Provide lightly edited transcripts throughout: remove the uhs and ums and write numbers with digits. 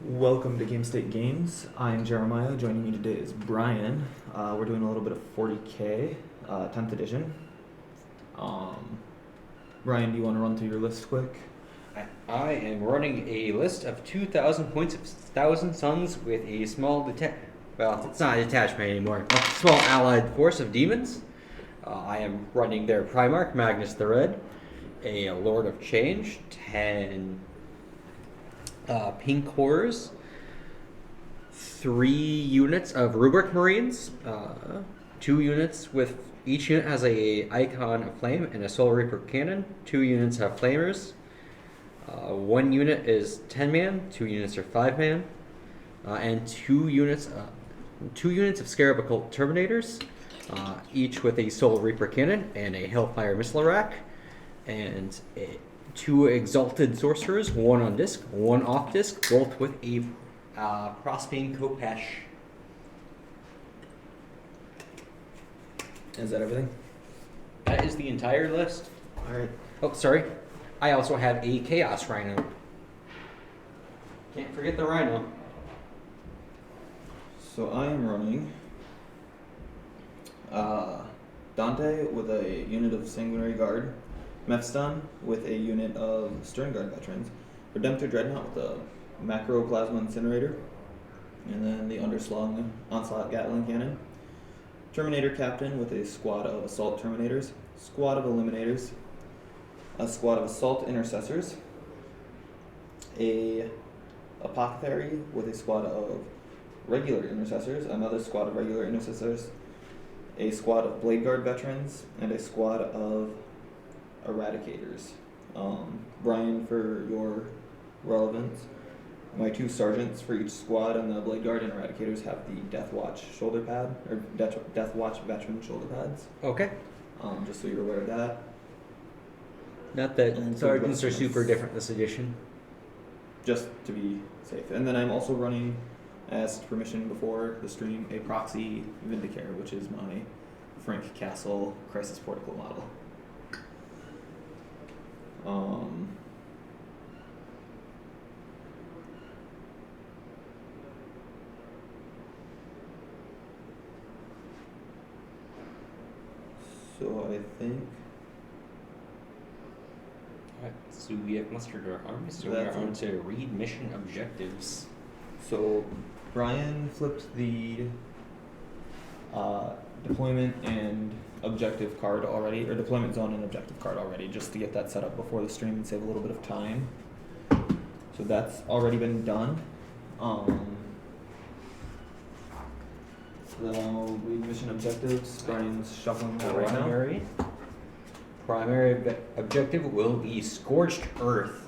Welcome to Game State Games. I'm Jeremiah. Joining me today is Brian. We're doing a little bit of 40K, 10th edition. Brian, do you want to run through your list quick? I am running a list of 2,000 points of Thousand Suns with a small it's not a detachment anymore. A small allied force of demons. I am running their Primarch, Magnus the Red, a Lord of Change, 10 pink horrors, 3 units of rubric marines, 2 units with each unit has a icon of flame and a soul reaper cannon. 2 units have flamers. 1 unit is 10 man, 2 units are 5 man, and 2 units of Scarab Occult Terminators, each with a Soul Reaper cannon and a Hellfire missile rack, and 2 Exalted Sorcerers, 1 on disc, 1 off disc, both with a Prospine Kopesh. Is that everything? That is the entire list. Alright. Oh, sorry. I also have a Chaos Rhino. Can't forget the Rhino. So I am running Dante with a unit of Sanguinary Guard, Mephiston with a unit of Stern Guard veterans, Redemptor Dreadnought with a Macroplasma Incinerator, and then the Underslung Onslaught Gatling Cannon, Terminator Captain with a squad of Assault Terminators, squad of Eliminators, a squad of Assault Intercessors, a Apothecary with a squad of regular Intercessors, another squad of regular Intercessors, a squad of Blade Guard veterans, and a squad of Eradicators. Brian, for your relevance, my 2 sergeants for each squad and the Blade Guard and Eradicators have the Death Watch shoulder pad, or Death Watch veteran shoulder pads. Okay. Just so you're aware of that. Not that And sergeants are so super different this edition. Just to be safe. And then I'm also running, as permission before the stream, a proxy Vindicare, which is my Frank Castle Crisis Portico model. So I think Alright, so we have mustered our army, so we're on to read mission objectives. so. Brian flipped the deployment and objective card already, or deployment zone and objective card already, just to get that set up before the stream and save a little bit of time. So that's already been done. Then I'll read mission objectives. Brian's shuffling that right now. Primary objective will be Scorched Earth.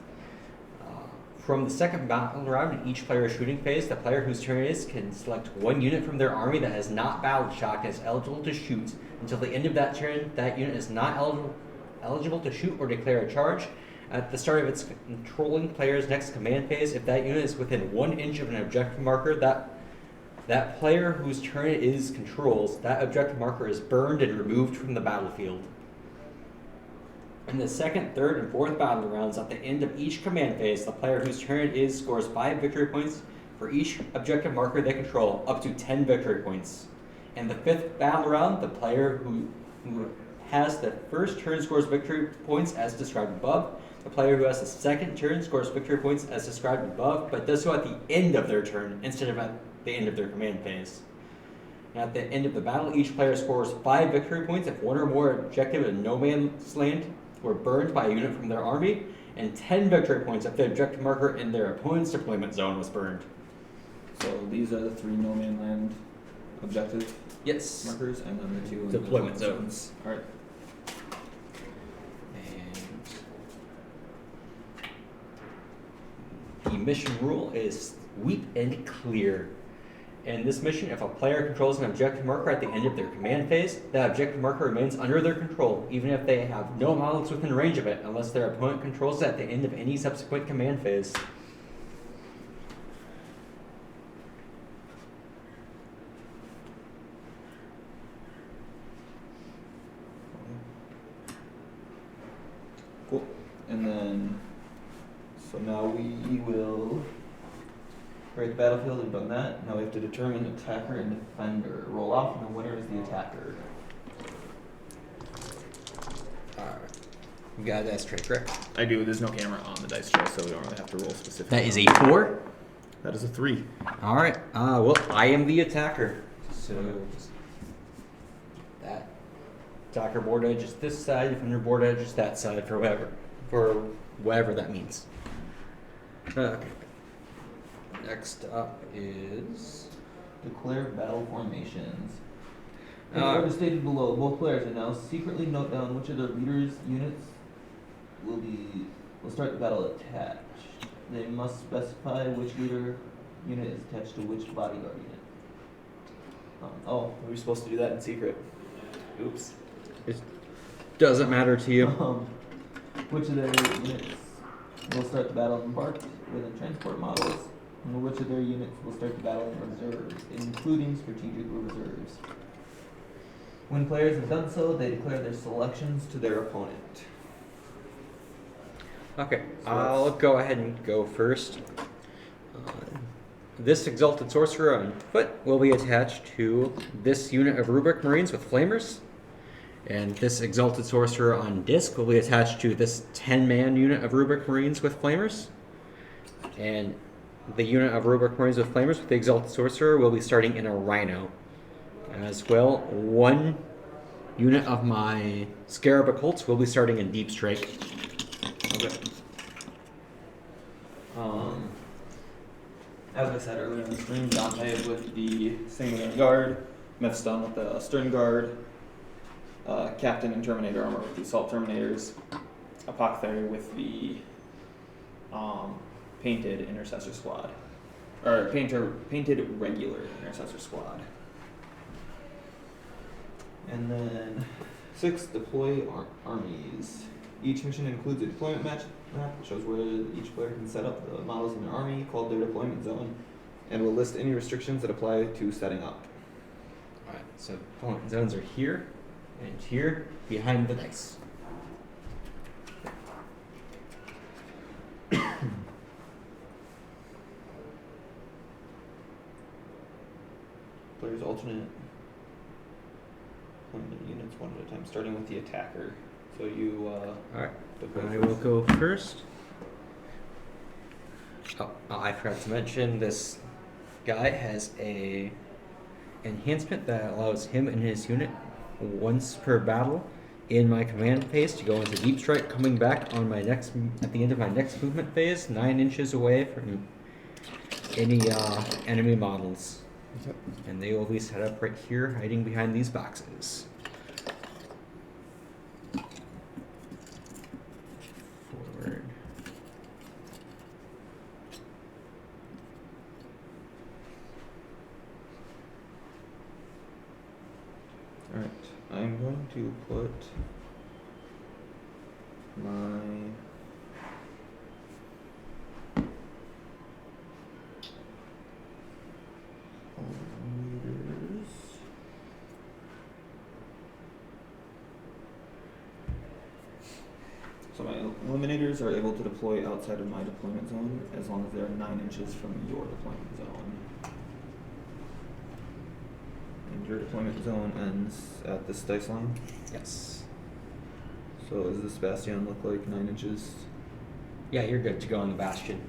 From the second battle round in each player's shooting phase, the player whose turn it is can select 1 unit from their army that has not battle shocked and is eligible to shoot. Until the end of that turn, that unit is not eligible to shoot or declare a charge. At the start of its controlling player's next command phase, if that unit is within 1 inch of an objective marker, that player whose turn it is controls, that objective marker is burned and removed from the battlefield. In the second, third, and fourth battle rounds, at the end of each command phase, the player whose turn it is scores 5 victory points for each objective marker they control, up to 10 victory points. In the 5th battle round, the player who has the first turn scores victory points as described above. The player who has the second turn scores victory points as described above, but does so at the end of their turn instead of at the end of their command phase. And at the end of the battle, each player scores 5 victory points if 1 or more objective in no man's land were burned by a unit from their army, and 10 victory points if the objective marker in their opponent's deployment zone was burned. So these are the 3 no man land objective markers, and then the 2 in deployment zones. Alright. And the mission rule is sweep and clear. In this mission, if a player controls an objective marker at the end of their command phase, that objective marker remains under their control, even if they have no models within range of it, unless their opponent controls it at the end of any subsequent command phase. Cool. And then, so now we will Create the battlefield, we've done that. Now we have to determine attacker and defender. Roll off, and the winner is the attacker. Alright. You got that straight, correct? I do. There's no camera on the dice tray, so we don't really have to roll specifically. That is a 4. That is a 3. Alright. Well, I am the attacker. So, that attacker board edge is this side, defender board edge is that side for whatever that means. Okay. Next up is Declare battle formations. In the order stated below, both players are now secretly note down which of their leaders' units will start the battle attached. They must specify which leader unit is attached to which bodyguard unit. We were supposed to do that in secret. Oops. it doesn't matter to you. Which of their units will start the battle embarked within transport models, and which of their units will start the battle in reserves, including strategic reserves. When players have done so, they declare their selections to their opponent. Okay, So I'll go ahead and go first. This Exalted Sorcerer on foot will be attached to this unit of Rubric Marines with Flamers. And this Exalted Sorcerer on disc will be attached to this 10-man unit of Rubric Marines with Flamers. And the unit of Rubric Marines with Flamers with the Exalted Sorcerer will be starting in a Rhino. As well, one unit of my Scarab Occults will be starting in Deep Strike. Okay. As I said earlier in the stream, Dante with the Singular Guard, Mephiston with the Stern Guard, Captain and Terminator armor with the Assault Terminators, Apothecary with the painted Intercessor Squad, or painted regular Intercessor Squad. And then 6 deploy armies. Each mission includes a deployment map that shows where each player can set up the models in their army, called their deployment zone, and will list any restrictions that apply to setting up. Alright, so deployment zones are here and here behind the dice. Players alternate deployment units one at a time, starting with the attacker. So you, Alright, deploy I first. will go first. Oh, I forgot to mention this guy has a enhancement that allows him and his unit once per battle in my command phase to go into deep strike, coming back on my next at the end of my next movement phase, 9 inches away from any enemy models. Yep. And they will be set up right here, hiding behind these boxes. Forward. Alright, I'm going to put my leaders. So my eliminators are able to deploy outside of my deployment zone as long as they're 9 inches from your deployment zone. And your deployment zone ends at this dice line. Yes. So does this bastion look like 9 inches? Yeah, you're good to go on the bastion.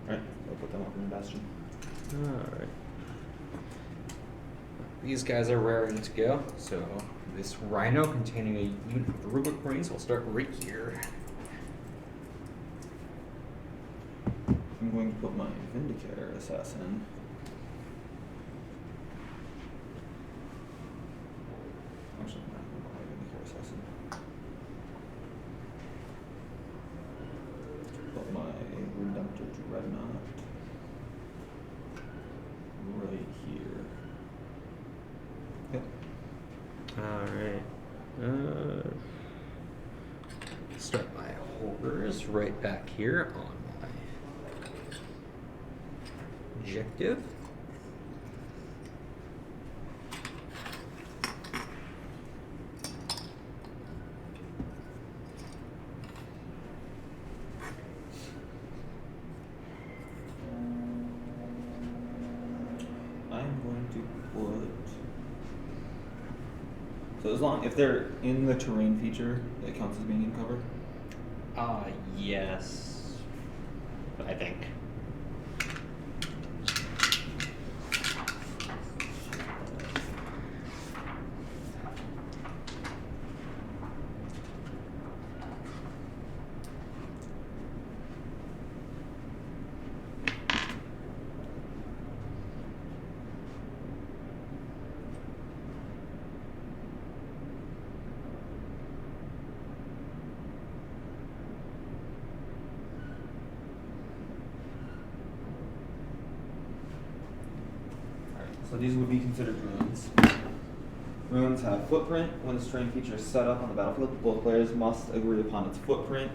Alright, I'll put them up in the bastion. Alright. These guys are raring to go, so this Rhino containing a unit of the Rubric Marines will start right here. I'm going to put my Vindicator Assassin. Actually, I'm not going to put my Vindicator Assassin. Put my Redemptor Dreadnought right here. Yep. Alright. Start my horrors right back here on my objective. So as long if they're in the terrain feature, that counts as being in cover. Yes. I think. So these would be considered ruins. Ruins have footprint. When this terrain feature is set up on the battlefield, both players must agree upon its footprint.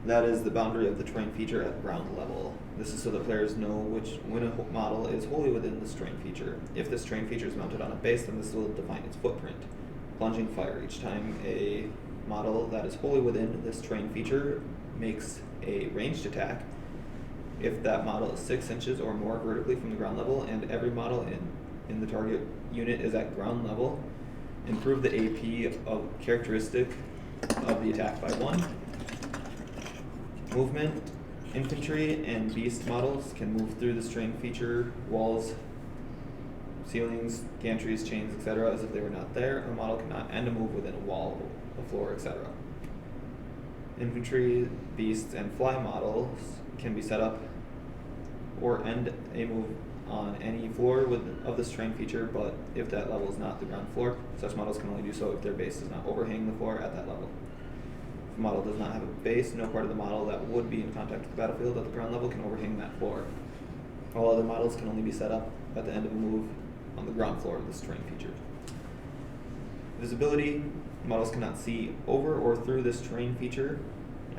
That is the boundary of the terrain feature at ground level. This is so that players know when a model is wholly within this terrain feature. If this terrain feature is mounted on a base, then this will define its footprint. Plunging fire. Each time a model that is wholly within this terrain feature makes a ranged attack, if that model is 6 inches or more vertically from the ground level, and every model in the target unit is at ground level, improve the AP of characteristic of the attack by 1. Movement. Infantry and beast models can move through this terrain feature, walls, ceilings, gantries, chains, etc. as if they were not there. A model cannot end a move within a wall, a floor, etc. Infantry, beasts, and fly models can be set up or end a move on any floor of this terrain feature, but if that level is not the ground floor, such models can only do so if their base does not overhang the floor at that level. If a model does not have a base, no part of the model that would be in contact with the battlefield at the ground level can overhang that floor. All other models can only be set up at the end of a move on the ground floor of this terrain feature. Visibility. Models cannot see over or through this terrain feature.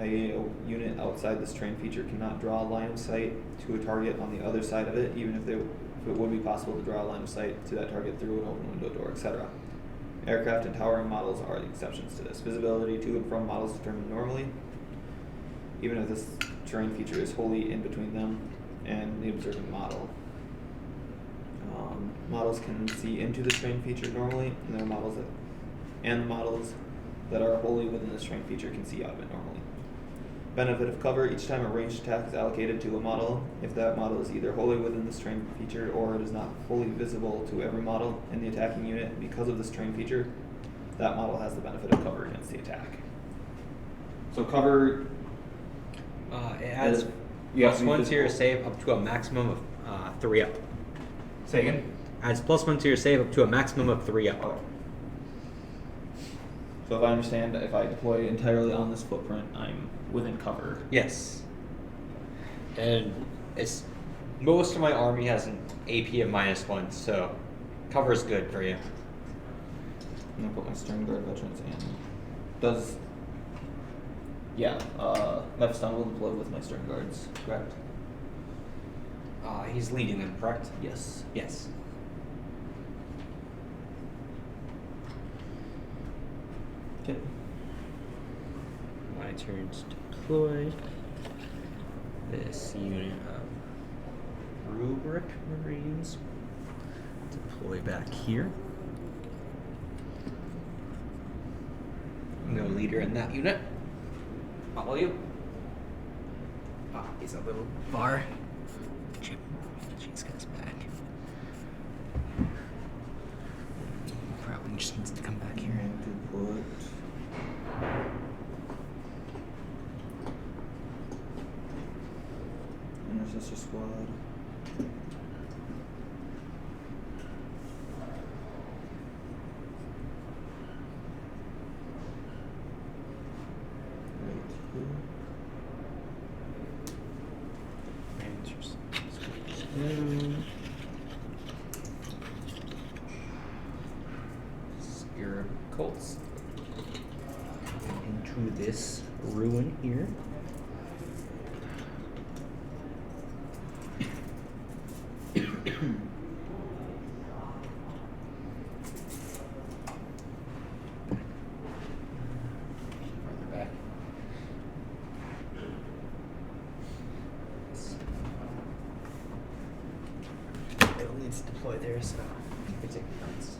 A unit outside this terrain feature cannot draw a line of sight to a target on the other side of it, even if it would be possible to draw a line of sight to that target through an open window, door, etc. Aircraft and towering models are the exceptions to this. Visibility to and from models determined normally, even if this terrain feature is wholly in between them and the observing model. Models can see into the terrain feature normally, and the models that are wholly within this terrain feature can see out of it normally. Benefit of cover. Each time a ranged attack is allocated to a model, if that model is either wholly within this terrain feature or it is not fully visible to every model in the attacking unit because of this terrain feature, that model has the benefit of cover against the attack. So cover... it adds +1 to your save up to a maximum of 3 up. Say again? Adds +1 to your save up to a maximum of 3 up. Okay. So if I understand, if I deploy entirely on this footprint, I'm within cover. Yes. And it's most of my army has an AP of -1, so cover is good for you. I'm gonna put my stern guard veterans in. Mephston will deploy with my stern guards, correct? He's leading them, correct? Yes. Yes. Okay. My turn's deploy this unit of rubric marines. Deploy back here. No leader in that unit. Follow you. He's a little far. She's guys back. Probably just needs to come back here. And to put Intercessor Squad. Your Colts into this ruin here. Farther back. It'll need to deploy there, so we take turns.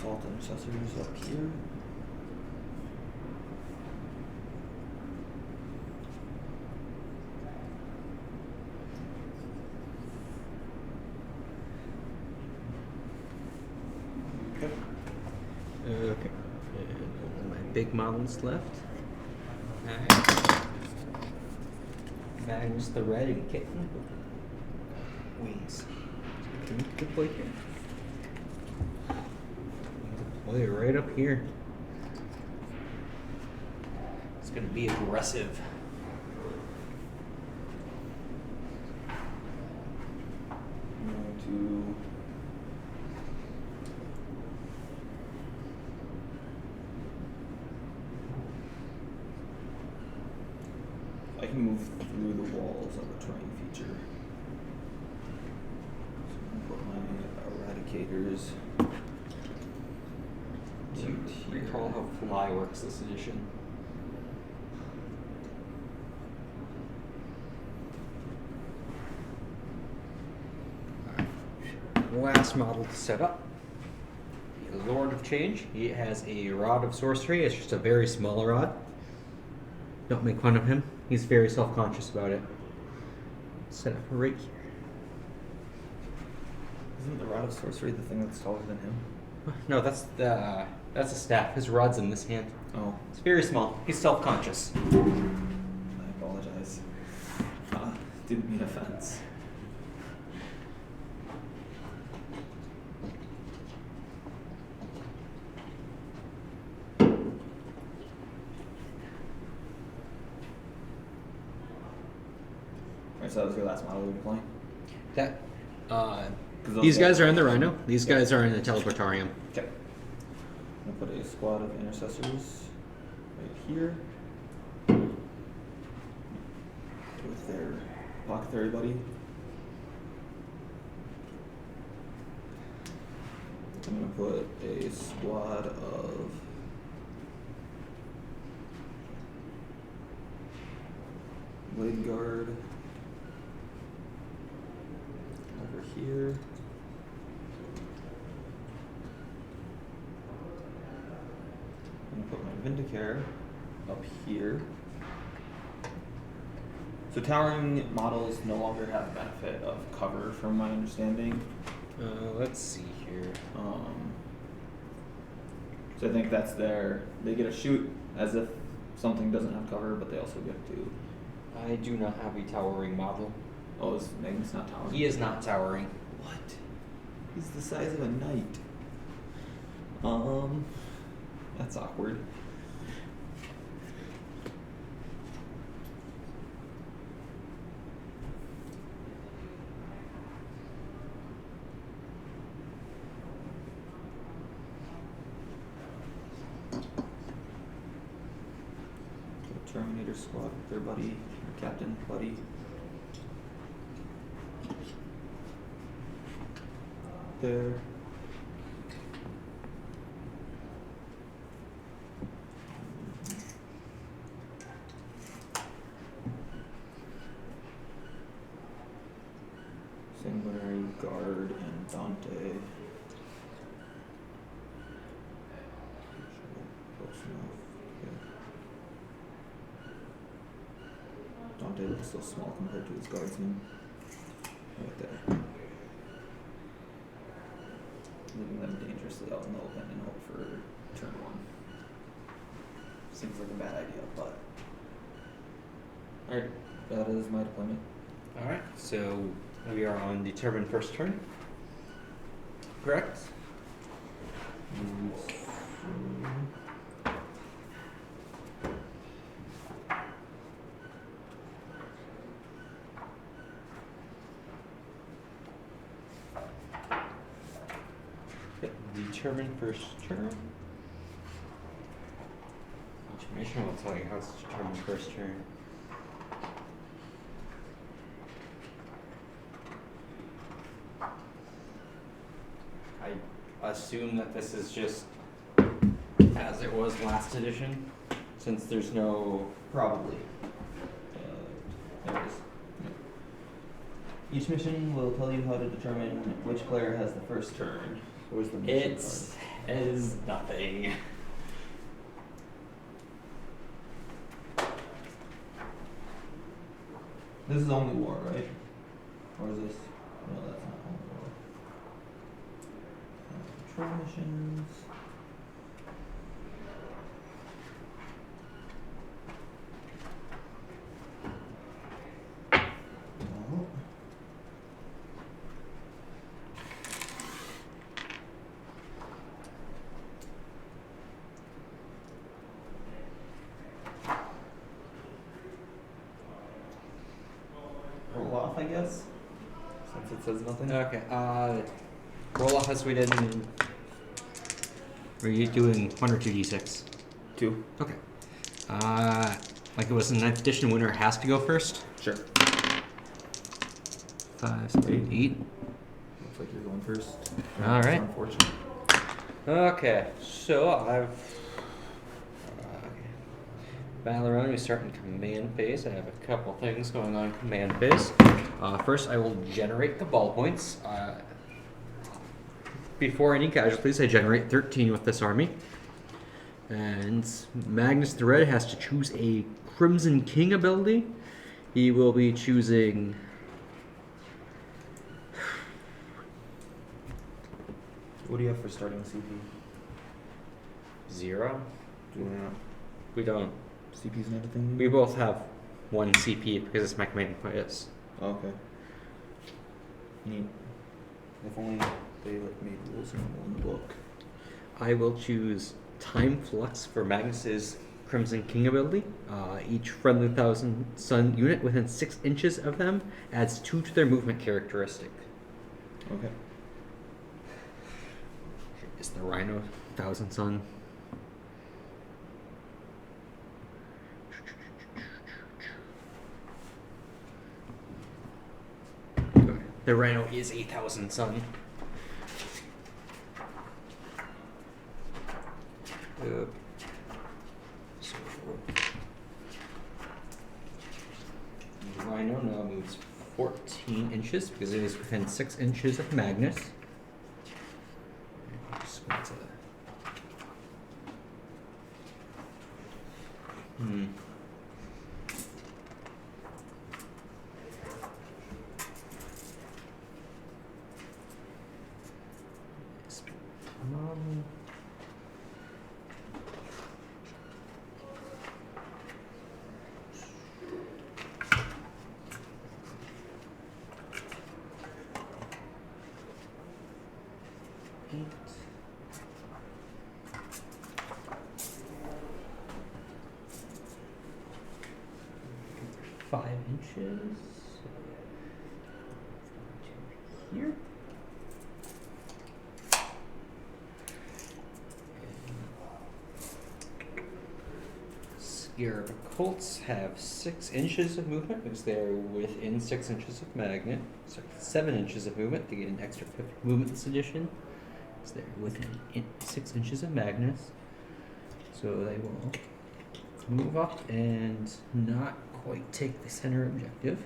assault intercessors up here. Okay. And my big models left. Alright. Magnus the Red and Kitten. Wings. Can we deploy here? Deploy right up here. It's gonna be aggressive. I'm going to I can move through the walls of a terrain feature. So I'm gonna put my eradicators Do you recall how Fly works this edition? Last model to set up. The Lord of Change. He has a Rod of Sorcery. It's just a very small rod. Don't make fun of him. He's very self-conscious about it. Set up right here. Isn't the Rod of Sorcery the thing that's taller than him? No, that's a staff. His rod's in this hand. Oh, It's very small. He's self-conscious. I apologize. Didn't mean offense. Alright, so that was your last model we were playing? That. 'Cause those These guys are in the Rhino. These guys are in the Teleportarium. Okay. I'm gonna put a squad of intercessors right here with their apothecary buddy. I'm gonna put a squad of Blade Guard over here. I'm gonna put my Vindicare up here. So towering models no longer have the benefit of cover, from my understanding. Let's see here. So I think that's they get a shoot as if something doesn't have cover, but they also get to. I do not have a towering model. Oh, is Magnus not towering? He is not towering. What? He's the size of a knight. That's awkward. Terminator squad with their buddy, or captain buddy. There. Sanguinary Guard and Dante. Close enough. Okay. Dante looks so small compared to his guardsmen. Right there. Leaving them dangerously out in the open and hope for turn one. Seems like a bad idea, but. Alright, that is my deployment. Alright, so we are on determine first turn. Correct? Determine first turn. Each mission will tell you how to determine first turn. I assume that this is just as it was last edition, since there's no Probably. There it is. Each mission will tell you how to determine which player has the first turn. Where's the mission It's is nothing. This is only war, right? Or is this? No, that's not only war. Control missions. No. Roll off, I guess. Since it says nothing. Okay, roll off as we did in... Were you doing 1 or 2d6? 2. Okay. Like it was in 9th edition, winner has to go first. Sure. 5, 6, 8. Looks like you're going first. All right. It's unfortunate. Okay, so I've... Battle around, we start in command phase. I have a couple things going on in command phase. First, I will generate the ball points. Before any casualties, I generate 13 with this army. And Magnus the Red has to choose a Crimson King ability. He will be choosing... What do you have for starting CP? 0. Do you know? We don't. CP's not a thing? We both have 1 CP because it's my command phase. Oh, okay. Neat. If only they made rules normal in the book. I will choose Time Flux for Magnus's Crimson King ability. Each friendly 1,000 Sun unit within 6 inches of them adds 2 to their movement characteristic. Okay. Is the Rhino 1,000 Sun? Okay. The Rhino is 8,000 Sun. So, the Rhino now moves 14 inches because it is within 6 inches of Magnus. Just want to... inches here. Scarab Colts have 6 inches of movement because they're within 6 inches of Magnet. So 7 inches of movement to get an extra 50 movement this edition. So they're within 6 inches of Magnus. So they will move up and not quite take the center objective.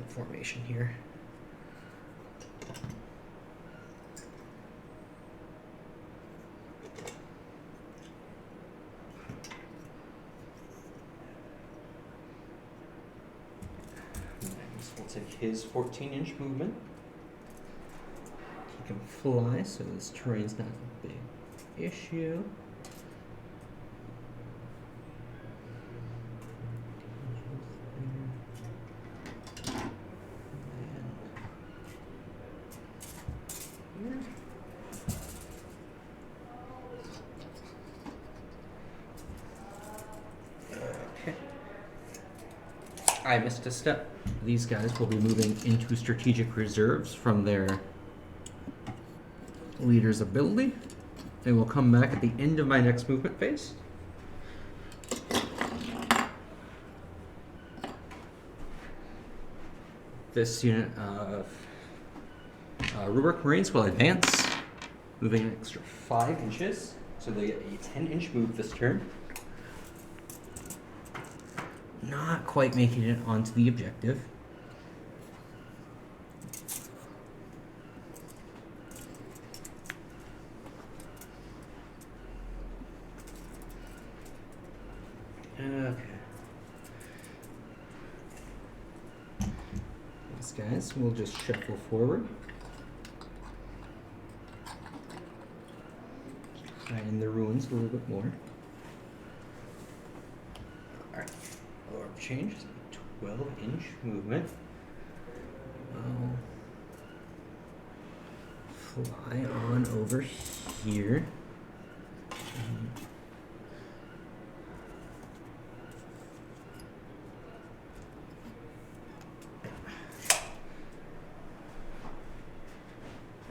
Formation here. Magnus will take his 14-inch movement. He can fly, so this terrain's not a big issue. Okay. I missed a step. These guys will be moving into strategic reserves from their leader's ability. They will come back at the end of my next movement phase. This unit of Rubric Marines will advance, moving an extra 5 inches, so they get a 10-inch move this turn. not quite making it onto the objective. Okay. These guys will just shuffle forward. Hide in the ruins a little bit more. Alright. Lower change. 12-inch movement. I'll fly on over here.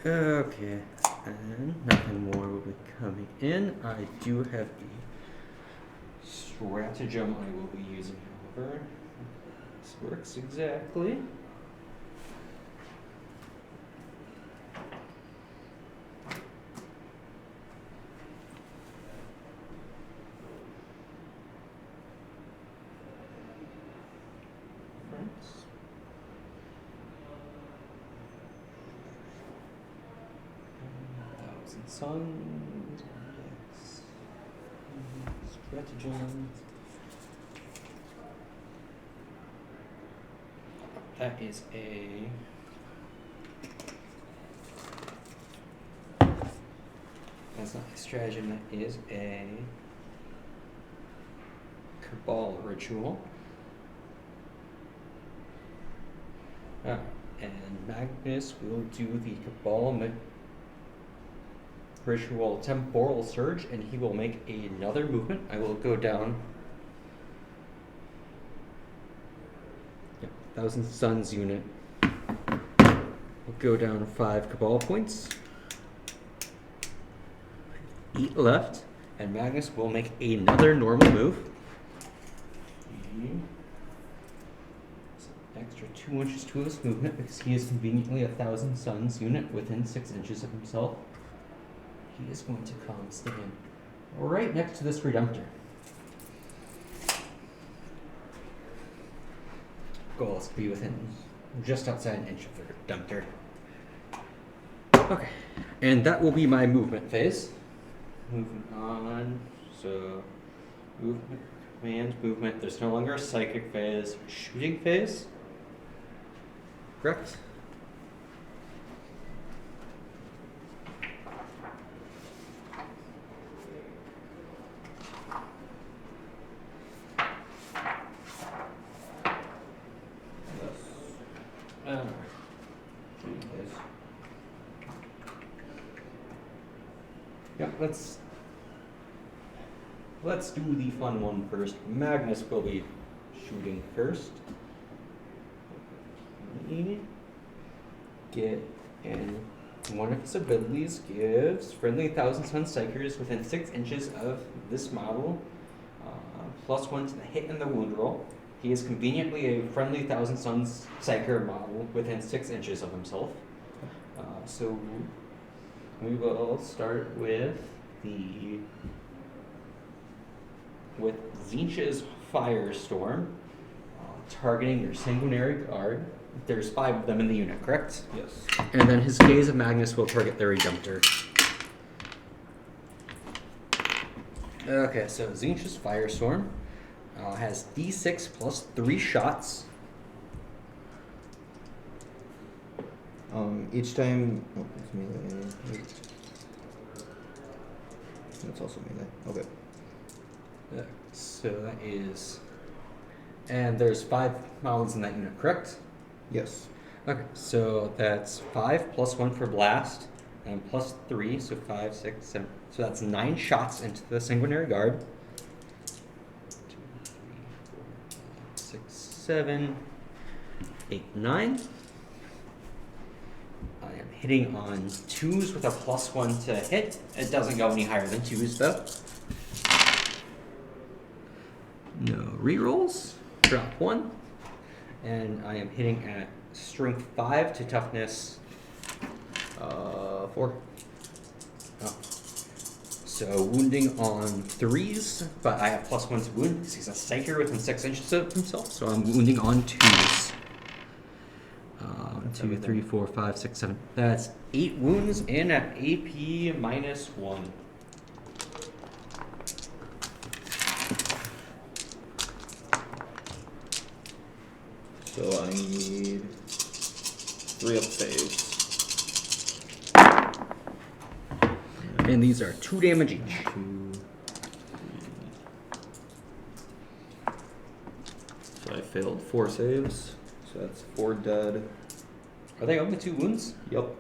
Okay, and nothing more will be coming in. I do have a stratagem I will be using, however. This works exactly. Suns, yes. Stratagem. That is a that's not a stratagem, that is a Cabal ritual. And Magnus will do the Cabal ritual temporal surge, and he will make another movement. I will go down 1,000 Suns unit. We'll go down 5 Cabal points. 8 left, and Magnus will make another normal move. Extra 2 inches to his movement because he is conveniently 1,000 Suns unit within 6 inches of himself. He is going to come stand right next to this Redemptor. Goal is to be within just outside an inch of the Redemptor. Okay, and that will be my movement phase. Moving on, so movement, command, movement. There's no longer a psychic phase, shooting phase. Correct? Yeah, let's do the fun one first. Magnus will be shooting first. Get in one of his abilities gives friendly 1,000 Sun Psychers within 6 inches of this model +1 to the hit and the wound roll. He is conveniently a friendly 1,000 Suns Psyker model within 6 inches of himself. So we will start with Zinch's Firestorm, targeting your Sanguinary Guard. There's 5 of them in the unit, correct? Yes. And then his Gaze of Magnus will target the Redemptor. Okay, so Zinch's Firestorm has D6 plus 3 shots. Each time, it's melee. That's also melee. Okay. So that is, and there's 5 models in that unit, correct? Yes. Okay, so that's 5 plus 1 for blast, and plus 3, so 5, 6, 7. So that's 9 shots into the Sanguinary Guard. 2, 3, 4, 5, 6, 7, 8, 9. I am hitting on 2s with a +1 to hit. It doesn't go any higher than 2s though. No rerolls. Drop 1. And I am hitting at strength 5 to toughness 4. Oh. So wounding on 3s, but I have +1 to wound because he's a psyker within 6 inches of himself. So I'm wounding on 2s. 2, 3, 4, 5, 6, 7. That's 8 wounds in at AP -1. So I need 3 up saves. And these are 2 damage each. 2, 3. So I failed 4 saves. So that's 4 dead. Are they only 2 wounds? Yep.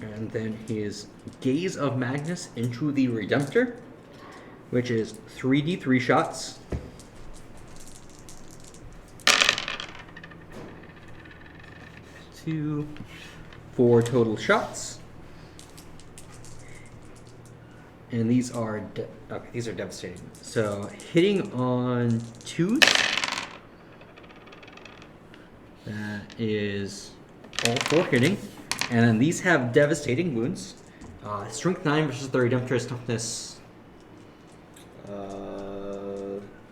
And then his Gaze of Magnus into the Redemptor, which is 3d3 shots. Two, 4 total shots. And these are okay. These are devastating. So hitting on 2s. That is all 4 hitting. And then these have devastating wounds. Strength 9 versus the Redemptor's toughness.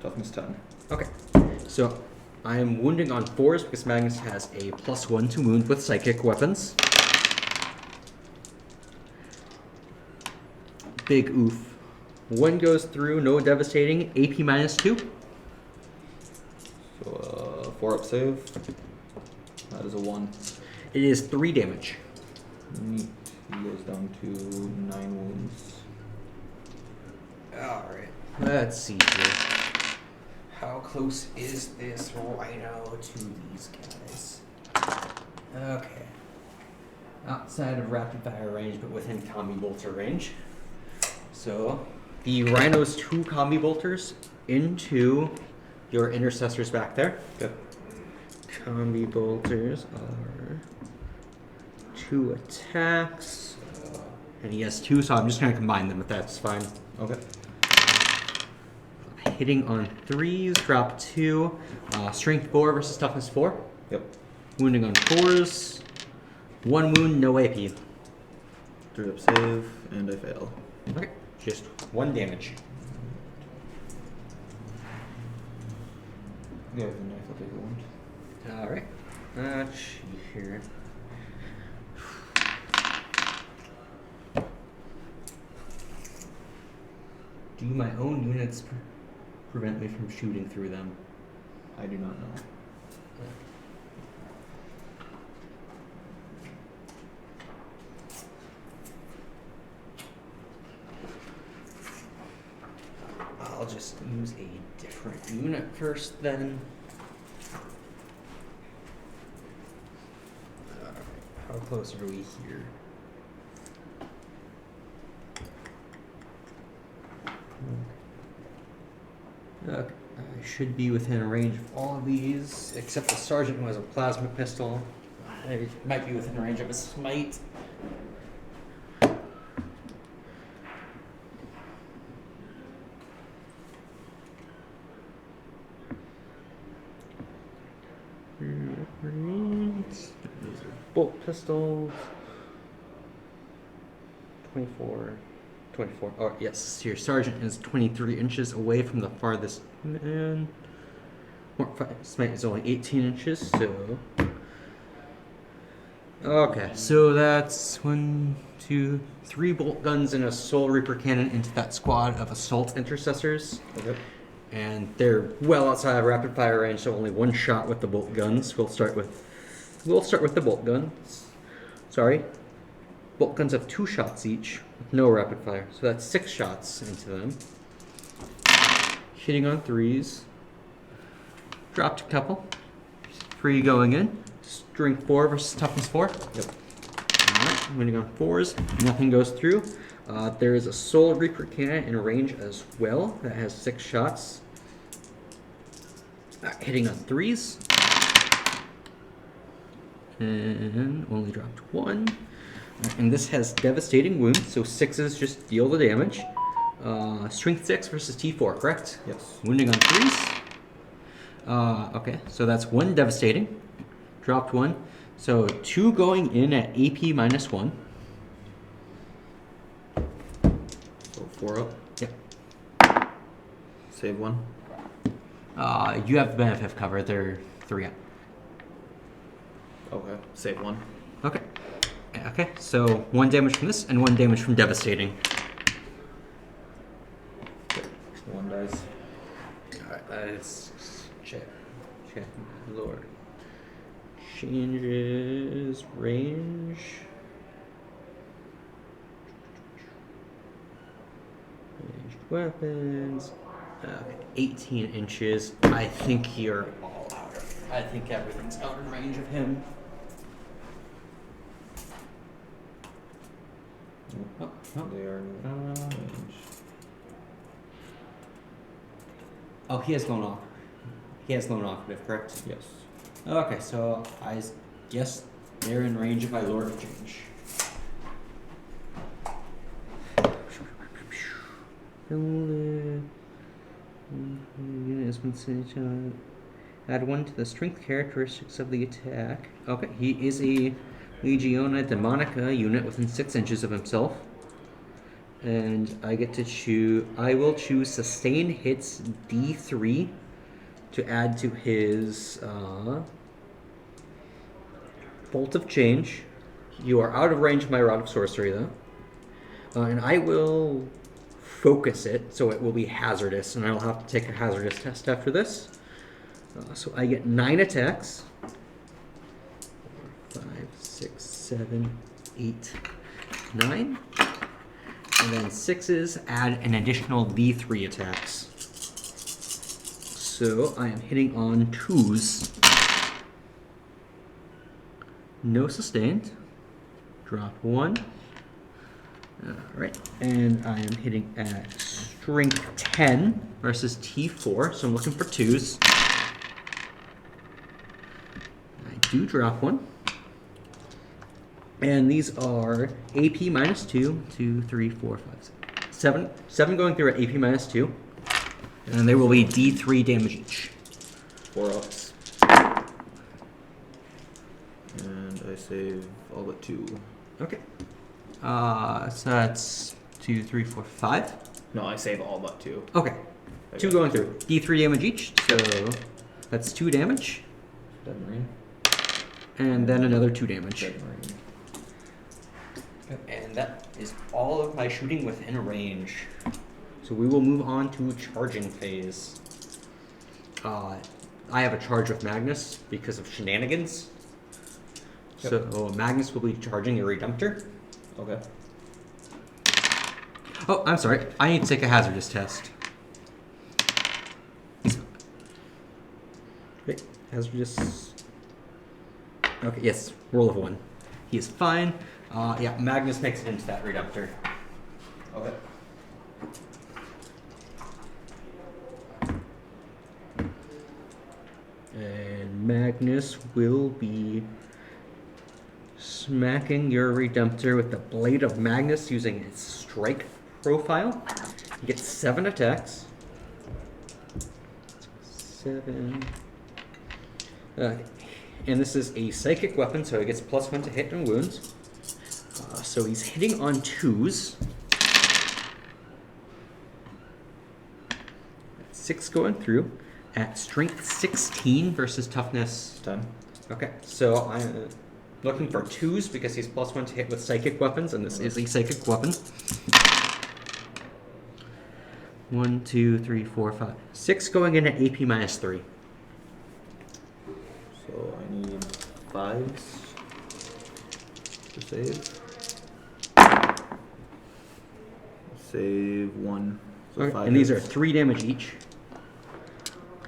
Toughness 10. Okay. So I am wounding on 4s because Magnus has a +1 to wound with psychic weapons. Big oof. 1 goes through, no devastating. AP -2. So 4 up save. That is a 1. It is 3 damage. Neat. He goes down to 9 wounds. Alright. Let's see here. How close is this rhino to these guys? Okay. Outside of rapid fire range, but within combi bolter range. So, the rhino's 2 combi bolters into your intercessors back there. Okay. Combi bolters are 2 attacks. And he has 2, so I'm just going to combine them if that's fine. Okay. Hitting on 3s, drop 2. Strength 4 versus toughness 4. Yep. Wounding on 4s. 1 wound, no AP. 3 up save, and I fail. Okay, just 1 damage. Yeah, with the knife, I'll take a wound. Alright. Let's see here. Do my own units prevent me from shooting through them? I do not know. I'll just use a different unit first then. How close are we here? Okay, I should be within range of all of these, except the sergeant who has a plasma pistol. I might be within range of a smite. Bolt pistols. 24. Oh, yes, your sergeant is 23 inches away from the farthest man. Smite is only 18 inches, so. Okay, so that's 1, 2, 3 bolt guns and a Soul Reaper cannon into that squad of assault intercessors. Okay. And they're well outside of rapid fire range, so only 1 shot with the bolt guns. We'll start with the bolt guns. Sorry. Bolt guns have 2 shots each, with no rapid fire. So that's 6 shots into them. Hitting on 3s. Dropped a couple. 3 going in. Strength 4 versus toughness 4. Yep. Alright, winning on 4s. Nothing goes through. There is a Soul Reaper cannon in range as well that has 6 shots. Hitting on 3s. And only dropped 1. And this has devastating wounds, so 6s just deal the damage. Strength 6 versus T4, correct? Yes. Wounding on 3s. Okay, so that's 1 devastating. Dropped 1. So 2 going in at AP -1. 4 up. Yep. Save 1. You have the benefit of cover. They're 3 up. Okay. Save 1. Okay. Okay, so 1 damage from this and 1 damage from Devastating. 1 dice. Alright, let's check. Check. Lord. Changes range. Ranged weapons. Okay, 18 inches. I think you're all out of. I think everything's out of range of him. Oh, They are in range. Oh, he has lone off. He has lone operative, correct? Yes. Okay, so I guess they're in range of my Lord of Change. Add 1 to the strength characteristics of the attack. Okay, he is a Legiona Demonica unit within 6 inches of himself. And I get to choose. I will choose Sustain Hits D3 to add to his Bolt of Change. You are out of range of my Rod of Sorcery, though. And I will focus it, so it will be hazardous, and I'll have to take a hazardous test after this. So I get 9 attacks. 4, 5, 6, 7, 8, 9. And then 6s add an additional D3 attacks. So I am hitting on 2s. No sustained. Drop 1. Alright, and I am hitting at strength 10 versus T4, so I'm looking for 2s. I do drop 1. And these are AP minus 2, 2, 3, 4, 5, 6, 7. 7 going through at AP minus 2. And they will be D3 damage each. 4 ups. And I save all but 2. Okay. So that's 2, 3, 4, 5. No, I save all but 2. Okay. 2 going through. D3 damage each, so that's 2 damage. Dead Marine. And then another 2 damage. Dead Marine. And that is all of my shooting within range. So we will move on to charging phase. I have a charge with Magnus because of shenanigans. Yep. So Magnus will be charging a Redemptor. Okay. Oh, I'm sorry. I need to take a hazardous test. Okay, hazardous. Okay, yes, roll of 1. He is fine. Yeah, Magnus makes it into that Redemptor. Okay. And Magnus will be smacking your Redemptor with the Blade of Magnus using his strike profile. He gets 7 attacks. 7. And this is a psychic weapon, so he gets +1 to hit and wounds. So he's hitting on 2s. 6 going through at strength 16 versus toughness 10. Okay, so I'm looking for 2s because he's +1 to hit with psychic weapons, and this is a psychic weapon. 1, 2, 3, 4, 5, 6 going in at AP minus 3. So I need 5s to save. Save 1. So Okay, 5 and these are hits. 3 damage each.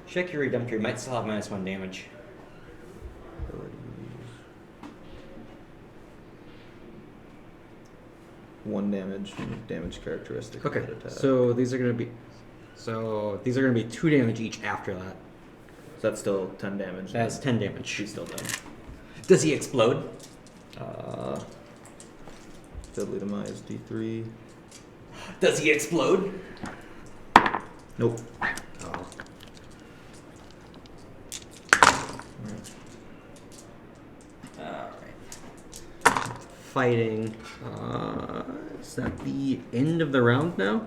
Check your Redemptor, you might still have -1 damage. Abilities. 1 damage characteristic. Okay, of that attack. so these are gonna be 2 damage each after that. So that's still 10 damage. That's 10 damage. She's still done. Does he explode? Deadly Demise D3. Does he explode? Nope. Oh. Alright. Fighting. Is that the end of the round now?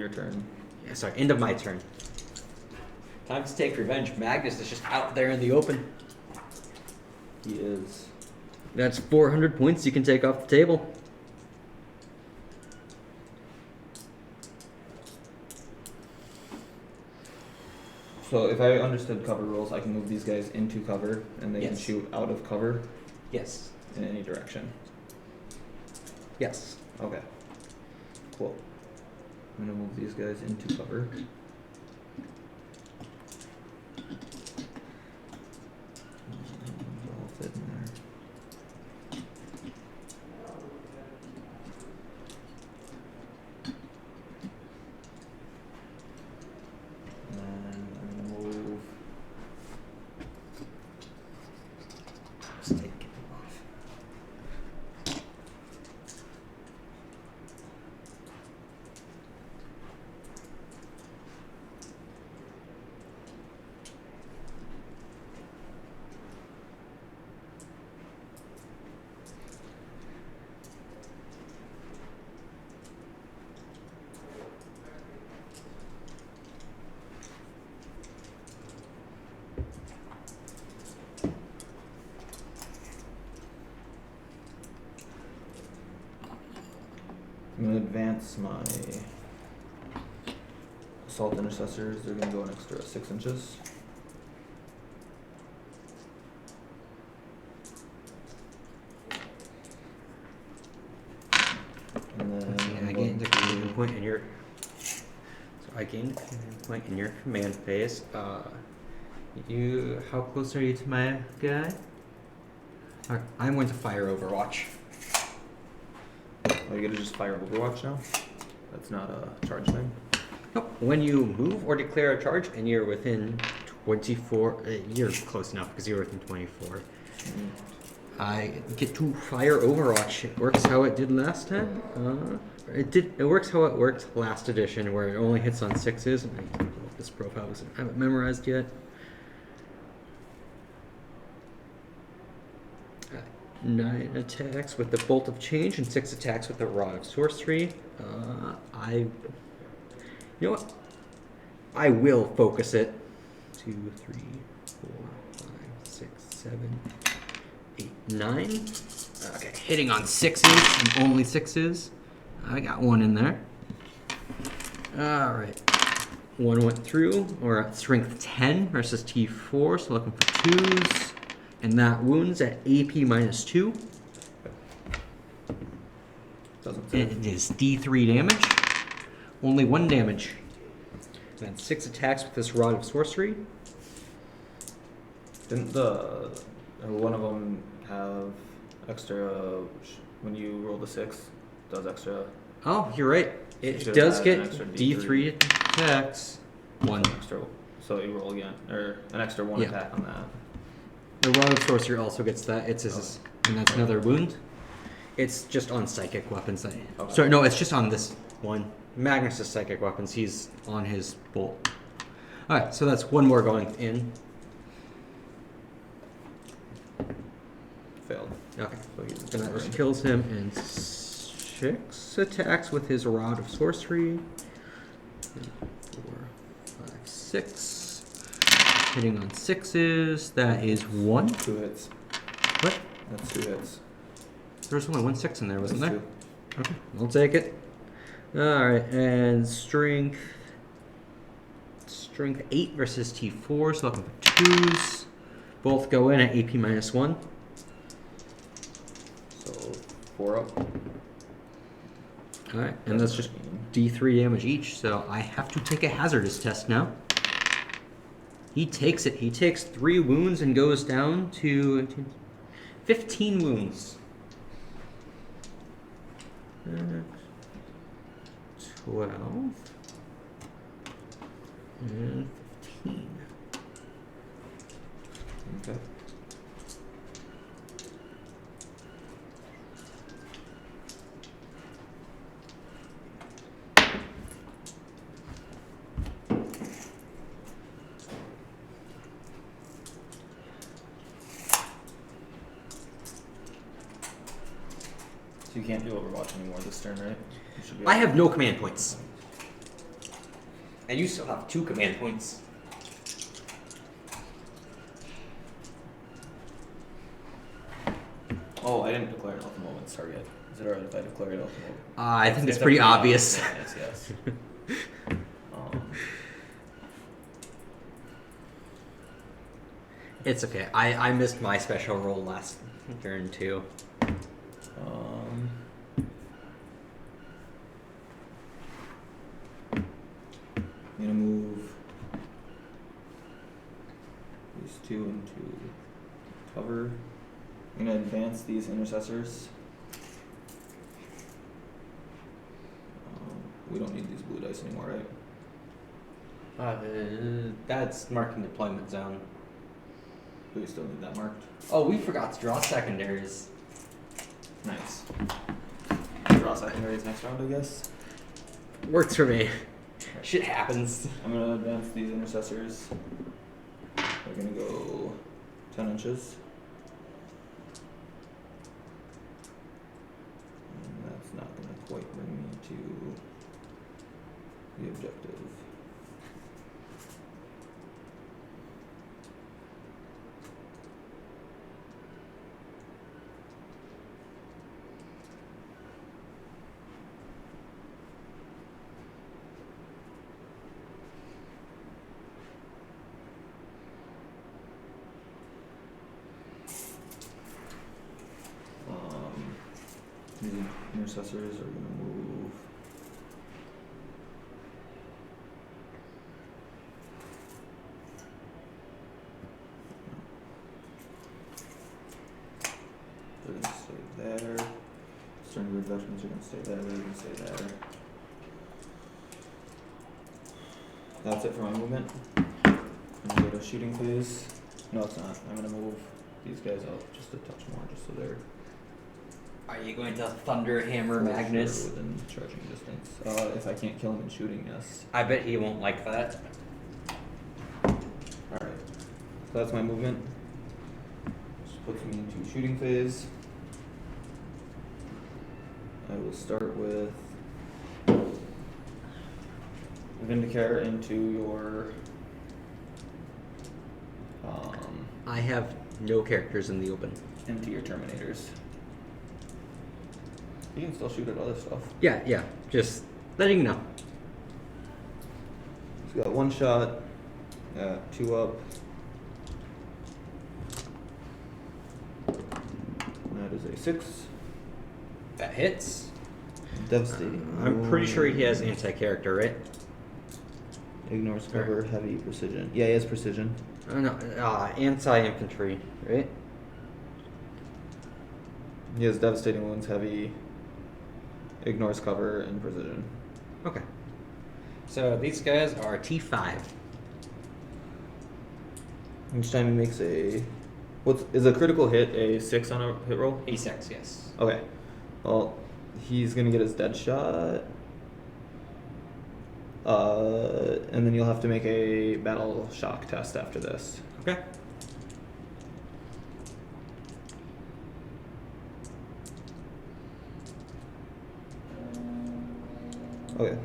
your turn. Yeah, sorry, end of my turn. Time to take revenge. Magnus is just out there in the open. He is. That's 400 points you can take off the table. So if I understood cover rules, I can move these guys into cover, and they can Yes. shoot out of cover Yes. in any direction. Yes. Okay. Cool. I'm gonna move these guys into cover. All fit in there. And then I'm gonna move. Just take it off. I'm gonna advance my assault intercessors. They're gonna go an extra 6 inches. And then Okay, I I'm gained a going command to- point in your. So I gained a command point in your command phase. How close are you to my guy? Alright, I'm going to fire Overwatch. Oh, you gotta just fire Overwatch now? That's not a charge thing? Nope. When you move or declare a charge and you're within 24, you're close enough because you're within 24. I get to fire Overwatch. It works how it did last time. It works how it worked last edition, where it only hits on 6s. And I don't know if this profile because I haven't memorized yet. 9 attacks with the Bolt of Change and 6 attacks with the Rod of Sorcery. You know what? I will focus it. 2, 3, 4, 5, 6, 7, 8, 9. Okay, hitting on 6s and only 6s. I got one in there. Alright. One went through. We're at strength 10 versus T4, so looking for 2s. And that wounds at AP minus 2. Doesn't say. It is D3 damage. Only 1 damage. And 6 attacks with this Rod of Sorcery. Didn't one of them have extra, when you roll the 6, does extra? Oh, you're right. It Should've does had get an extra D3 attacks. 1. Extra, so you roll again, or an extra 1 Yeah. attack on that. The Rod of Sorcery also gets that. And that's another wound. It's just on psychic weapons. Okay. Sorry, no, it's just on this one. Magnus' psychic weapons. He's on his bolt. Alright, so that's one more going in. Failed. Okay. So he's And that just recovering. kills him in 6 attacks with his Rod of Sorcery. 3, 4, 5, 6. Hitting on 6s. That is 1. 2 hits. What? That's 2 hits. There was only 1 6 in there, wasn't That's there? 2. Okay, I'll take it. Alright, and strength 8 versus T4, so looking for 2s. Both go in at AP minus 1. So 4 up. Alright, and that's just D3 damage each, so I have to take a hazardous test now. He takes it. He takes 3 wounds and goes down to 15 wounds. 12 and 15. Okay. So you can't do Overwatch anymore this turn, right? You should be I able- have no command points. And you still have 2 command points. Oh, I didn't declare an alpha moment target. Is it alright if I declare an alpha moment? I think it's pretty obvious. Yes. It's okay. I missed my special roll last turn too. I'm gonna move these 2 into cover. I'm gonna advance these intercessors. We don't need these blue dice anymore, right? That's marking deployment zone. Do we still need that marked? Oh, we forgot to draw secondaries. Nice. Draw secondaries next round, I guess. Works for me. Shit happens. I'm gonna advance these intercessors. They're gonna go 10 inches. And that's not gonna quite bring me to the objective. The intercessors are gonna move. They're gonna stay there. Stern Grid veterans are gonna stay there. They're gonna stay there. That's it for my movement. I'm gonna go to shooting phase. No, it's not. I'm gonna move these guys out just a touch more, just so they're Are you going to Thunder Hammer for Magnus? sure within charging distance. If I can't kill him in shooting, yes. I bet he won't like that. Alright. So that's my movement. Which puts me into shooting phase. I will start with Vindicare into your I have no characters in the open. into your Terminators. You can still shoot at other stuff. Yeah. Just letting you know. He's got 1 shot, 2 up. That is a 6. That hits. Devastating. I'm pretty sure he has anti-character, right? Ignores cover, heavy precision. Yeah, he has precision. No, anti-infantry, right? He has devastating wounds, heavy, ignores cover, and precision. Okay. So these guys are T5. Each time he makes is a critical hit a 6 on a hit roll? A6, yes. Okay. Well, he's gonna get his dead shot. And then you'll have to make a battle shock test after this. Okay. Okay.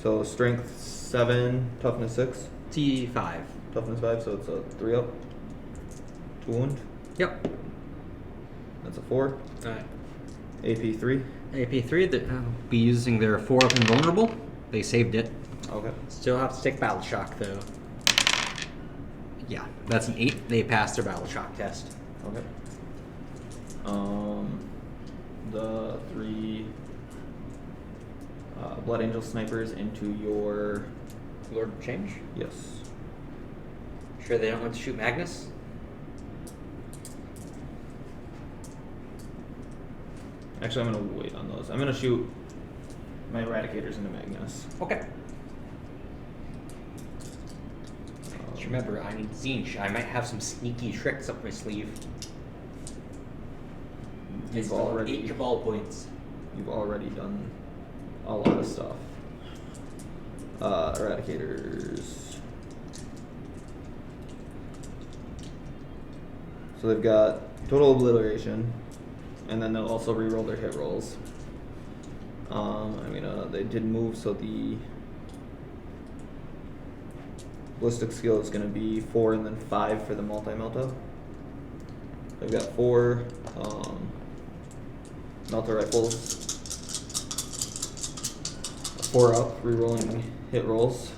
So strength 7, toughness 6, T5. toughness 5, so it's a 3 up. 2 wound. Yep. That's a 4. Alright. AP 3. AP3, they'll be using their 4-up invulnerable. They saved it. Okay. Still have to take battle shock though. Yeah, that's an 8. They passed their battle shock test. Okay. The 3 Blood Angel snipers into your. Lord of Change? Yes. Sure they don't want to shoot Magnus? Actually, I'm gonna wait on those. I'm gonna shoot my Eradicators into Magnus. Okay. Just remember, I need Zinch. I might have some sneaky tricks up my sleeve. I You've still have already 8 Cabal points. You've already done a lot of stuff. Eradicators. So they've got total obliteration, and then they'll also reroll their hit rolls. They did move, so the ballistic skill is going to be 4 and then 5 for the multi-melta. I've got 4 melta rifles, 4 up, rerolling hit rolls.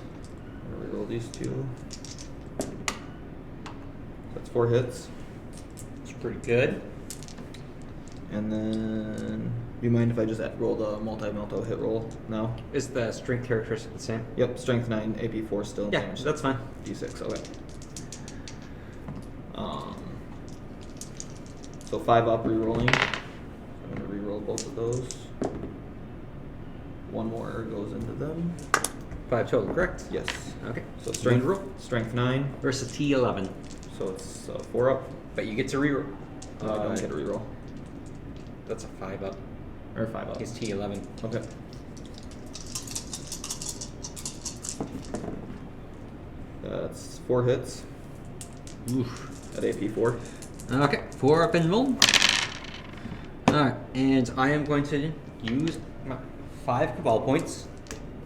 I'm going to reroll these 2. That's 4 hits. It's pretty good. And then, do you mind if I just roll the multi-melta hit roll now? Is the strength characteristic the same? Yep, strength 9, AP 4 still. Yeah, damage that's fine. D6, okay. So 5 up rerolling. I'm going to reroll both of those. 1 more goes into them. 5 total, correct? Yes. Okay. So strength, Wind roll strength 9. versus T11. So it's 4 up. But you get to reroll. I don't get a reroll. That's a 5 up. Or 5 up. He's T11. Okay. That's 4 hits Oof. at AP 4. Okay, 4 up and roll. Alright, and I am going to use my 5 Cabal points.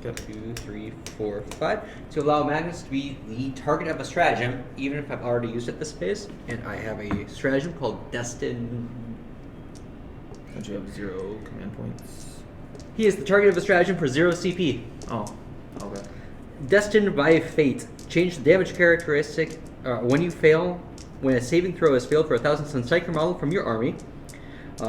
Okay. 2, 3, 4, 5. To allow Magnus to be the target of a stratagem, even if I've already used it this phase. And I have a stratagem called Destined. And you have 0 command points. He is the target of a stratagem for 0 CP. Oh, okay. Destined by Fate. Change the damage characteristic when you fail. When a saving throw has failed for 1,000 sun psychic model from your army,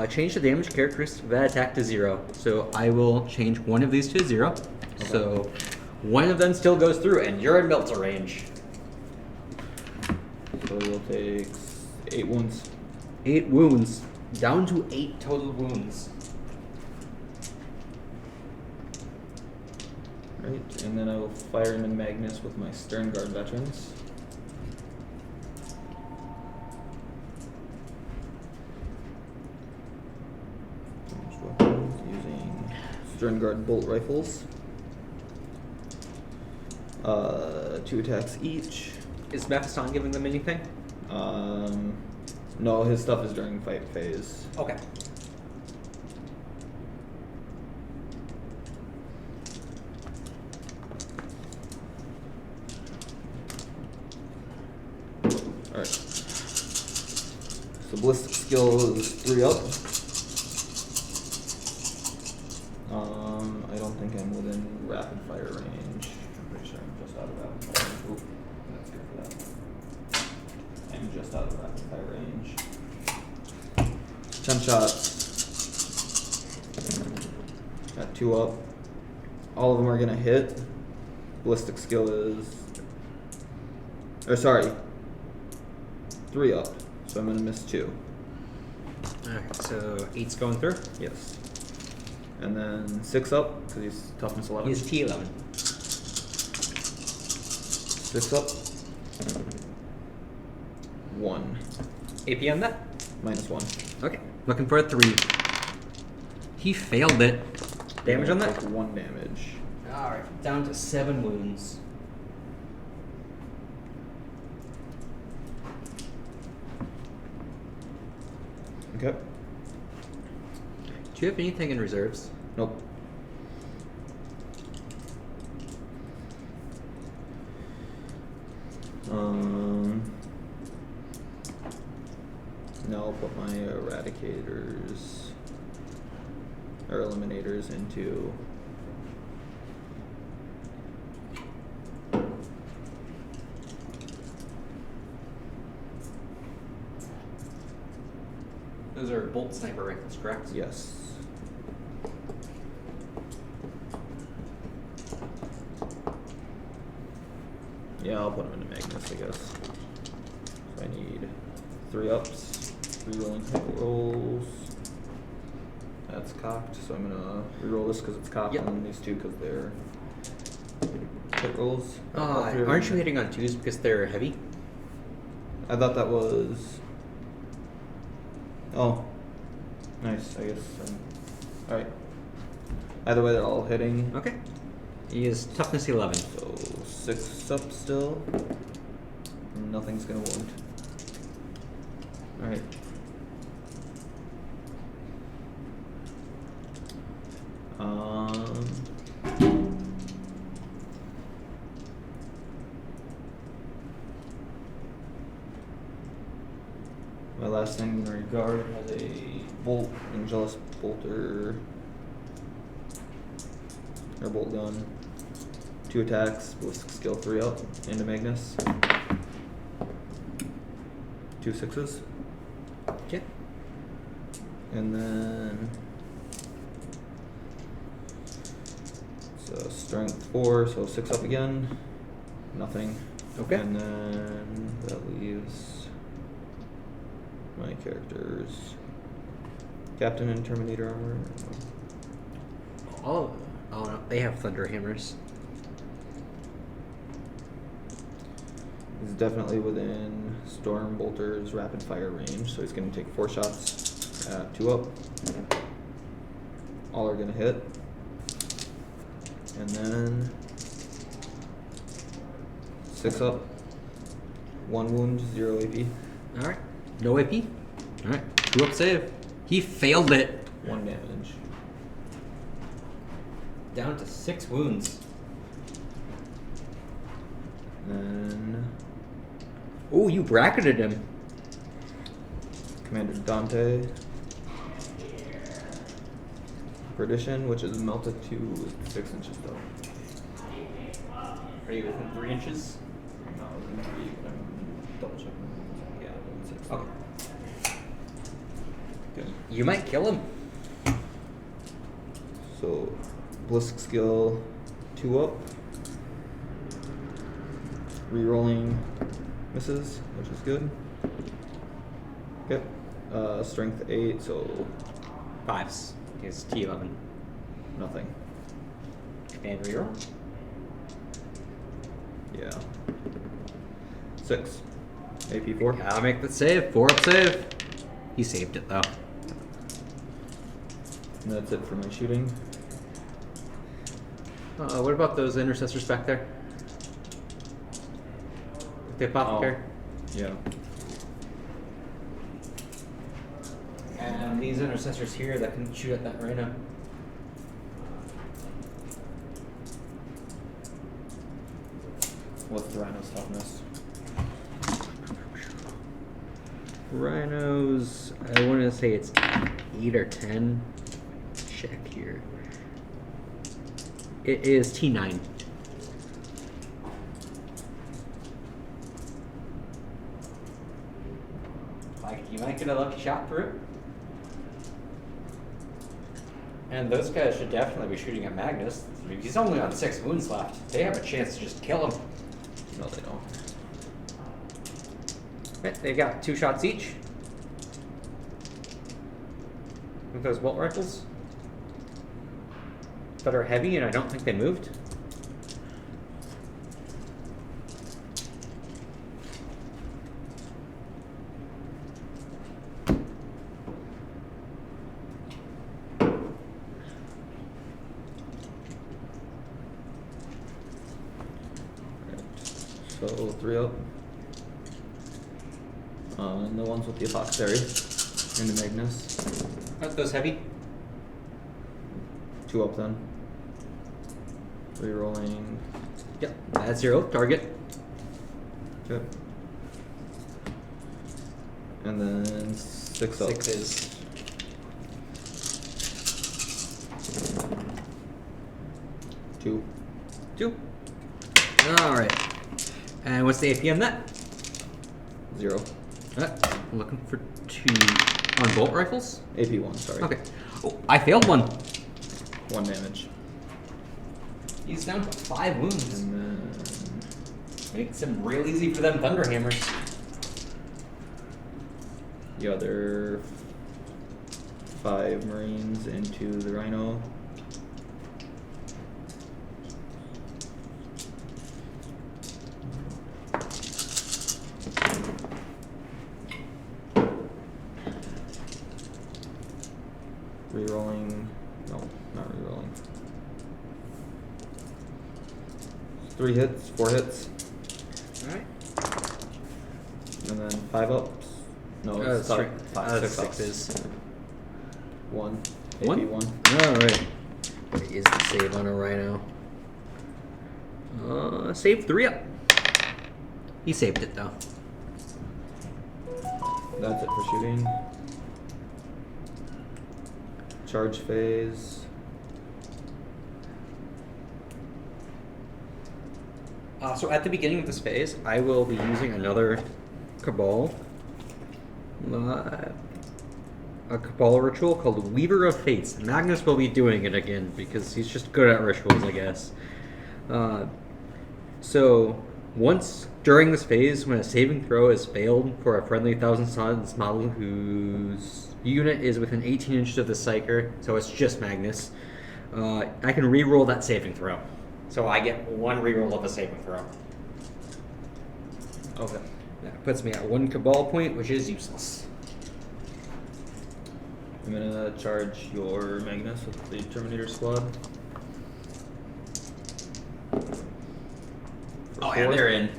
change the damage characteristic of that attack to 0. So I will change one of these to 0. Okay. So one of them still goes through, and you're in Melta range. So we'll take 8 wounds. 8 wounds. Down to 8 total wounds. Right, and then I will fire him in Magnus with my Stern Guard veterans. Ranged weapons using Stern Guard bolt rifles. 2 attacks each. Is Mephiston giving them anything? No, his stuff is during fight phase. Okay. Alright. So ballistic skill is 3 up. I don't think I'm within rapid fire range. I'm pretty sure I'm just out of rapid fire range. Oop, that's good for that. I'm just out of rapid fire range. 10 shots. Got 2 up. All of them are gonna hit. Ballistic skill is, or sorry, 3 up. So I'm gonna miss 2. Alright, so 8's going through. Yes. And then 6 up, because he's toughness 11. He's T11. 6 up. 1. AP on that? -1. Okay. Looking for a 3. He failed it. Damage on that? Take 1 damage. Alright, down to 7 wounds. Okay. Do you have anything in reserves? Nope. No, I'll put my eradicators or eliminators into Those are bolt sniper rifles, correct? yes. Yeah, I'll put them into Magnus, I guess. So I need 3 ups, 3 rolling hit rolls. That's cocked, so I'm gonna reroll this because it's cocked, Yep. and then these 2 because they're hit rolls. All 3 of Aren't them. you hitting on 2s because they're heavy? I thought that was. Oh, nice. I guess. All right. Either way, they're all hitting. Okay. He is toughness 11. So 6 up still. Nothing's gonna wound. All right. My last sanguinary guard has a bolt, Angelus bolter, or bolt gun. 2 attacks, ballistic skill 3 up, into Magnus. 2 6s. Okay. And then so strength 4, so 6 up again. Nothing. Okay. And then that leaves my characters. Captain and Terminator armor. Oh no, they have thunder hammers. He's definitely within Storm Bolter's rapid fire range, so he's going to take 4 shots at 2 up. All are going to hit. And then 6 up, 1 wound, 0 AP. Alright. No AP? Alright. 2 up save. He failed it. 1 damage. Down to 6 wounds. Then Oh, you bracketed him. Commander Dante. Perdition, which is melted to 6 inches though. Are you within 3 inches? No, within 3, but I'm double checking. Yeah, within 6. Okay. Okay. You might kill him. So, ballistic skill 2 up. Rerolling misses, which is good. Okay. Strength 8, so 5s. He's T11. nothing. And reroll. Yeah. 6. AP 4. Gotta make the save. 4 up save. He saved it though. And that's it for my shooting. What about those intercessors back there? The apothecary? Yeah. And these intercessors here that can shoot at that rhino. What's the rhino's toughness? Rhinos, I want to say it's 8 or 10. Check here. It is T9. You might get a lucky shot through. And those guys should definitely be shooting at Magnus. He's only on 6 wounds left. They have a chance to just kill him. No, they don't. Okay, they got 2 shots each. With those bolt rifles. That are heavy, and I don't think they moved. So 3 up. And the ones with the apothecary into Magnus. Are those heavy? 2 up then. Rerolling. Yep, that's your target. Okay. And then 6 up. 6s. 2. 2. Alright. And what's the AP on that? 0. I'm looking for 2 on bolt rifles. AP 1, sorry. Okay. Oh, I failed one. 1 damage. He's down to 5 wounds. And then Makes him real easy for them thunderhammers. the other 5 Marines into the Rhino. Rerolling. No, not rerolling. 3 hits, 4 hits, Alright. and then 5 ups. No, it's sorry. 6 ups. 6s. 1. AP One? 1. Alright. What is the save on a rhino? Save 3 up. He saved it though. That's it for shooting. Charge phase. So at the beginning of this phase, I will be using another Cabal. A Cabal ritual called Weaver of Fates. Magnus will be doing it again because he's just good at rituals, I guess. So once during this phase, when a saving throw is failed for a friendly Thousand Suns model whose unit is within 18 inches of the Psyker, so it's just Magnus, I can re-roll that saving throw. So I get one reroll of a saving throw. Okay. That puts me at 1 Cabal point, which is useless. I'm gonna charge your Magnus with the Terminator squad. Oh yeah, they're in.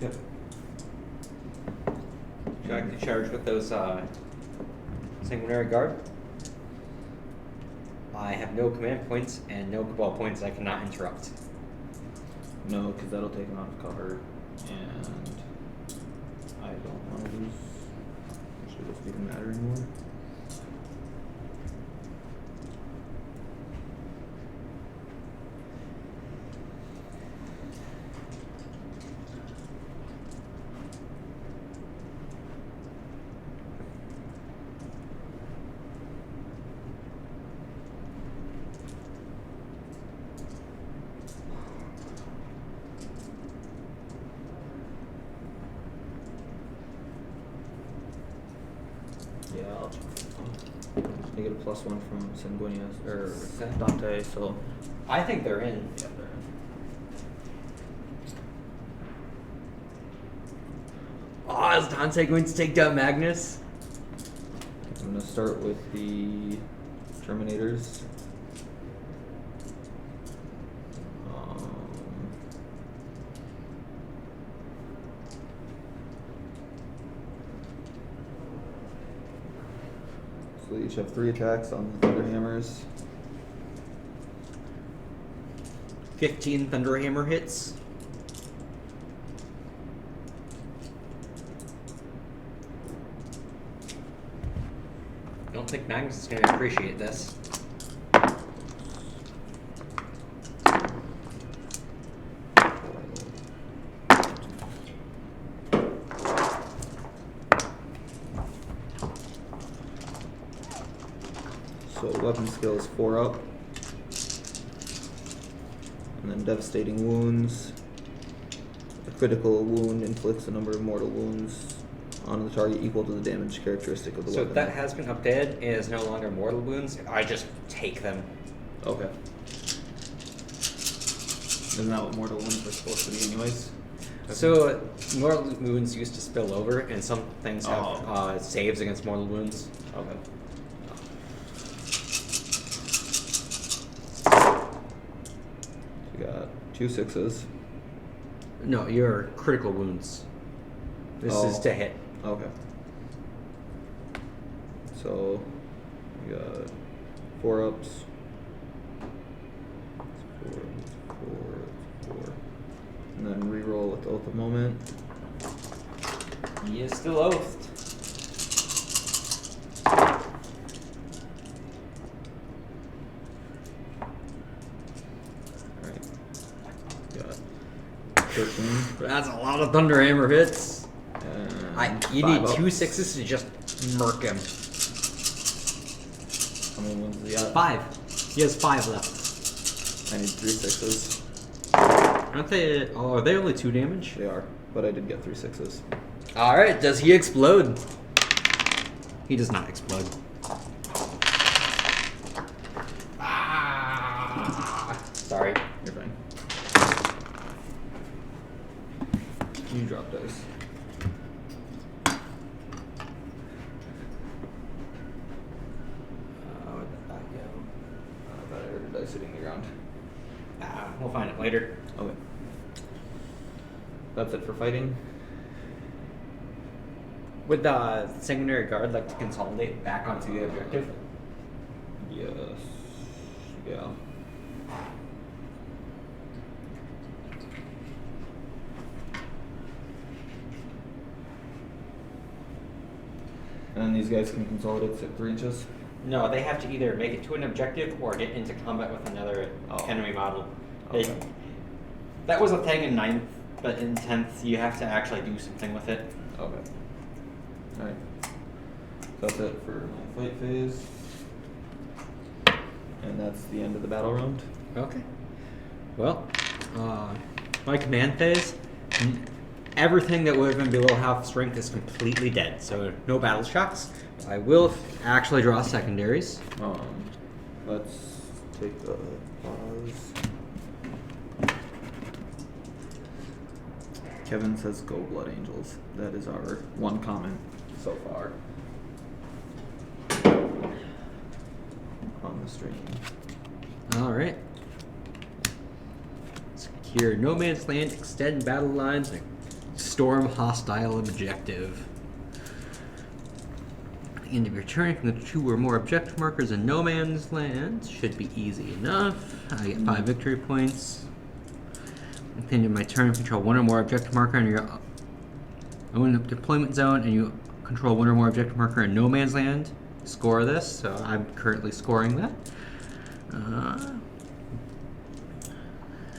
Yep. Would you like to charge with those Sanguinary Guard? I have no command points and no Cabal points I cannot interrupt. No, because that'll take him out of cover, and I don't want to lose. Actually, doesn't even matter anymore. Yeah, I'll I get a +1 from Sanguinius or Dante, so I think they're in. yeah, they're in. Oh, is Dante going to take down Magnus? I'm gonna start with the Terminators. So they each have 3 attacks on the Thunderhammers. 15 Thunderhammer hits. I don't think Magnus is going to appreciate this. So weapon skill is 4 up. And then devastating wounds. A critical wound inflicts a number of mortal wounds on the target equal to the damage characteristic of the So weapon. that has been updated and is no longer mortal wounds. I just take them. Okay. Isn't that what mortal wounds are supposed to be anyways? So mortal wounds used to spill over, and some things have Oh. saves against mortal wounds. Okay. You got 2 6s. No, your critical wounds. This is Oh. to hit. Okay. So we got 4 ups. 4. And then reroll with Oath of Moment. He is still oathed. Alright. Got 13. That's a lot of Thunderhammer hits. And You 5 need ups. 2 6s to just murk him. How many wounds does he got? 5. He has 5 left. I need 3 6s. Aren't they? Oh, are they only 2 damage? They are, but I did get 3 6s. Alright, does he explode? He does not explode. you drop dice. Where'd that go? I thought I heard a dice hitting the ground. We'll find it later. Okay. That's it for fighting. Would the secondary guard like to consolidate back onto the objective? Yes. Yeah. And these guys can consolidate 3 inches. No, they have to either make it to an objective or get into combat with another enemy model. Okay. That was a thing in 9th, but in 10th you have to actually do something with it. Okay. Alright. That's it for my fight phase. And that's the end of the battle round. Okay. Well, my command phase, everything that would have been below half strength is completely dead, so no battle shocks. I will actually draw secondaries. Let's take a pause. Kevin says go Blood Angels. That is our one comment so far on the stream. Alright. Secure no man's land, extend battle lines, and storm hostile objective. At the end of your turn, you can get 2 or more objective markers in no man's land. Should be easy enough. I get 5 victory points. At the end of my turn, control 1 or more objective marker in your own deployment zone, and you control 1 or more objective marker in no man's land. Score this, so I'm currently scoring that.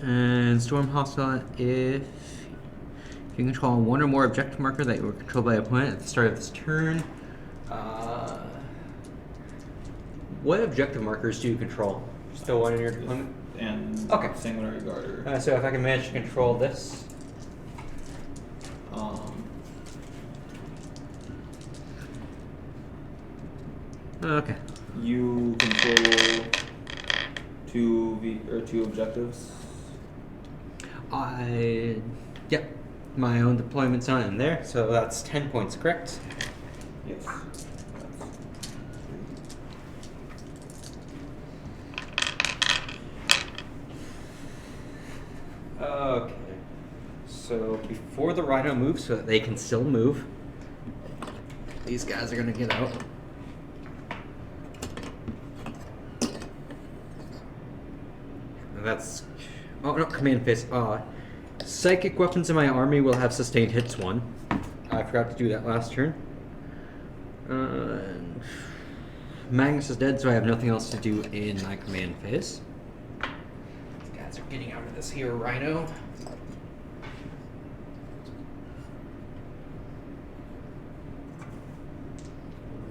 And storm hostile if you control 1 or more objective marker that you were controlled by an opponent at the start of this turn. What objective markers do you control? Still one in your deployment? And Okay. Sanguinary Garter. So if I can manage to control this. Okay. You control 2 objectives. Yep. My own deployment zone in there, so that's 10 points, correct? Yes. Okay. So before the rhino moves, so that they can still move, these guys are gonna get out. And that's command phase. Psychic weapons in my army will have sustained hits 1. I forgot to do that last turn. And Magnus is dead, so I have nothing else to do in my command phase. These guys are getting out of this here, rhino.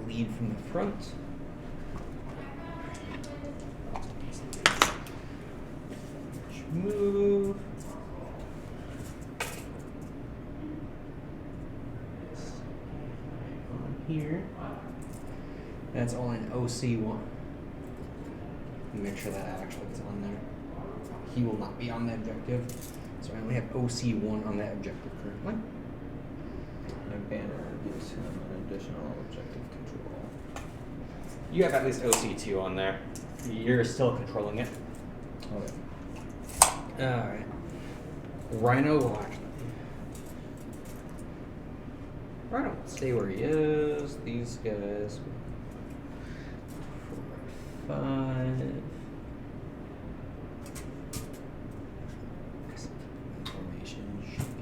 Lead from the front. Move. On here. That's all in OC1. Make sure that actually is on there. He will not be on the objective. So I only have OC1 on that objective currently. And banner gives him an additional objective control. You have at least OC2 on there. You're still controlling it. Okay. Alright. Rhino will actually. Rhino will stay where he is. These guys. 4, 5. Formation should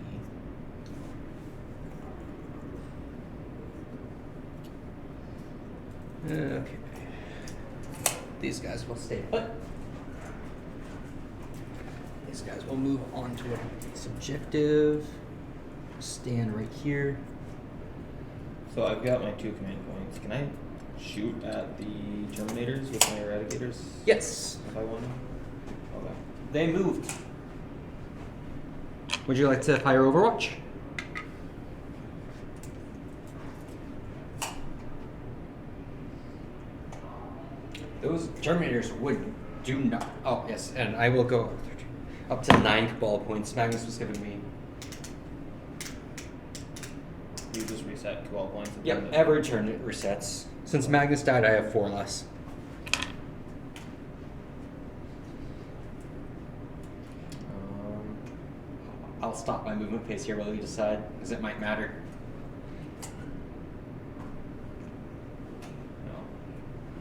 be. Okay. These guys will stay put. These guys will move on to a subjective. Stand right here. So I've got my 2 command points. Can I shoot at the Terminators with my Eradicators? Yes. If I want to? Okay. They moved. Would you like to fire Overwatch? Those Terminators would do not. Oh, yes, and I will go up to 9 ball points. Magnus was giving me you just reset 12 points. At the end Yep, of every turn it resets. Since Magnus died, I have 4 less. I'll stop my movement pace here while you decide, because it might matter.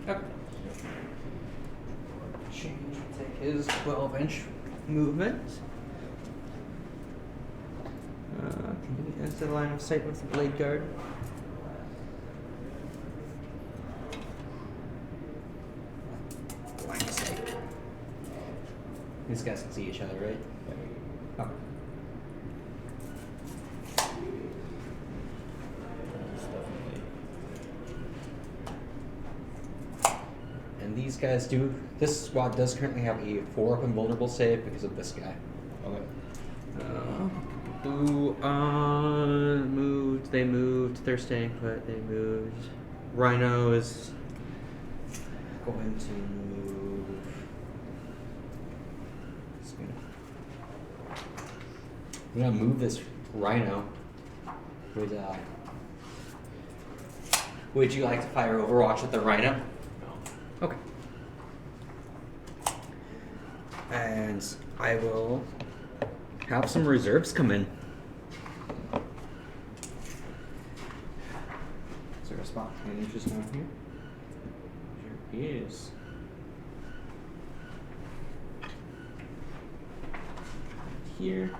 No. Okay. Change will take his 12-inch movement. Can he enter the line of sight with the blade guard? Line of sight. These guys can see each other, right? Oh. It's definitely. And these guys do. This squad does currently have a 4-up invulnerable save because of this guy. Okay. Who moved? They moved. They're staying put. They moved. Rhino is going to move. I'm gonna move this Rhino. Would you like to fire Overwatch at the Rhino? No. Okay. And I will have some reserves come in. Is there a spot managers down here? There is. Here.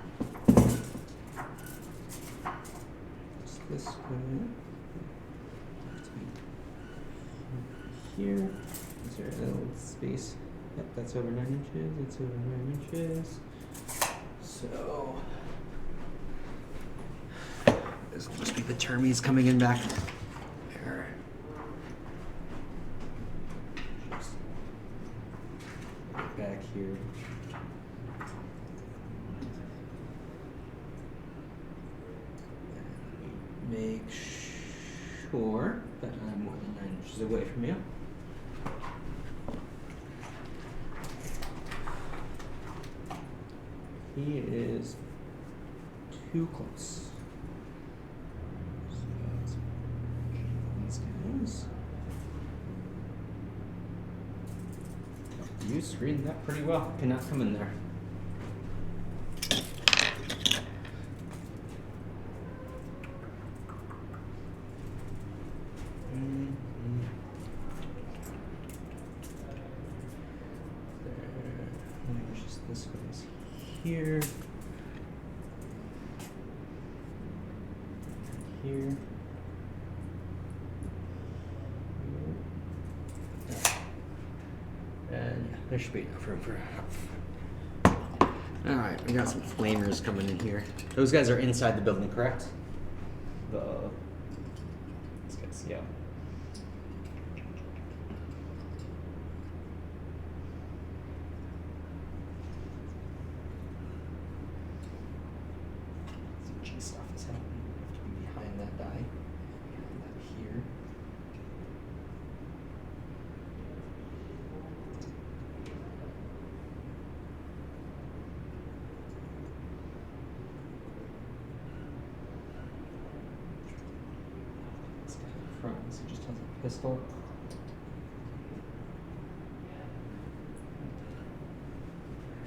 It's this way. Here. Is there a little space? Yep, that's over 9 inches. It's over 9 inches. So this will just be the termies coming in back there. Just back here. Make sure that I'm more than 9 inches away from you. He is too close. So let's these guys. You screened that pretty well. Cannot come in there. Just this goes here. Here. And yeah, there should be enough room for. Alright, we got some flamers coming in here. Those guys are inside the building, correct? These guys, yeah. Some G stuff is happening. We have to be behind that die. Behind that here. This guy in front, so he just has a pistol.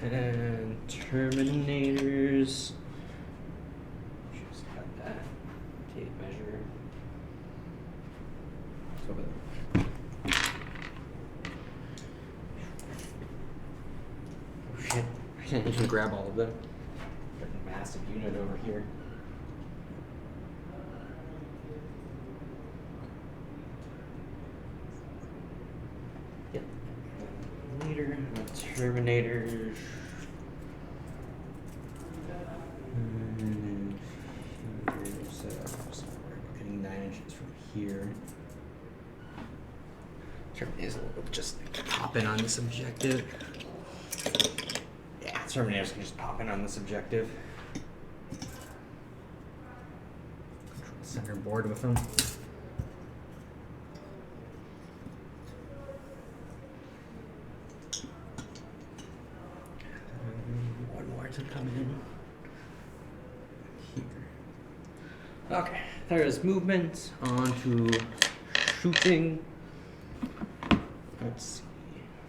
And Terminators. Just have that tape measure. It's over there. Oh shit. I can't even grab all of them. Got a massive unit over here. Yep. Leader, Terminators. And here's so we're getting 9 inches from here. Terminators will just pop in on this objective. Yeah, Terminators can just pop in on this objective. Control center board with them. One more to come in here. Okay, player's movement onto shooting. Let's see.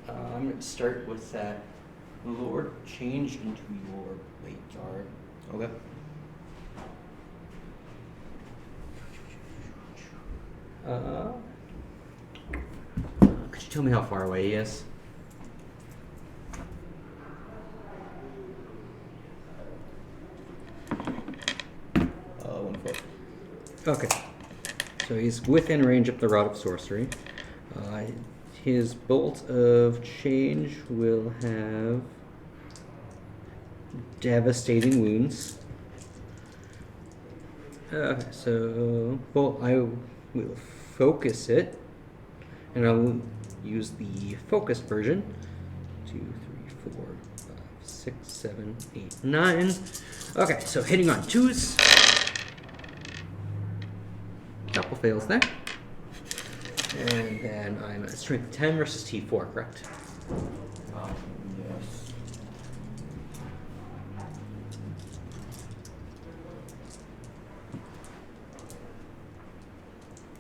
I'm going to start with that Lord change into your Blade Guard. Okay. Could you tell me how far away he is? 1 foot. Okay. So he's within range of the Rod of Sorcery. His Bolt of Change will have devastating wounds. Okay, so I will focus it, and I will use the focused version. 2, 3, 4, 5, 6, 7, 8, 9. Okay, so hitting on 2s. Couple fails there. And then I'm at strength 10 versus T4, correct? Yes.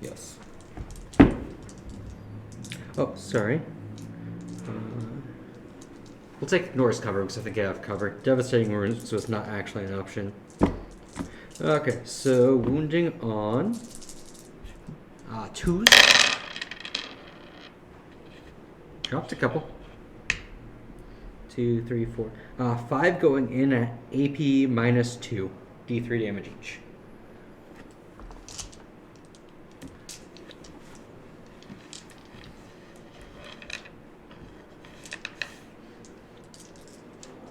Yes. Oh, sorry. We'll take Norse cover because I think I have cover. Devastating wounds, so it's not actually an option. Okay, so wounding on 2s. Dropped a couple. 2, 3, 4. 5 going in at AP minus 2. D3 damage each.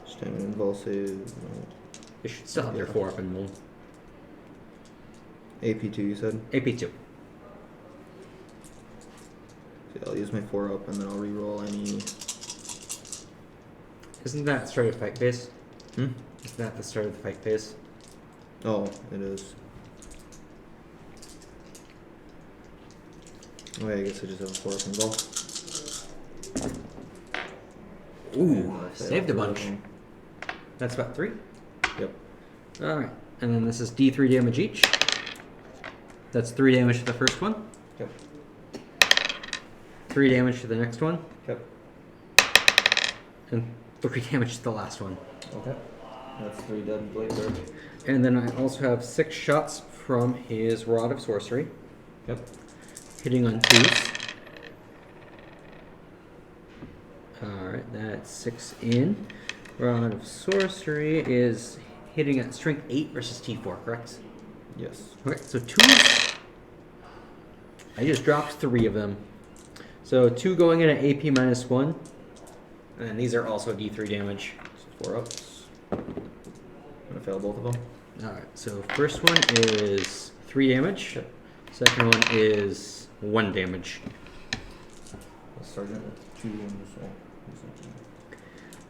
Stamina Convulsive. No. They should still have their 4 up and roll. AP2, you said? AP2. So I'll use my 4 up and then I'll reroll any. Isn't that start of fight phase? Hmm? Isn't that the start of the fight phase? Oh, it is. Oh, yeah, I guess I just have a 4 up and go. Ooh, And I saved a failed bunch. 2. That's about 3. Yep. Alright, and then this is D3 damage each. That's 3 damage to the first one. Yep. 3 damage to the next one. Yep. And 3 damage to the last one. Okay. That's 3 dead blade guard. And then I also have 6 shots from his Rod of Sorcery. Yep. Hitting on 2s. Alright, that's 6 in. Rod of Sorcery is hitting at strength 8 versus T4, correct? Yes. Okay, so 2s. I just dropped 3 of them. So 2 going in at AP minus 1. And these are also D3 damage. So 4 ups. I'm gonna fail both of them. Alright, so first one is 3 damage. Yep. Second one is 1 damage. A sergeant with 2 wounds.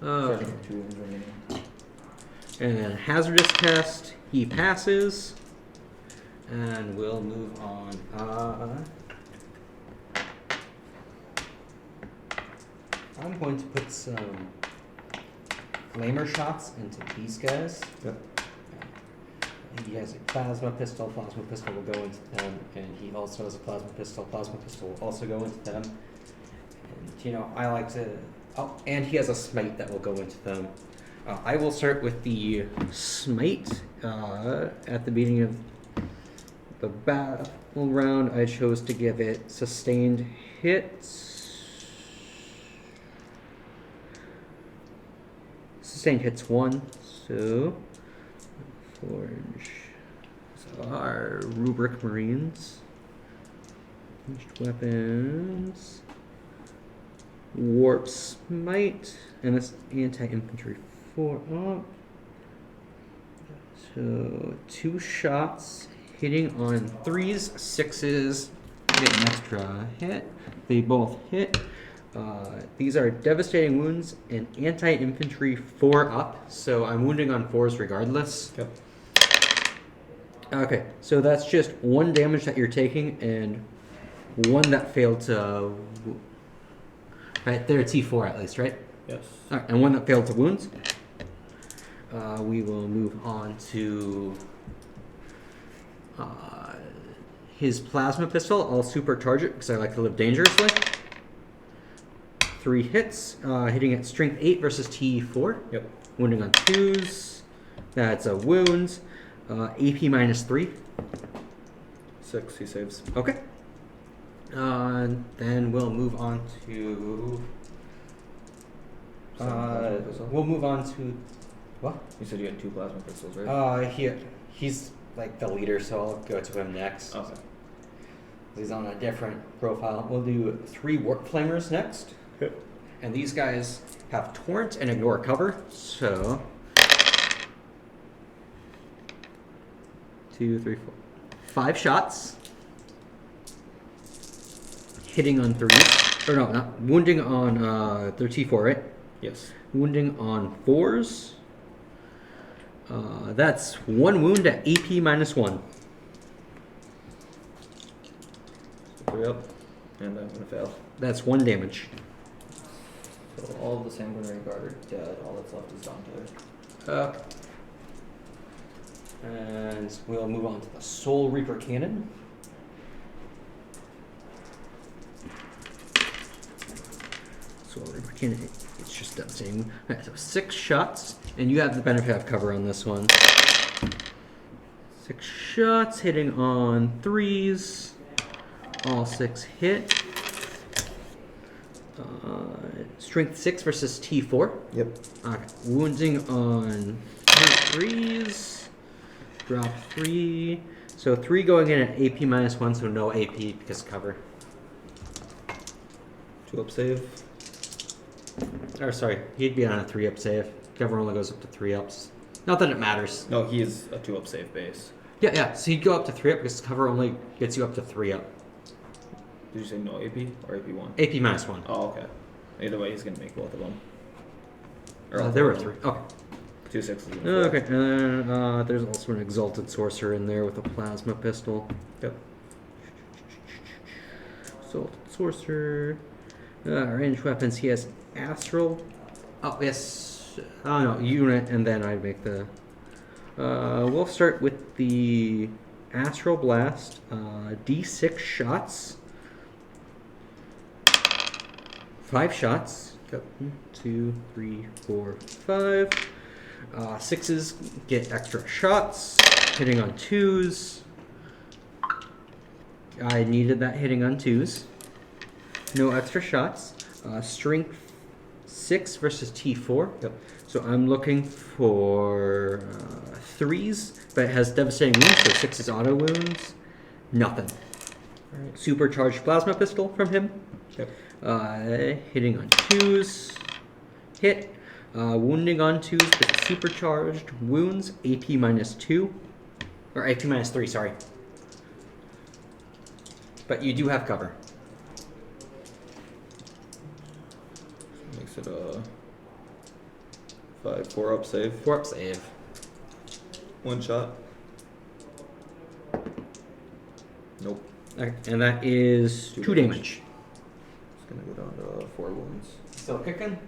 Uh, Sergeant with 2 wounds remaining. and then hazardous test, he passes. And we'll move on. I'm going to put some flamer shots into these guys. Yep. He has a plasma pistol will go into them, and he also has a plasma pistol will also go into them. And, you know, I like to... Oh, and he has a smite that will go into them. I will start with the smite. At the beginning of the battle round, I chose to give it sustained hits. Sustained hits 1, so... Forge. So our Rubric Marines. Ranged weapons. Warp Smite. And this anti-infantry 4 up. So 2 shots hitting on 3s, 6s. Get an extra hit. They both hit. These are devastating wounds and anti-infantry 4 up. So I'm wounding on 4s regardless. Yep. Okay, so that's just 1 damage that you're taking and 1 that failed to... Right, they're T4 at least, right? Yes. Alright, and 1 that failed to wounds. We will move on to his plasma pistol, I'll supercharge it because I like to live dangerously. 3 hits, hitting at strength 8 versus T4. Yep. Wounding on 2s. That's a wound. AP minus 3. 6, he saves. Okay. Then we'll move on to. Plasma pistol? We'll move on to. What? You said you had 2 plasma pistols, right? He's like the leader, so I'll go to him next. Okay. He's on a different profile. We'll do 3 warp flamers next. Yep. And these guys have torrent and ignore cover, so 2, 3, 4, 5 shots. Hitting on 3s. Or no, not wounding on their T4, right? Yes. Wounding on 4s. That's 1 wound at AP minus 1. 3 up, and I'm gonna fail. That's 1 damage. So all of the Sanguinary Guard are dead. All that's left is Dante. Okay. And we'll move on to the Soul Reaper Cannon. Soul Reaper Cannon, it's just that same. Okay, so 6 shots, and you have the benefit of cover on this one. 6 shots, hitting on 3s. All 6 hit. Strength 6 versus T4. Yep. Okay. Wounding on 3s. Drop 3. So 3 going in at AP minus 1, so no AP because cover. 2 up save. Or sorry, he'd be on a 3 up save. Cover only goes up to 3 ups. Not that it matters. No, he is a 2 up save base. Yeah. So he'd go up to 3 up because cover only gets you up to 3 up. Did you say no AP or AP 1? AP minus 1. Oh, okay. Either way, he's gonna make both of them. There were 3. Okay. 2 6s. And 4. Okay, and then there's also an Exalted Sorcerer in there with a plasma pistol. Yep. Exalted Sorcerer. Ranged weapons, he has Astral. Oh, yes. Oh, no, unit, and then I'd make the. We'll start with the Astral Blast. D6 shots. 5 shots. Yep. 2, 3, 4, 5. 6s get extra shots. Hitting on 2s. I needed that hitting on 2s. No extra shots. Strength 6 versus T4. Yep. So I'm looking for 3s, but it has devastating wounds, so 6 is auto wounds. Nothing. Alright. Supercharged plasma pistol from him. Yep. Hitting on 2s. Hit. Wounding on 2s, but it's supercharged. Wounds, AP minus 2. Or AP minus 3, sorry. But you do have cover. Makes it a 5 4 up save. 4 up save. 1 shot. Nope. Okay, and that is 2 damage. It's gonna go down to 4 wounds. Still kicking.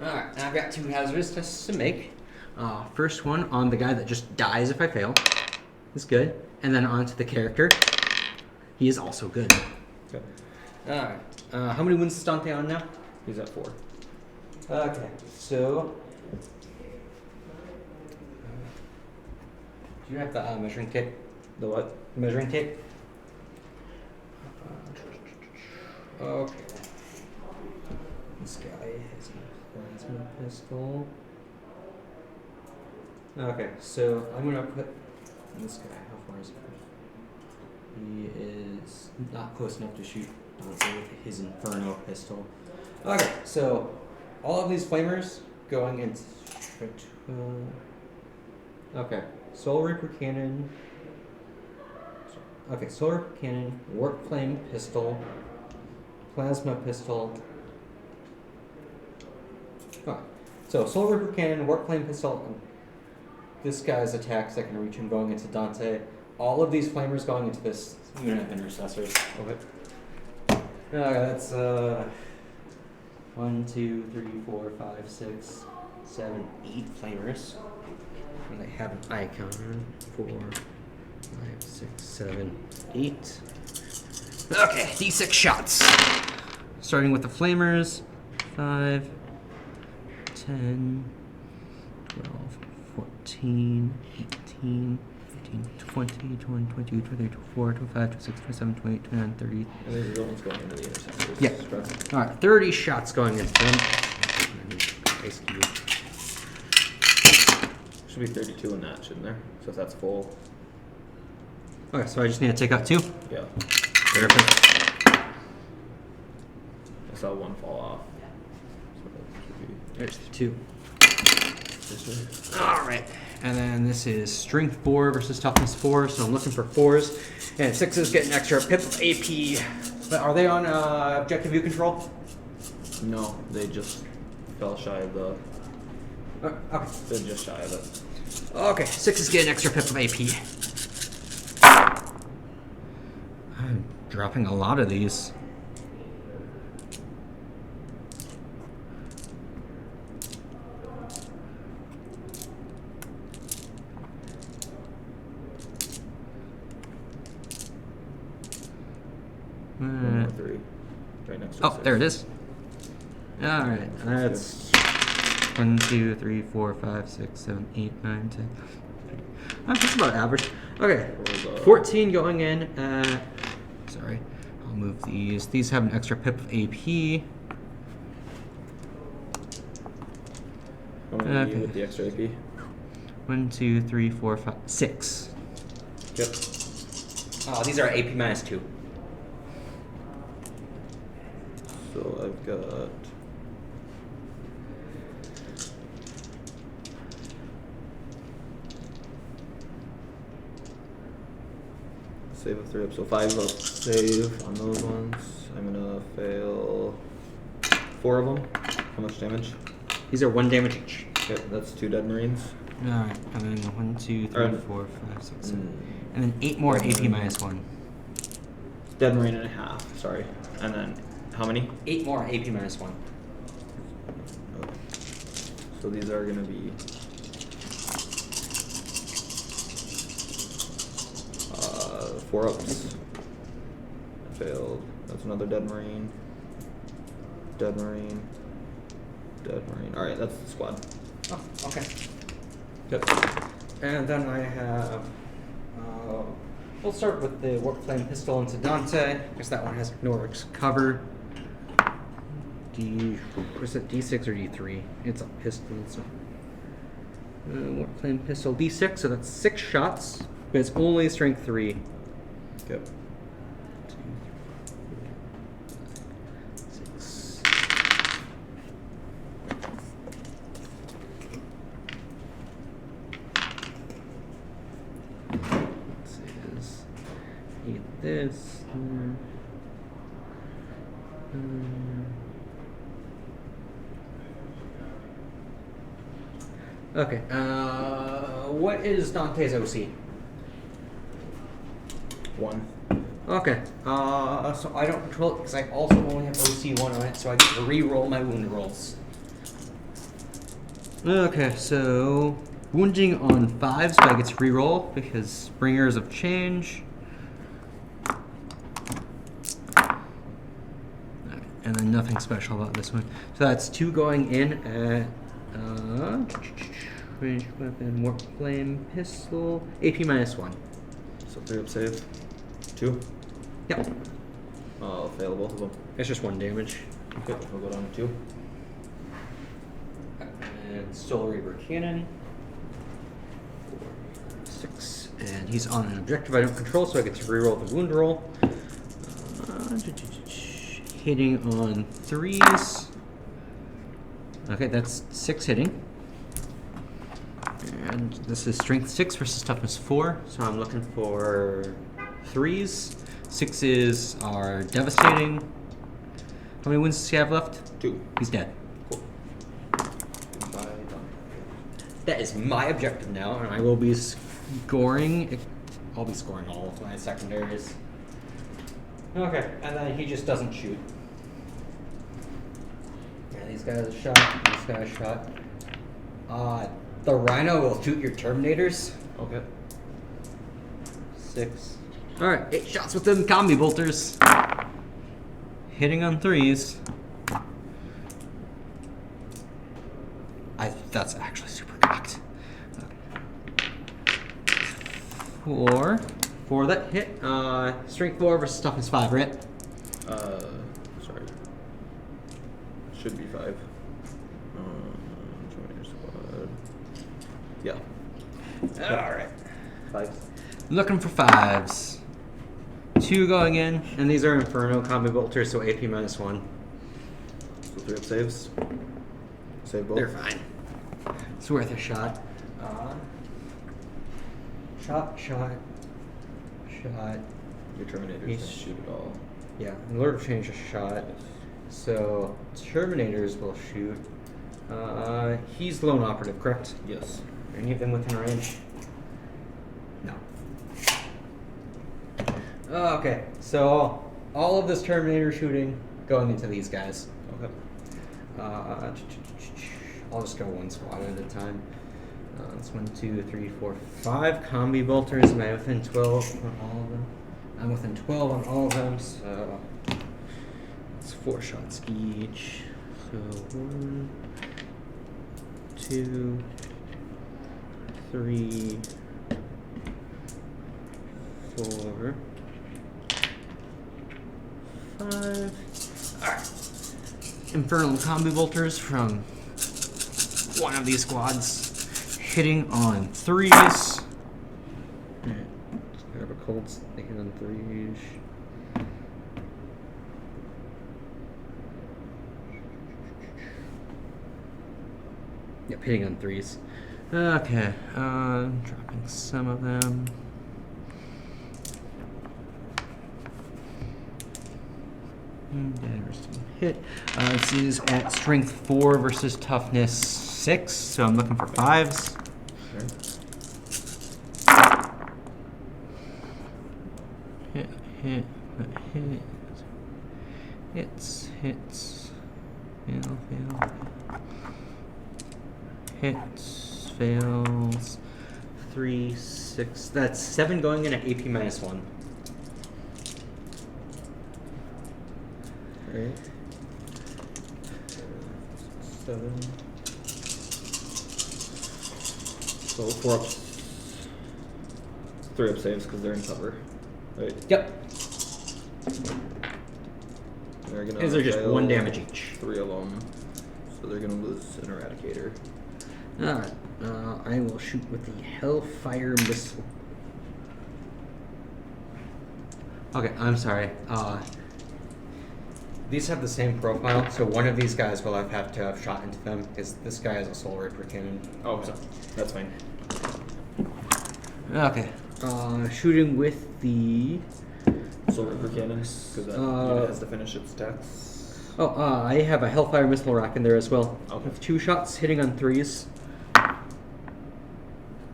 Alright, I've got 2 hazardous tests to make. First one on the guy that just dies if I fail. Is good. And then on to the character. He is also good. Okay. Alright. How many wounds is Dante on now? He's at 4. Okay, so. Do you have the measuring tape? The what? Measuring tape? Okay. This guy has a plasma pistol. Okay, so I'm gonna put this guy. How far is he? He is not close enough to shoot Dante with his Inferno pistol. Okay, so all of these flamers going into. Okay, Soul Reaper Cannon. Okay, Soul Reaper Cannon, Warp Flame Pistol, Plasma Pistol. Okay, so Soul Reaper Cannon, Warp Flame Pistol. This guy's attacks that can reach him going into Dante. All of these flamers going into this unit of intercessors. Okay. That's 1, 2, 3, 4, 5, 6, 7, 8 flamers. And they have an icon. 4, 5, 6, 7, 8. Okay, D6 shots. Starting with the flamers. 5, 10, 12, 14, 18, 19, 20, 21, 22, 23, 24, 25, 26, 27, 28, 29, 30. And these are the ones going into the intercessors. Yeah. Correct. Alright, 30 shots going into them. Ice cube. Should be 32 in that, shouldn't there? So if that's full. Okay, so I just need to take out 2. Yeah. Perfect. I saw one fall off. So that should be. There's the 2. This way. Alright, and then this is strength 4 versus toughness 4, so I'm looking for 4s. And 6s get an extra pip of AP. But are they on objective view control? No, they just fell shy of the. Okay. They're just shy of it. Okay, 6s get an extra pip of AP. I'm dropping a lot of these. One more 3. Right next to Oh, there it is. Alright, that's 1, 2, 3, 4, 5, 6, 7, 8, 9, 10. That's about average. Okay, 14 going in. Sorry, I'll move these. These have an extra pip of AP. How many are you Okay. with the extra AP? 1, 2, 3, 4, 5, 6. Yep. Oh, these are AP minus 2. So I've got. Save of 3 up, so 5 of save on those ones. I'm gonna fail 4 of them. How much damage? These are 1 damage each. Okay, that's 2 dead marines. Alright, and then 1, 2, 3, Alright. 4, 5, 6, 7. Mm, And then 8 more Dead AP marine. minus 1. dead marine and a half, sorry. And then how many? 8 more AP minus 1. Okay. So these are gonna be 4 ups. Failed. That's another dead marine. Dead marine. Dead marine. Alright, that's the squad. Oh, okay. Good. And then I have. We'll start with the Warplane Pistol into Dante, because that one has Noric's cover. Was it D6 or D3? It's a pistol. So. Warplane Pistol D6, so that's 6 shots, but it's only strength 3. Yep. 2, 3, 4, 5, 6. Eat this. Okay. What is Dante's OC? 1. Okay. So I don't control it because I also only have OC 1 on it, so I get to re-roll my wound rolls. Okay, so wounding on 5s, but I get to re-roll because Bringers of Change. And then nothing special about this one. So that's 2 going in at ranged weapon, warp flame, pistol, AP minus 1. So 3 up save. 2. Yep. I'll fail both of them. It's just 1 damage. Okay, we'll go down to 2. And Soul Reaver Cannon. 6. And he's on an objective I don't control, so I get to reroll the wound roll. Hitting on 3s. Okay, that's 6 hitting. And this is strength 6 versus toughness 4, so I'm looking for 3s. 6s are devastating. How many wounds does he have left? 2. He's dead. Cool. Goodbye, done. That is my objective now, and I will be scoring. I'll be scoring all of my secondaries. Okay, and then he just doesn't shoot. Yeah, these guys are shot. These guys are shot. The Rhino will shoot your Terminators. Okay. 6. Alright, 8 shots with them combi bolters. Hitting on 3s. That's actually super cocked. Okay. 4 that hit. Strength 4 versus toughness 5, right? Sorry. Should be 5. Join your squad. Yeah. Alright. 5. Looking for 5s. 2 going in, and these are Inferno combi bolters, so AP -1. So 3 up saves. Save both. They're fine. It's worth a shot. Shot. Your Terminators He's- can shoot it all. Yeah, in order to change a shot, so Terminators will shoot. He's lone operative, correct? Yes. Any of them within range? No. Okay, so all of this Terminator shooting going into these guys. Okay. I'll just go one squad at a time. It's 1, 2, 3, 4, 5 combi bolters. Am I within 12 on all of them? I'm within 12 on all of them, so it's 4 shots each. So 1, 2, 3, 4, 5. Alright. Infernal combi bolters from one of these squads. Hitting on 3s. Grab a Colts, they hit on 3s. Yep, hitting on 3s. Okay, dropping some of them. There's some hit. This is at strength 4 versus toughness 6, so I'm looking for 5s. Okay. Hit. Hits. Fail. Hits, fails. 3, 6. That's 7 going in at AP -1. Alright. 7. So 4 ups. 3 up saves because they're in cover. Right? Yep. They're gonna These are just fail 1 damage each. 3 of them. So they're gonna lose an Eradicator. Alright. I will shoot with the Hellfire Missile. Okay, I'm sorry. These have the same profile, so one of these guys will have to have shot into them, because this guy has a Soul Reaper cannon. Oh, okay. That's fine. Okay. Shooting with the... Soul Reaper Cannon, because that unit has to finish its attacks. Oh, I have a Hellfire Missile Rack in there as well. Okay. With 2 shots, hitting on 3s.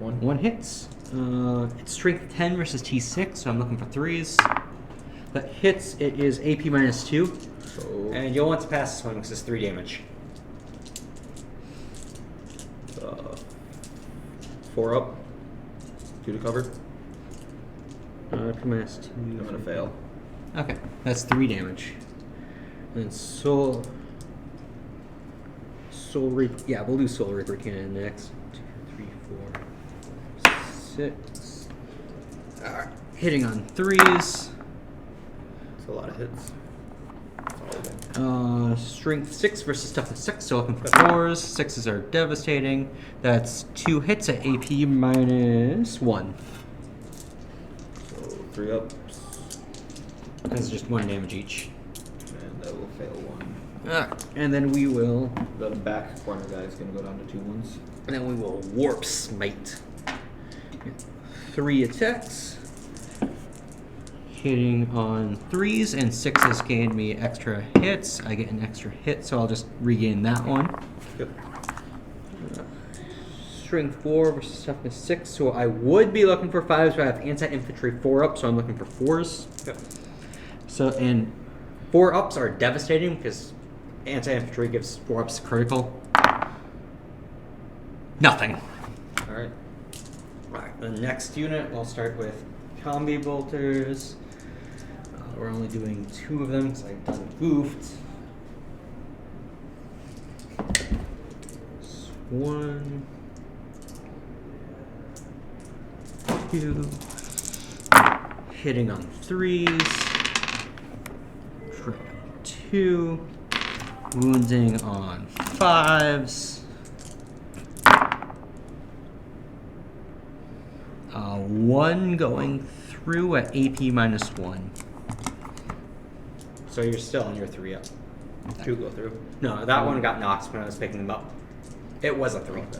1 hits. It's strength 10 versus T6, so I'm looking for 3s. That hits, it is AP -2. So, And you'll want to pass this one because it's 3 damage. 4 up. 2 to cover. AP -2. I'm gonna fail. Okay, that's 3 damage. And Soul Reaper. Yeah, we'll do Soul Reaper Cannon next. 2, 3, 4, 6. Alright, hitting on 3s. That's a lot of hits. That's all of them. Strength 6 versus toughness 6, so looking for 4s. 6s are devastating. That's 2 hits at AP -1. So 3 ups. That's just 1 damage each. And I will fail 1. And then we will. The back corner guy is gonna go down to 2 wounds. And then we will Warp Smite. 3 attacks. Hitting on 3s, and 6s gained me extra hits. I get an extra hit, so I'll just regain that one. Yep. Strength 4 versus toughness 6, so I would be looking for 5s, but I have anti-infantry 4 up, so I'm looking for 4s. Yep. So, and 4 ups are devastating because anti-infantry gives 4 ups critical. Nothing. Alright. Alright, the next unit I'll start with combi bolters. We're only doing 2 of them because I done goofed. 1, 2, hitting on 3s, tripping 2, wounding on 5s, 1 going through at AP -1. So you're still on your 3 up. 2 go through. No, that one got knocked when I was picking them up. It was a 3. Okay.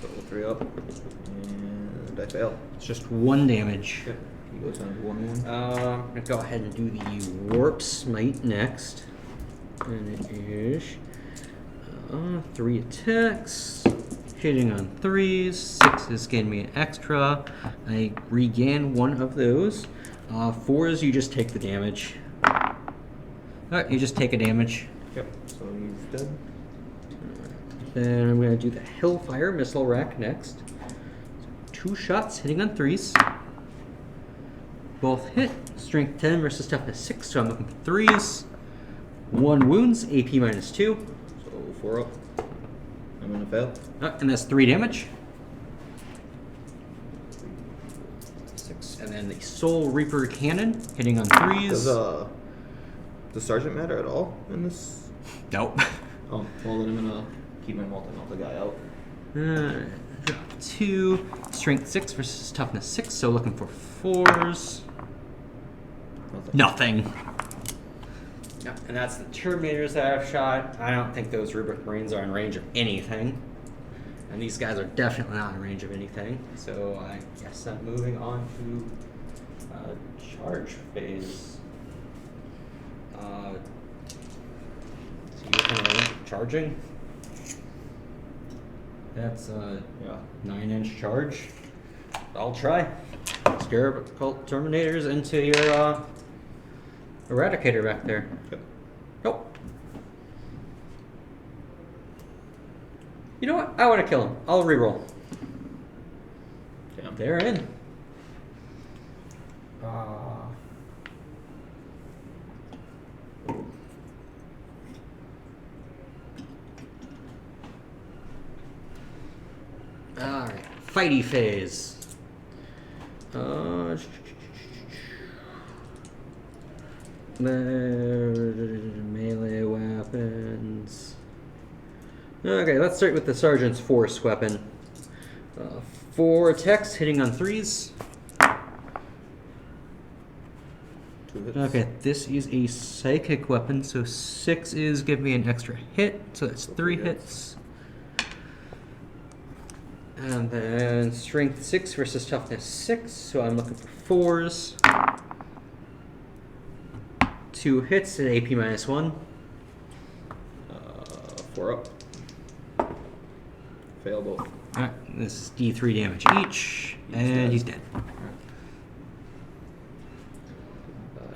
So 3 up, and I fail. It's just 1 damage. Okay. He goes down to 1-1. I'm gonna go ahead and do the Warp Smite next. And it is 3 attacks, hitting on 3s, 6s gain me an extra. I regain 1 of those. 4s, you just take the damage. Alright, you just take a damage. Yep. So he's dead. Then I'm gonna do the Hellfire Missile Rack next. 2 shots hitting on 3s. Both hit. Strength 10 versus toughness 6, so I'm looking for 3s. 1 wounds, AP -2. So 4 up. I'm gonna fail. And that's 3 damage. 6. And then the Soul Reaper Cannon, hitting on 3s. Does Sergeant matter at all in this? Nope. Oh, well then I'm gonna keep my multi-multi guy out. Drop 2. Strength 6 versus toughness 6, so looking for 4s. Nothing. Yeah, and that's the Terminators that I've shot. I don't think those Rubric Marines are in range of anything. And these guys are definitely not in range of anything. So I guess I'm moving on to charge phase. So you're kind of charging. That's a 9-inch charge. I'll try. Scare Cult Terminators into your Eradicator back there. Yep. Nope. You know what? I want to kill him. I'll reroll. Damn. They're in. Alright. Fighty phase. Melee weapons. Okay, let's start with the Sergeant's Force weapon. 4 attacks, hitting on 3s. 2 hits. Okay, this is a psychic weapon, so 6 is give me an extra hit, so that's 3 hits. And then strength 6 versus toughness 6, so I'm looking for 4s. 2 hits at AP -1. 4 up. Fail both. Alright, this is D3 damage each, and he's dead.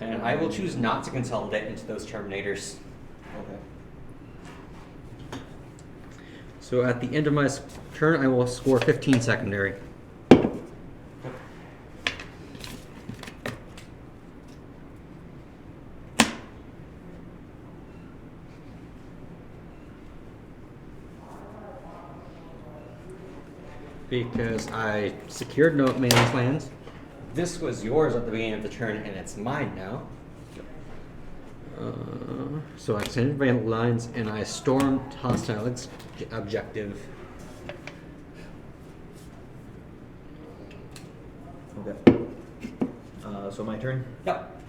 And I will choose not to consolidate into those Terminators. Okay. So at the end of my turn, I will score 15 secondary. Because I secured no man's lands. This was yours at the beginning of the turn, and it's mine now. So I extended my lines, and I stormed hostile objective. Okay. So my turn. Yep.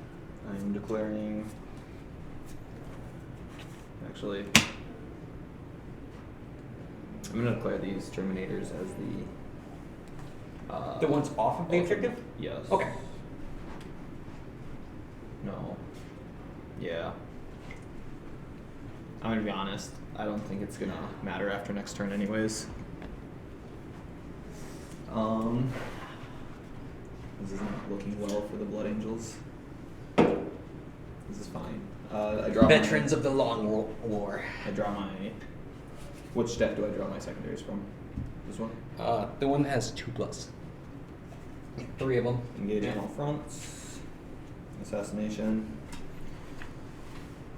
I'm declaring. Actually, I'm gonna declare these Terminators as The ones off of the objective? Yes. Okay. No. Yeah. I'm gonna be honest. I don't think it's gonna matter after next turn, anyways. This isn't looking well for the Blood Angels. This is fine. I draw Veterans of the Long War. I draw my. Which deck do I draw my secondaries from? This one? The one that has 2+. 3 of them. Engage on all fronts. Assassination.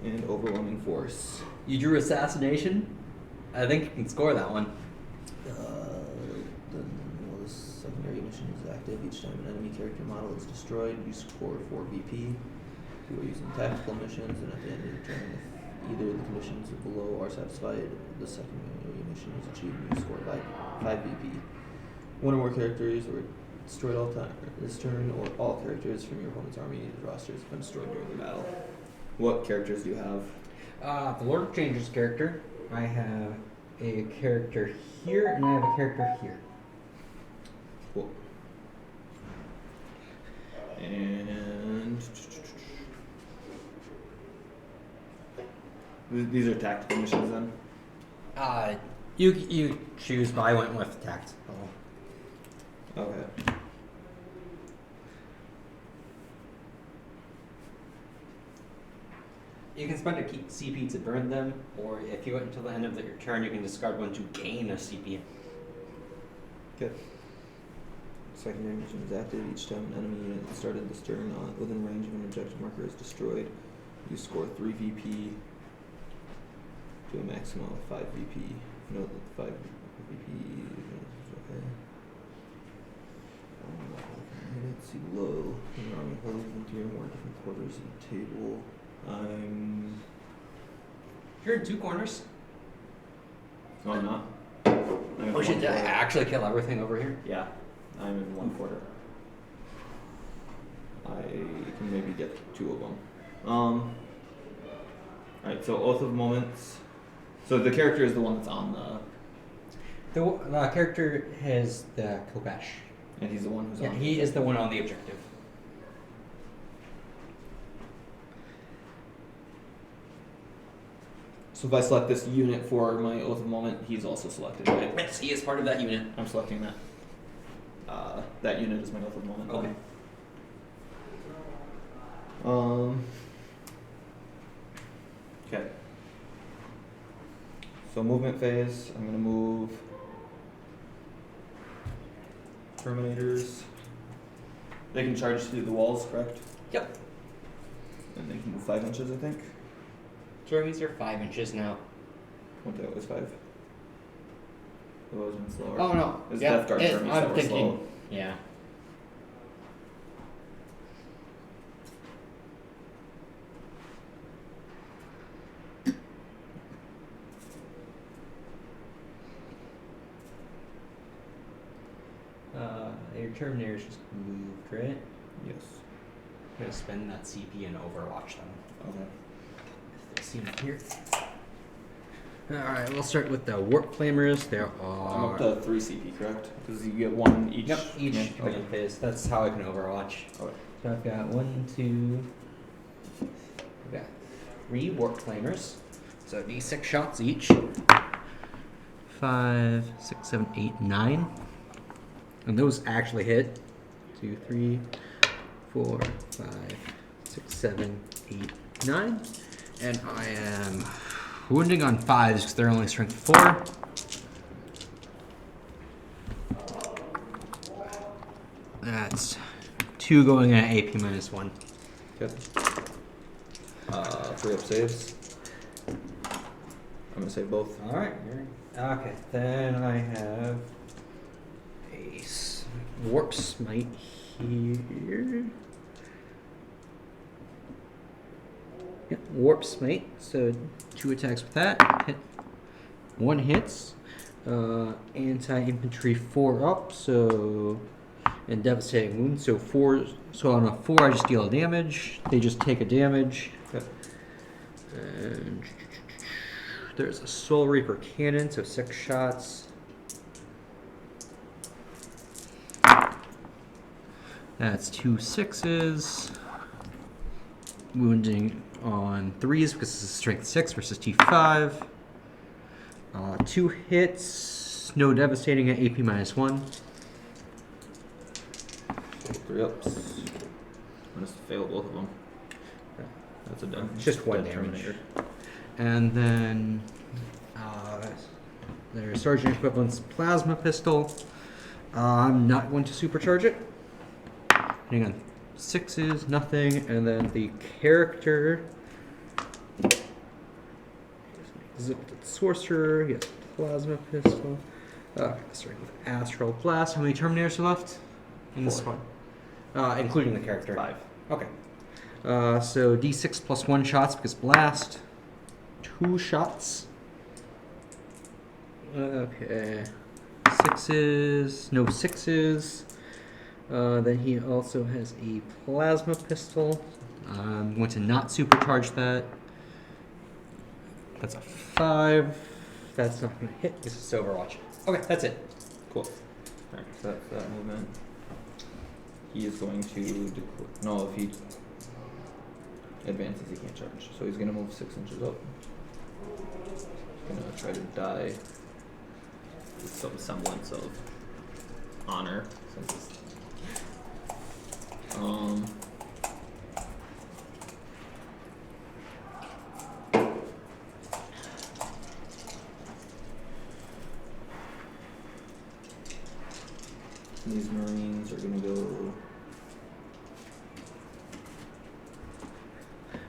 And overwhelming force. You drew Assassination. I think you can score that one. The secondary mission is active. Each time an enemy character model is destroyed, you score 4 VP. You are using tactical missions, and at the end of the turn, if either of the conditions below are satisfied, the secondary mission is achieved and you score 5 VP. One or more characters were destroyed all time this turn, or all characters from your opponent's army rosters have been destroyed during the battle. What characters do you have? The Lord of Changes character. I have a character here, and I have a character here. Cool. And these are tactical missions then? You choose, but I went with tactical. Okay. You can spend a CP to burn them, or if you wait until the end of your turn, you can discard one to gain a CP. Good. Secondary mission is active. Each time an enemy unit that started this turn within range of an objective marker is destroyed, you score 3 VP to a maximum of 5 VP. Note that the 5 VP is okay. Let's see below. When your army holds into your more different quarters of the table. You're in 2 corners. No, I'm not. I'm in Oh, should one I quarter. actually kill everything over here? Yeah, I'm in 1/4. I can maybe get 2 of them. Alright, so Oath of Moments. So the character is the one that's on The character has the Kopesh. and he's the one who's Yeah, on. he is the one on the objective. So if I select this unit for my Oath of Moment, he's also selected, right? Yes, he is part of that unit. I'm selecting that. That unit is my Oath of Moment. Okay. Okay. So movement phase, I'm gonna move Terminators. They can charge through the walls, correct? Yep. And they can move 5 inches, I think. Jeremy's are 5 inches now. What that was 5. It was been slower. Oh no. It's Yeah, Death Guard Jeremy's that I'm were thinking. slow. Yeah. Your Terminator's just moved, right? Yes. I'm gonna spend that CP and overwatch them. Okay. If they see them here. Alright, we'll start with the Warp Flamers. There I'm are. up to 3 CP, correct? Because you get 1 each. Yep, each Yeah, command okay. phase. That's how I can overwatch. Okay. So I've got 1, 2. I've got 3 Warp Flamers. So D6 shots each. 5, 6, 7, 8, 9. And those actually hit. 2, 3, 4, 5, 6, 7, 8, 9. And I am wounding on 5s because they're only strength 4. That's 2 going at AP -1. Good. 3 up saves. I'm gonna save both. Alright. Okay, then I have a Warp Smite here. Yep, Warp Smite. So 2 attacks with that. Hit. 1 hits. Anti-infantry 4 up, so and devastating wound. So 4. So on a 4, I just deal damage. They just take a damage. Okay. And there's a Soul Reaper cannon, so 6 shots. That's 2 6s. Wounding on 3s because this is strength 6 versus T5. 2 hits, no devastating at AP -1. 3 ups. I'm gonna fail both of them. That's a done. It's just 1 dead damage. Terminator. And then there's Sergeant Equivalent's Plasma Pistol. I'm not going to supercharge it. Hitting on 6s, nothing, and then the character. Sorcerer, he has Plasma Pistol. Starting with Astral Blast. How many Terminators are left in this 4. squad? Including the character. 5. Okay. So D6 plus 1 shots because blast. 2 shots. Okay. 6s. No 6s. Then he also has a plasma pistol. I'm going to not supercharge that. That's a 5. That's not going to hit. This is Overwatch. Okay, that's it. Cool. Alright, so that's that movement. He is going to no, if he advances he can't charge. So he's gonna move 6 inches up. Gonna try to die with some semblance of honor since it's these Marines are gonna go.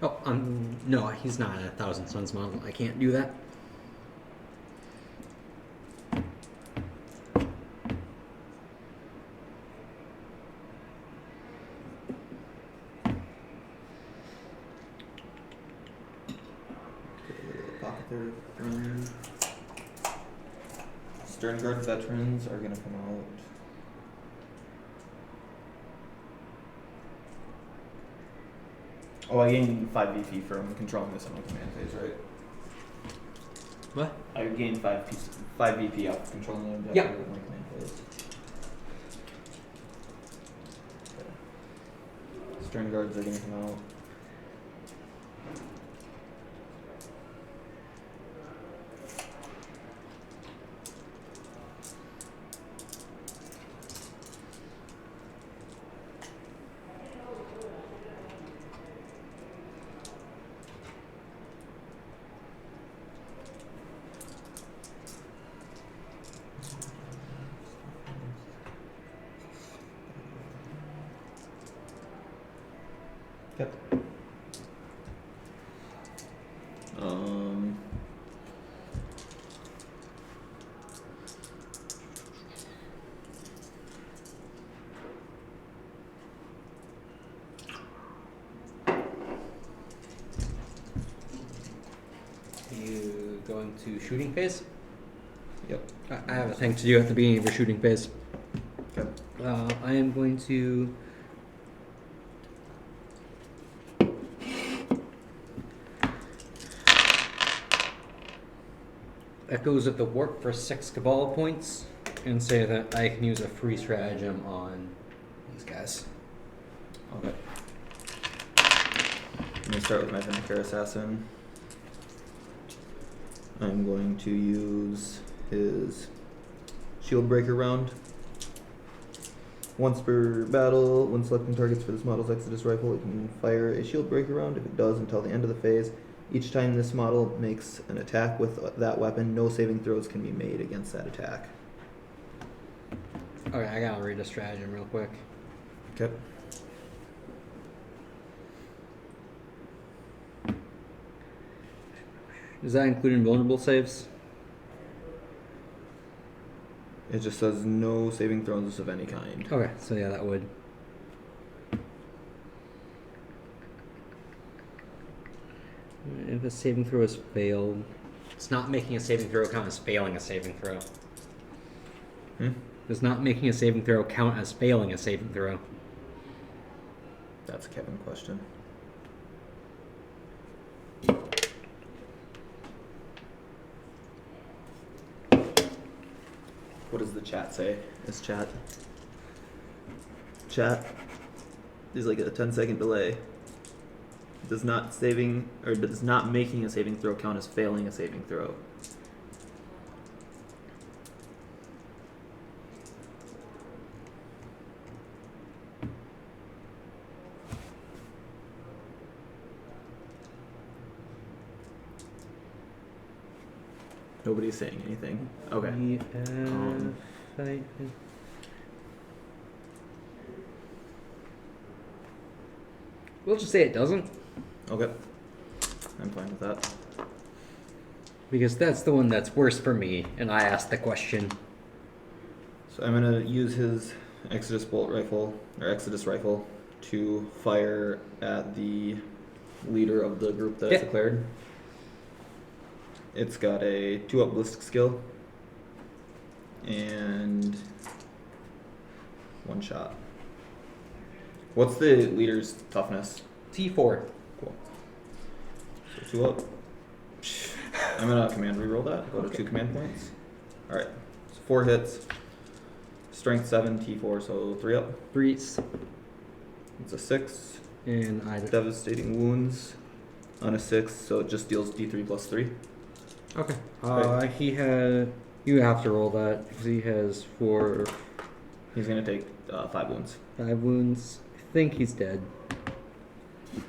Oh, no, he's not a 1,000 Suns model. I can't do that. Apothecary friend. Stern Guard veterans are gonna come out. Oh, I gain 5 VP from controlling this on my command phase, right? What? I gain 5 VP off of controlling the objective Yeah. with my command phase. Okay. Stern Guards are gonna come out. Yep. You going to shooting phase? Yep. I have a thing to do at the beginning of your shooting phase. Okay. I am going to. Echoes of the Warp for 6 Cabal points, and say that I can use a free stratagem on these guys. Okay. I'm gonna start with my Vindicator Assassin. I'm going to use his Shield Breaker round. Once per battle, when selecting targets for this model's Exodus rifle, it can fire a Shield Breaker round. If it does until the end of the phase, each time this model makes an attack with that weapon, no saving throws can be made against that attack. Okay, I gotta read a stratagem real quick. Okay. Does that include invulnerable saves? It just says no saving throws of any kind. Okay, so yeah, that would. If a saving throw is failed, it's not making a saving throw count as failing a saving throw. Does not making a saving throw count as failing a saving throw? That's a Kevin question. What does the chat say? Is chat? Chat is like a 10-second delay. Does not making a saving throw count as failing a saving throw? Nobody's saying anything. Okay. We'll just say it doesn't, Okay. I'm fine with that. because that's the one that's worse for me, and I asked the question. So I'm gonna use his Exodus bolt rifle or Exodus rifle to fire at the leader of the group that I Yeah. declared. It's got a 2-up ballistic skill and 1 shot. What's the leader's toughness? T4. Cool. So 2 up. I'm gonna command reroll that. Go to 2 command points. All right. So 4 hits. Strength 7, T4, so 3 up. 3s. It's a 6. And I... Devastating wounds on a 6, so it just deals D3 plus 3. Okay. Right. He had... You have to roll that, because he has 4... He's gonna take 5 wounds. 5 wounds. I think he's dead.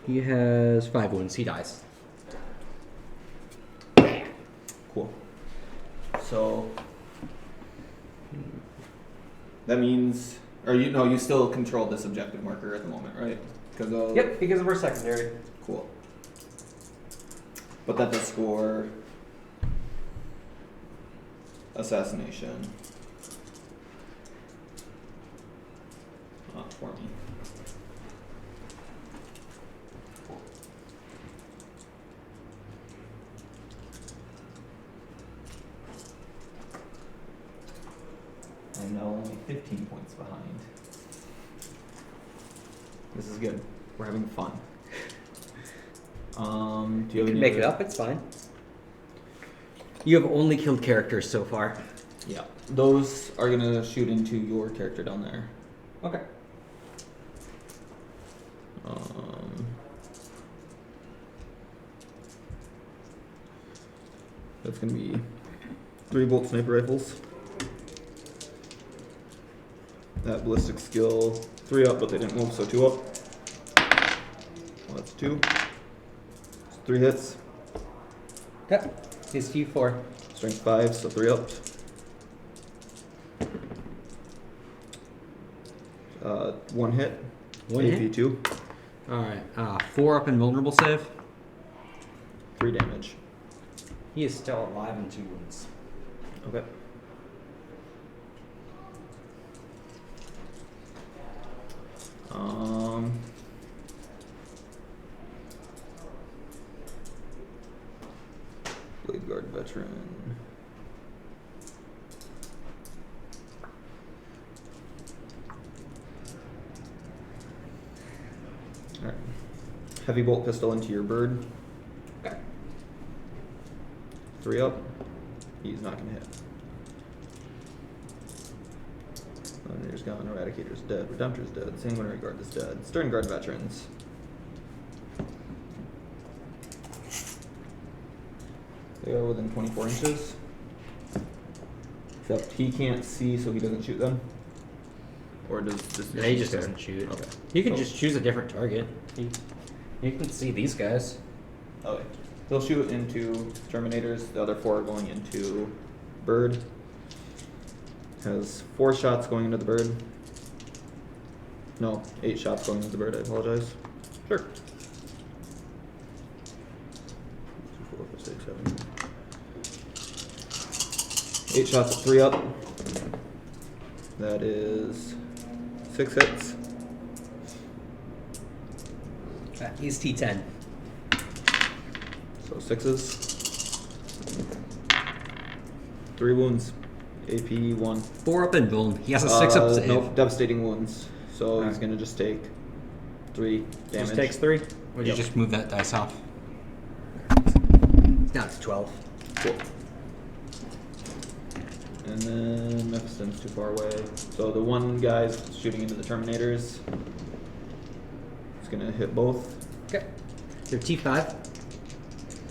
He has 5 wounds. He dies. Cool. So that means, or you still control this objective marker at the moment, right? Yep, because of our secondary. Cool. But that does score assassination for me. I'm now only 15 points behind. This is good. We're having fun. Do you You have can any make it other- up, it's fine. You have only killed characters so far. Yeah. Those are gonna shoot into your character down there. Okay. That's gonna be 3 bolt sniper rifles. That ballistic skill 3 up, but they didn't move, so 2 up. Well, that's 2. It's 3 hits. Yep. He's T4. Strength 5, so 3 up. 1 hit. One AP hit? 2. Alright. 4 up and vulnerable save. 3 damage. He is still alive and 2 wounds. Okay. Blade Guard veteran. Alright. Heavy bolt pistol into your bird. Okay. 3 up. He's not gonna hit. Eliminator's gone, Eradicator's dead, Redemptor's dead, Sanguinary Guard is dead. Stern Guard veterans. They are within 24 inches. Except he can't see, so he doesn't shoot them. Or does this? Yeah, he just doesn't shoot. Okay. You can So- just choose a different target. You can see these guys. Okay. He'll shoot into Terminators. The other 4 are going into Bird. Has 4 shots going into the Bird. No, 8 shots going into the Bird. I apologize. Sure. 2, 4, 5, 6, 7. 8 shots at 3 up. That is 6 hits. He's T10. So 6s. 3 wounds. AP 1. 4 up and vuln. He has a 6 up save. No, devastating wounds. So he's Alright. gonna just take 3 damage. Just takes 3. Would Yep. you just move that dice off? It's down to 12. Cool. And then Mephiston's too far away. So the one guy's shooting into the Terminators. He's gonna hit both. Okay. They're T5.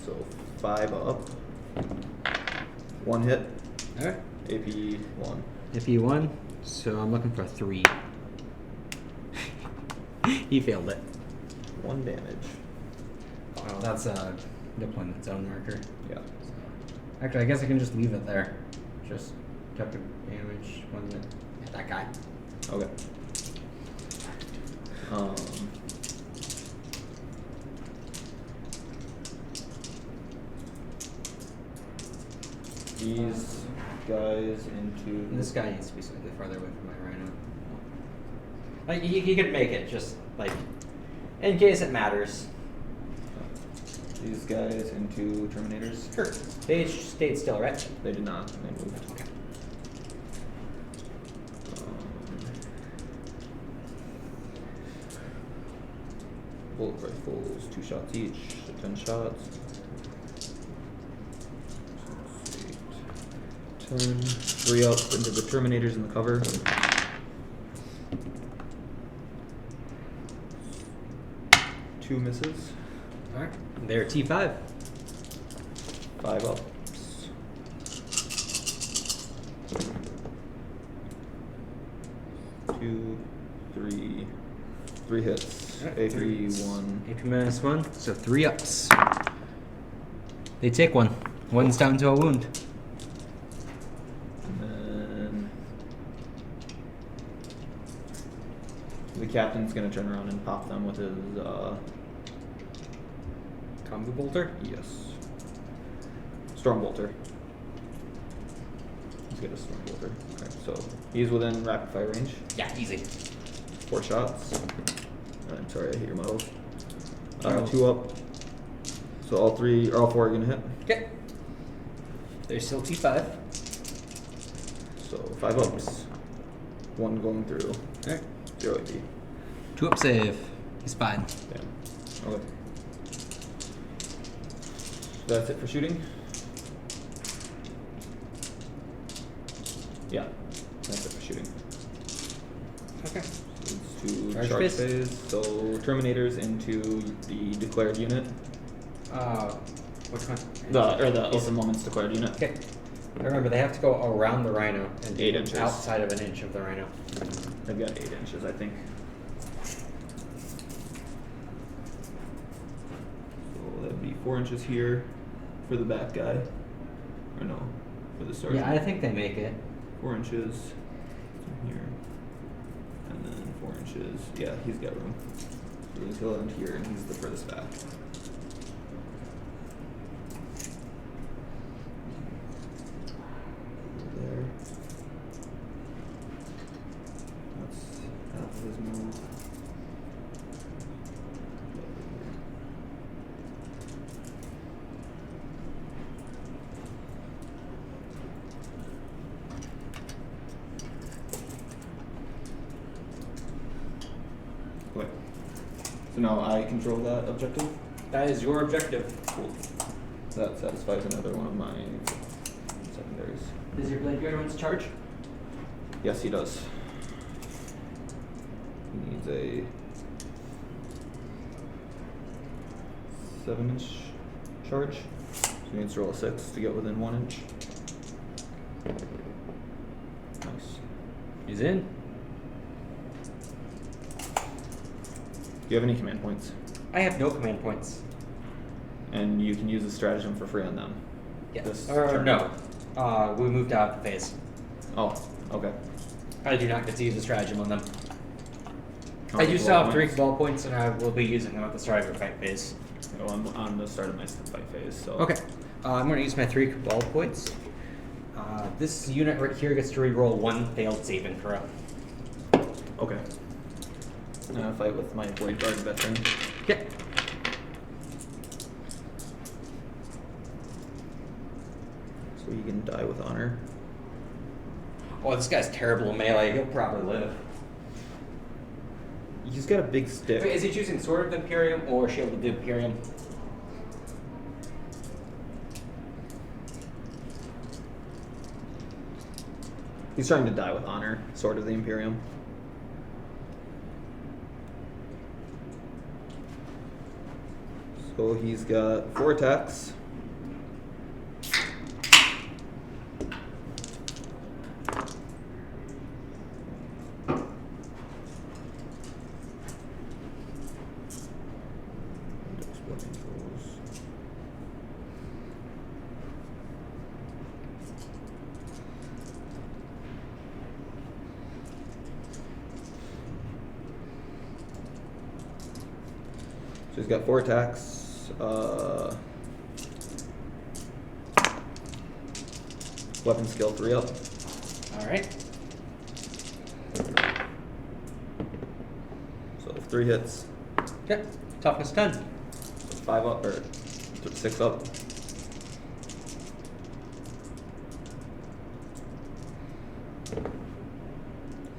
So 5 up. 1 hit. Alright. AP 1. If you won, so I'm looking for a 3. He failed it. 1 damage. Wow, that's a deployment zone marker. Yeah. Actually, I guess I can just leave it there. Just took the damage. Wasn't it? Yeah, that guy. Okay. These guys into This guy needs to be slightly farther away from my rhino. Like he could make it, just like in case it matters. These guys into Terminators. Sure. They stayed still, right? They did not. They moved. Okay. Bullet rifles, 2 shots each, so 10 shots. 10. 3 up into the Terminators in the cover. 2 misses. Alright. They're T5. 5 ups. Two, three, 3 hits. Alright, A3, 1. AP minus 1, so 3 ups. They take 1. 1's down to a wound. And then the captain's gonna turn around and pop them with his Combo bolter? yes. Storm bolter. He's got a storm bolter. Okay, so he's within rapid fire range. Yeah, easy. 4 shots. I'm sorry, I hate your models. Oh. 2 up. So all 4 are gonna hit. Okay. They're still T5. So 5 ups. 1 going through. Alright. 0 AP. 2 up save. He's fine. Damn. Okay. That's it for shooting? Yeah. That's it for shooting. Okay. It's to Charge charge phase. phase. So Terminators into the declared unit. Which one? The open moments declared unit. Okay. Remember, they have to go around the rhino and 8 be inches. outside of an inch of the rhino. They've got 8 inches, I think. So that'd be 4 inches here for the back guy. Or no, for the sergeant. Yeah, I think they make it. 4 inches from here. And then 4 inches. Yeah, he's got room. So he'll end here and he's the furthest back. There. That's half of his move. Okay. So now I control that objective. That is your objective. Cool. That satisfies another one of my secondaries. Does your blade guard want to charge? Yes, he does. He needs a 7-inch charge. So he needs to roll a 6 to get within 1 inch. Nice. He's in. Do you have any command points? I have no command points. And you can use the stratagem for free on them. Yes. This Or turn. no. We moved out of the phase. Oh, okay. I do not get to use the stratagem on them. How I many do still have ball 3 points? ball points, and I will be using them at the start of your fight phase. Oh, I'm on the start of my fight phase, so. Okay. I'm going to use my 3 ball points. This unit right here gets to reroll 1 failed saving throw. Okay. I'm gonna fight with my Blade Guard veteran. Okay. So he can die with honor. Oh, this guy's terrible in melee. He'll probably live. He's got a big stick. Wait, is he choosing Sword of the Imperium or Shield of the Imperium? He's trying to die with honor, Sword of the Imperium. So he's got 4 attacks. So he's got 4 attacks. weapon skill 3 up. Alright. So 3 hits. Yep. Toughness 10. So 5 up, or 6 up.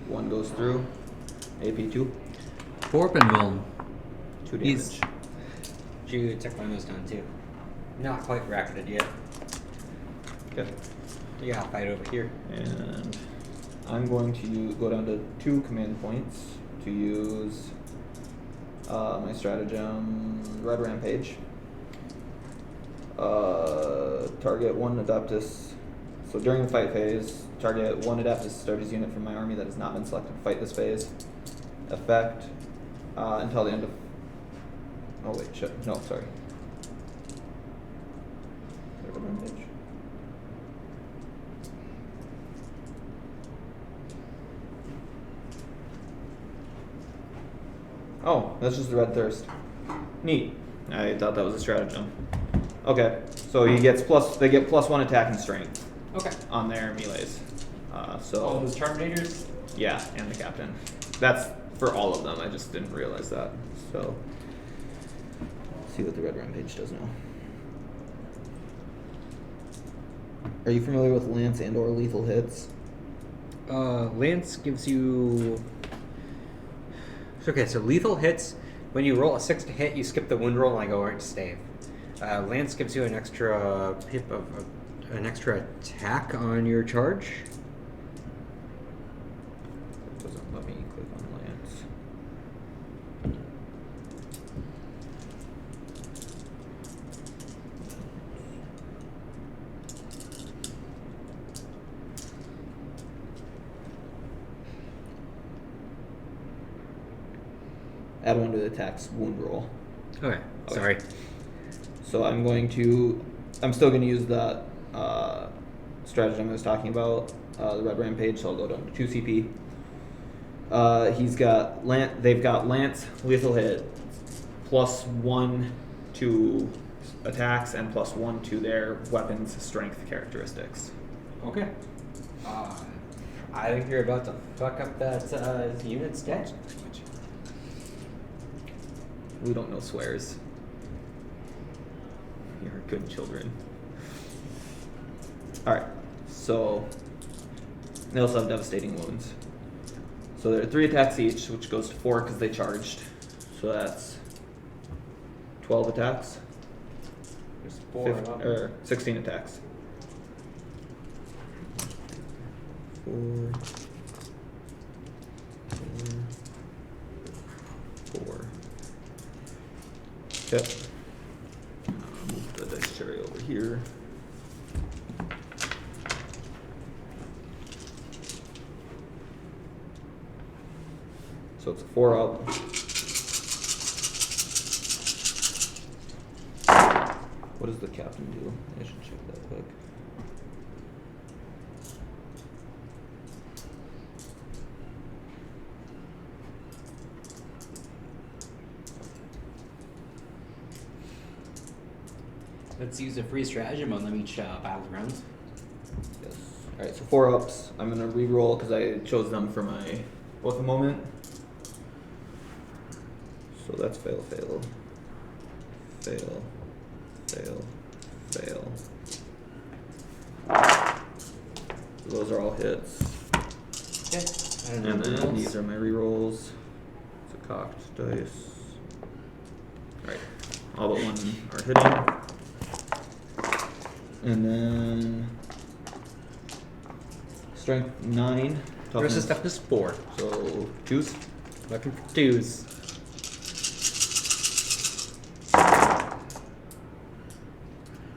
One goes through. AP 2. Torpenwilm. 2 He's- damage. You took one of those down too. Not quite bracketed yet. Okay. You got a fight over here. And I'm going to go down to 2 command points to use my stratagem Red Rampage. Target 1 Adeptus. So during the fight phase, target 1 Adeptus Astartes unit from my army that has not been selected to fight this phase. Effect until the end of. Oh wait, shit. No, sorry. Red Rampage. Oh, that's just the Red Thirst. Neat. I thought that was a stratagem. Okay, so he gets they get +1 attack and strength Okay. on their melees. So All those Terminators? yeah, and the captain. That's for all of them. I just didn't realize that. So let's see what the Red Rampage does now. Are you familiar with lance and or lethal hits? Lance gives you. Okay, so lethal hits. When you roll a 6 to hit, you skip the wound roll and I go right to stave. Lance gives you an extra pip of an extra attack on your charge. It doesn't let me click on lance. Add 1 to the attack's wound roll. Okay, sorry. So I'm still going to use that stratagem I was talking about, the Red Rampage, so I'll go down to 2 CP. They've got Lance, lethal hit, +1 to attacks and +1 to their weapons strength characteristics. Okay. I think you're about to fuck up that unit's dead. We don't know swears. You're good children. Alright, so they also have devastating wounds. So there are 3 attacks each, which goes to 4 because they charged. So that's 12 attacks. There's 4 of them. Or 16 attacks. 4. 4. Yep. Move the dice cherry over here. So it's a 4 up. What does the captain do? I should check that quick. Let's use a free stratagem on them each battleground. Yes. Alright, so 4 ups. I'm gonna re-roll because I chose them for my both a moment. So that's fail, fail, fail, fail, fail. So those are all hits. Okay. And then these are my re-rolls. It's a cocked dice. Alright, all but 1 are hitting. And then strength 9. Versus toughness 4. So 2s. Looking for 2s.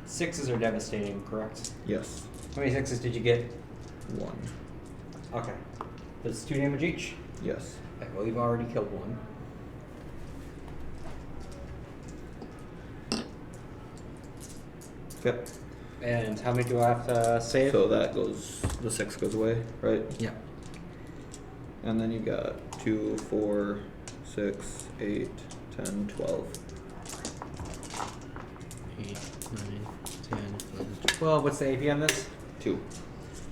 Sixes are devastating, correct? Yes. How many 6s did you get? 1. Okay. That's 2 damage each? Yes. Okay, well, you've already killed one. Yep. And how many do I have to save? So that goes, the 6 goes away, right? Yeah. And then you got 2, 4, 6, 8, 10, 12. 8, 9, 10, 11, 12. What's the AP on this? 2.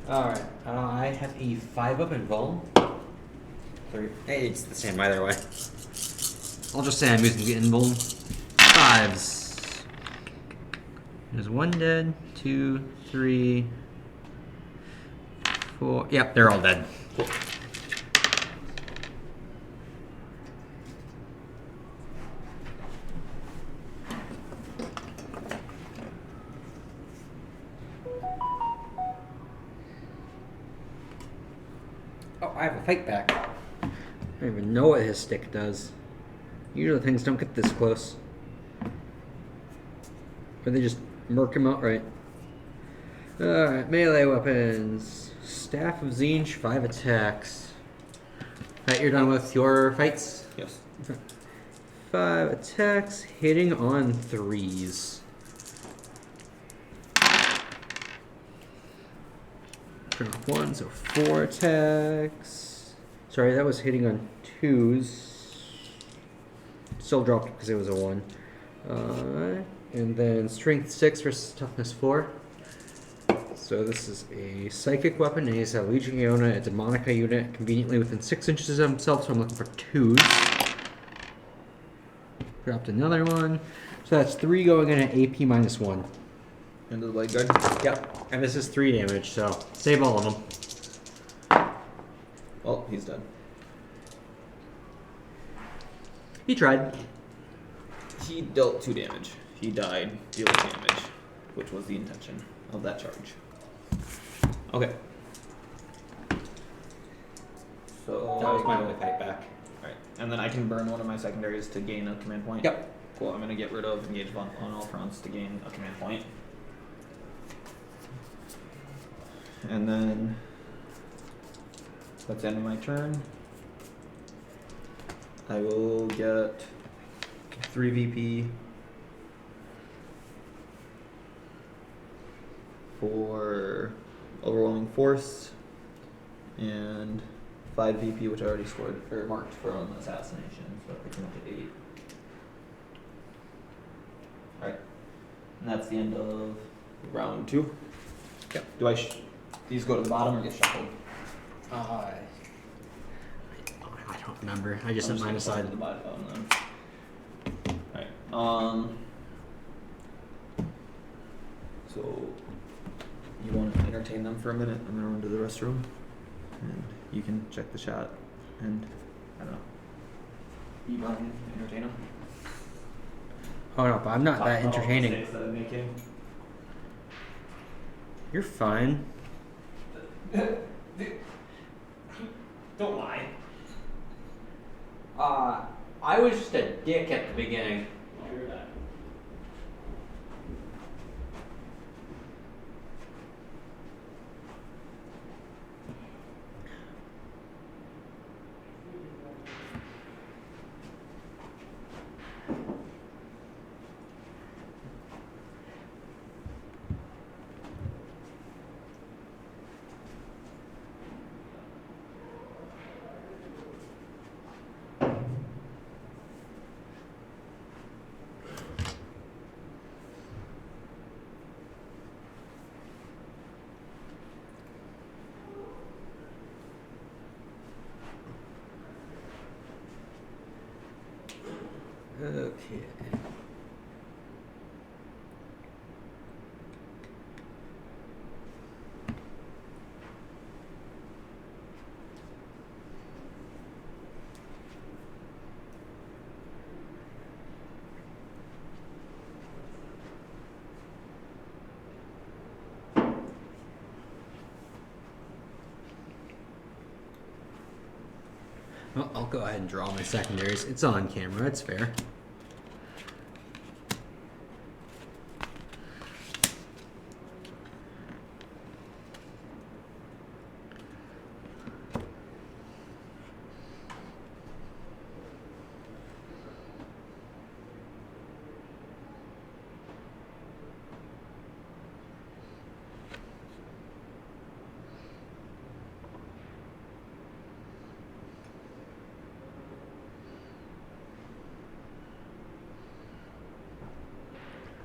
Alright, I have a 5-up in Vuln. 3. Hey, it's the same either way. I'll just say I'm using the Invuln. 5s. There's 1 dead, 2, 3, 4. Yep, they're all dead. Cool. Oh, I have a fight back. I don't even know what his stick does. Usually things don't get this close. Or they just murk him outright. Alright, melee weapons. Staff of Zinj, 5 attacks. Right, you're done with your fights? Yes. 5 attacks, hitting on 3s. Turn off 1, so 4 attacks. Sorry, that was hitting on 2s. Still dropped because it was a 1. And then strength 6 versus toughness 4. So this is a psychic weapon, and he's a Legiona, a Demonica unit, conveniently within 6 inches of himself, so I'm looking for 2s. Dropped another one. So that's 3 going in at AP minus 1. Into the blade guard. Yep. And this is 3 damage, so save all of them. Well, he's dead. He tried. He dealt 2 damage. He died dealing damage, which was the intention of that charge. Okay. So That was my only fight back. Alright, and then I can burn one of my secondaries to gain a command point? Yep. Cool, I'm gonna get rid of engage on all fronts to gain a command point. And then that's the end of my turn. I will get 3 VP for overwhelming force and 5 VP, which I already scored or marked from assassination, so I can up to 8. Alright, and that's the end of round 2. Yep. Do these go to the bottom or get shuffled? I don't remember. I just set mine aside. To the bottom then. Alright. So you want to entertain them for a minute? I'm gonna run to the restroom, and you can check the chat, and I don't know. You want to entertain them? Oh no, but I'm not that entertaining. Mistakes that I'm making. You're fine. Don't lie. I was just a dick at the beginning. I'll hear that. Okay. Well, I'll go ahead and draw my secondaries. It's on camera, it's fair.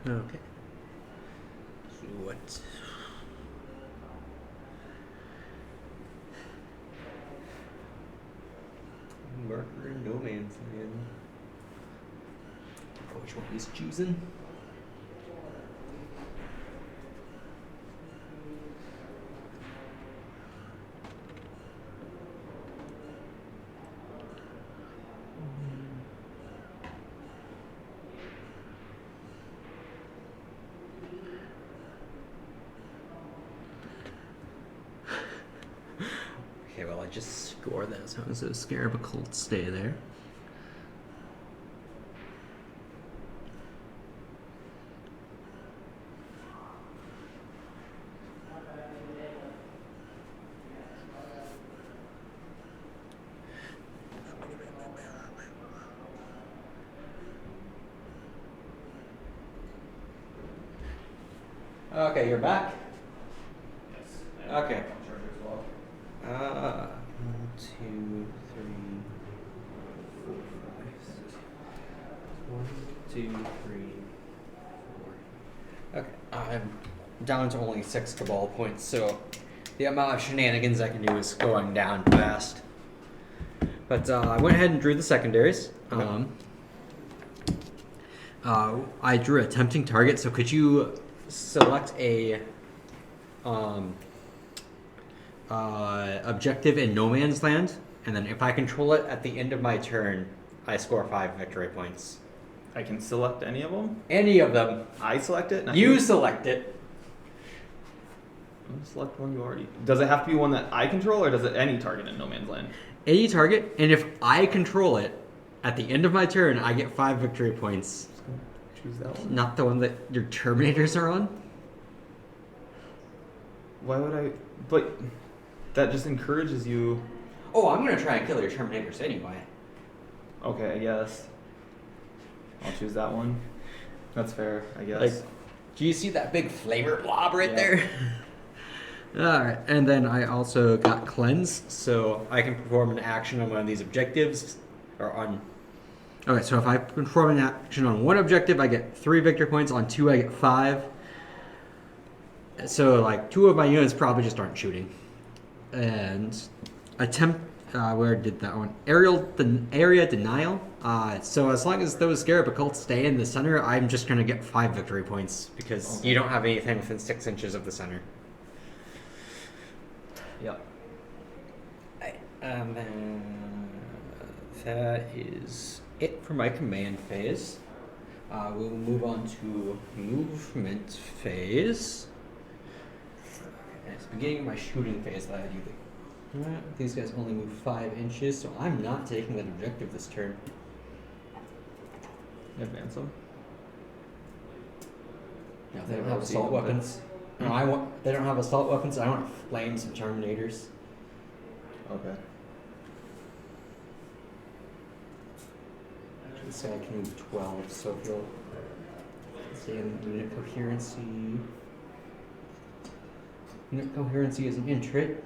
Okay. So what? marker in no man's land. Oh, which one he's choosing? Okay, well I just score that, so Scarab Occult stay there. Okay, you're back? Yes. Okay. 1, 2, 3, 4, 5, 6. 1, 2, 3, 4. Okay, I'm down to only 6 Cabal points, so the amount of shenanigans I can do is going down fast. But I went ahead and drew the secondaries. Okay. I drew a tempting target, so could you select a objective in no man's land, and then if I control it at the end of my turn, I score 5 victory points. I can select any of them? Any of them. I select it? Not You select it. I'm gonna select one you already. Does it have to be one that I control, or does it any target in no man's land? Any target, and if I control it, at the end of my turn, I get 5 victory points. Just gonna choose that one. Not the one that your Terminators are on? Why would I? But that just encourages you. Oh, I'm gonna try and kill your Terminators anyway. Okay, I guess. I'll choose that one. That's fair, I guess. Like, do you see that big flavor blob right Yeah. there? Alright, and then I also got Cleanse, so I can perform an action on one of these objectives, or on... Okay, so if I perform an action on one objective, I get 3 victory points, on 2 I get 5. So, like, 2 of my units probably just aren't shooting. And where did that one? Area Denial. So as long as those Scarab Occults stay in the center, I'm just going to get 5 victory points, because Okay. you don't have anything within 6 inches of the center. Yep. And then that is it for my command phase. We'll move on to movement phase. And it's beginning of my shooting phase that I do. These guys only move 5 inches, so I'm not taking that objective this turn. Advance them. No, they don't have assault weapons. No, they don't have assault weapons. I want flames and Terminators. Okay. Actually, this guy can move 12, so if you'll stay in unit coherency. Unit coherency is an intrit.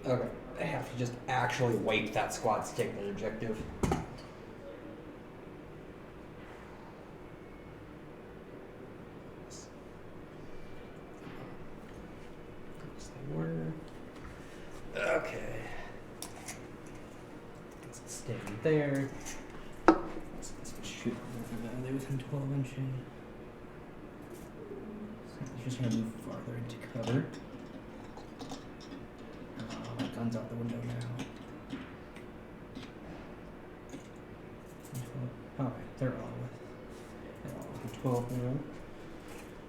Okay, I have to just actually wipe that squad to take that objective. Okay. Let's stand there. Let's shoot over there within 12 inches. So he's just gonna move farther into cover. Guns out the window now. Okay, they're all with 12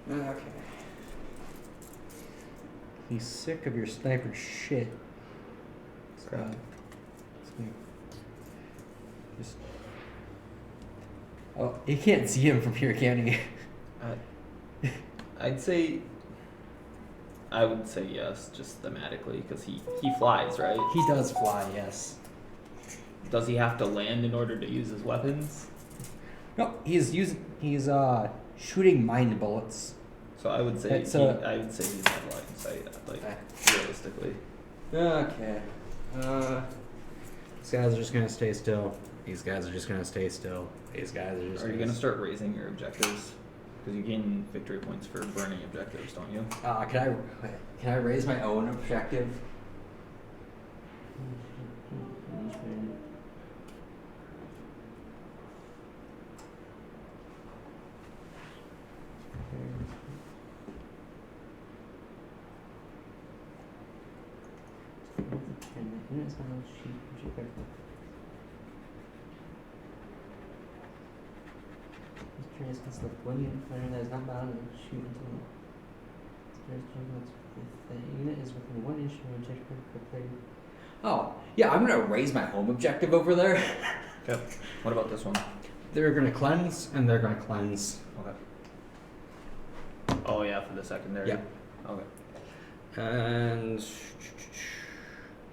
now. Okay. He's sick of your sniper shit. Crap. Just. Oh, you can't see him from here, can you? I'd say. I would say yes, just thematically, because he flies, right? He does fly, yes. Does he have to land in order to use his weapons? No, he's shooting mind bullets. So I would say It's, he's had line of sight, like realistically. Okay. These guys are just gonna stay still. These guys are just gonna stay still. These guys are just. Are you gonna start raising your objectives? Because you gain victory points for burning objectives, don't you? Can I raise my own objective? This can select one unit fighter that is not bound to shoot until the unit is within 1 inch of objective per player. Oh, yeah, I'm gonna raise my home objective over there. Okay. What about this one? They're gonna cleanse, and they're gonna cleanse. Okay. Oh yeah, for the secondary. Yeah. Okay. And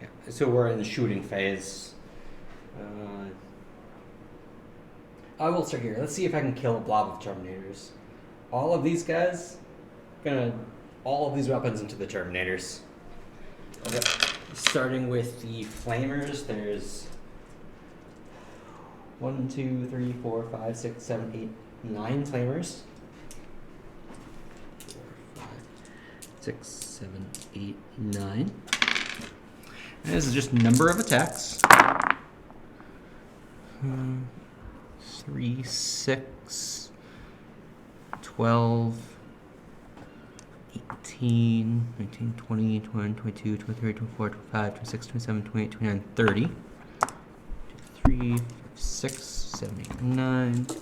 yeah, so we're in the shooting phase. I will start here. Let's see if I can kill a blob of Terminators. All of these guys, all of these weapons into the Terminators. Okay. Starting with the Flamers, there's 1, 2, 3, 4, 5, 6, 7, 8, 9 Flamers. 4, 5, 6, 7, 8, 9. And this is just number of attacks. 3, 6, 12, 18, 19, 20, 21, 22, 23, 24, 25, 26, 27, 28, 29, 30. 3, 6, 7, 8, 9, 10,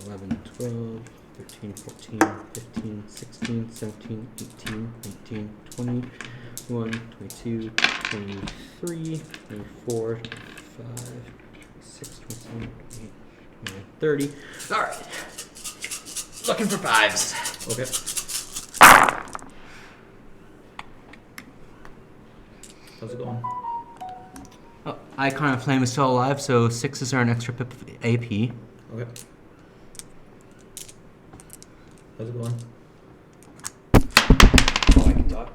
11, 12, 13, 14, 15, 16, 17, 18, 19, 20, 21, 22, 23, 24, 25, 26, 27, 28, 29, 30. Alright. Looking for 5s. Okay. How's it going? Oh, Icon of Flame is still alive, so 6s are an extra pip of AP. Okay. How's it going? Oh, I can talk.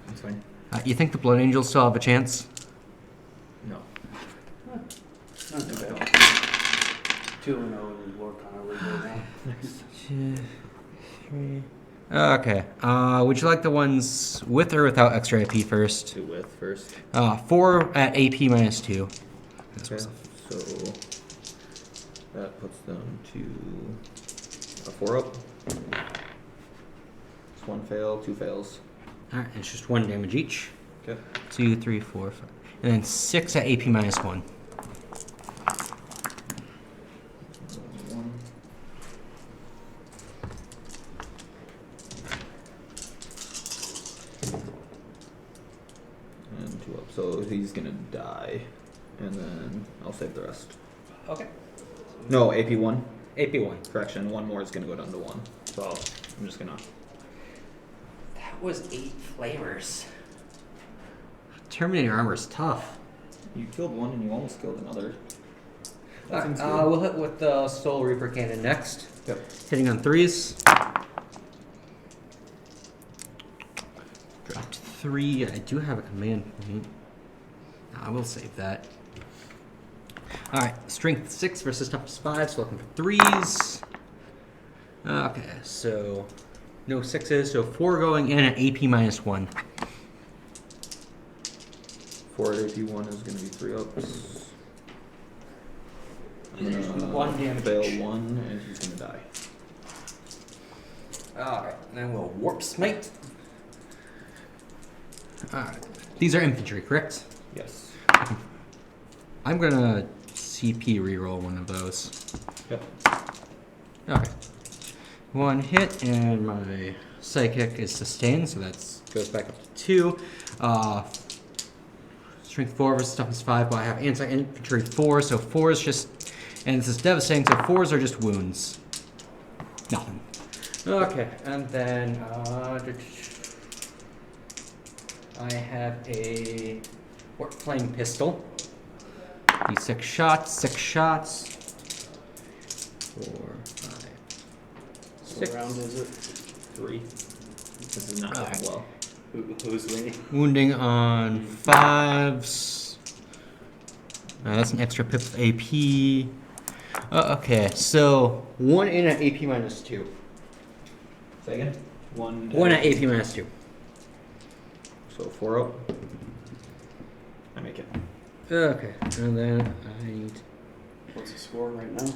That's fine. You think the Blood Angels still have a chance? No. Not too bad. 2-0 in Warhammer right now. 2, 3. Okay. Would you like the ones with or without extra AP first? 2 with first. 4 at AP minus 2. Okay. So that puts them to a 4 up. It's 1 fail, 2 fails. Alright, it's just 1 damage each. Okay. 2, 3, 4, 5. And then 6 at AP minus 1. 1. And 2 up. So he's gonna die. And then I'll save the rest. Okay. No, AP1. AP1. Correction, 1 more is gonna go down to 1. So I'm just gonna. That was 8 flavors. Terminator armor is tough. You killed 1 and you almost killed another. That Alright, seems good. we'll hit with the Soul Reaper Cannon next. Yep. Hitting on 3s. Dropped 3. I do have a command point. I will save that. Alright, strength 6 versus toughness 5, so looking for 3s. Okay, so no 6s, so 4 going in at AP minus 1. 4 at AP1 is gonna be 3 ups. I'm gonna 1 damage fail each. 1 and he's gonna die. Alright, then we'll Warp Smite. Alright, these are infantry, correct? Yes. I'm gonna CP reroll one of those. Yep. Okay. 1 hit, and my psychic is sustained, so that goes back up to 2. Strength 4 versus toughness 5, but I have anti-infantry 4, so 4 is just, and this is devastating, so 4s are just wounds. Nothing. Okay, and then I have a Warp Flame Pistol. D6 shots, 6 shots. 4, 5, 6. What round is it? 3. This is not going Alright. well. Who's winning? Wounding on 5s. That's an extra pip of AP. Okay, so 1 in at AP minus 2. Say again? 1 1 at AP minus 2. So 4 out. I make it. Okay, and then I need. What's the score right now?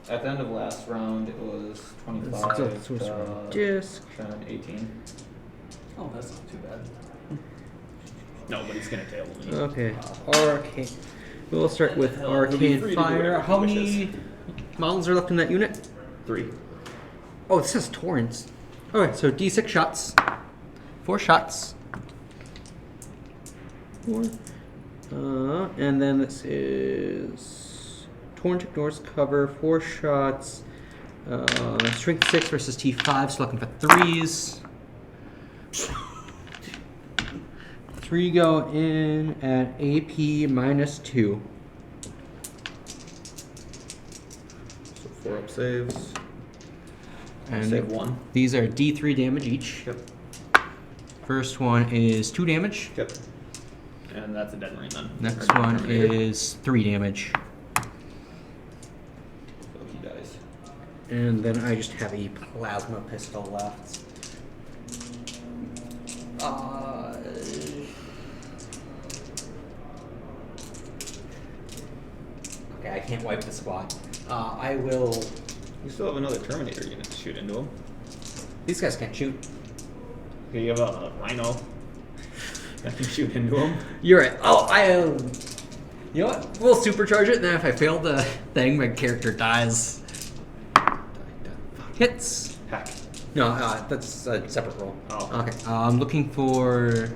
At the end of last round, it was 25. Disc. 18. Oh, that's not too bad. Nobody's gonna table me. Okay, arcane. We'll start with hell, we'll be arcane free to do fire. whatever How he many models are left in that unit? 3. Oh, it says torrents. Okay, so D6 shots. 4 shots. 4. And then this is torrent ignores cover. 4 shots. Strength 6 versus T5. So looking for 3s. 3 go in at AP minus 2. So 4 up saves. And Save 1. these are D3 damage each. Yep. First one is 2 damage. Yep. And that's a dead ring then. Next Or one Terminator. is 3 damage. So he dies. And then I just have a plasma pistol left. Okay, I can't wipe the squad. I will. You still have another Terminator unit to shoot into him. These guys can't shoot. Okay, you have a Rhino that can shoot into him. You're right. Oh, you know what? We'll supercharge it, and then if I fail the thing, my character dies. Hits. Heck. No, that's a separate roll. Oh. Okay. I'm looking for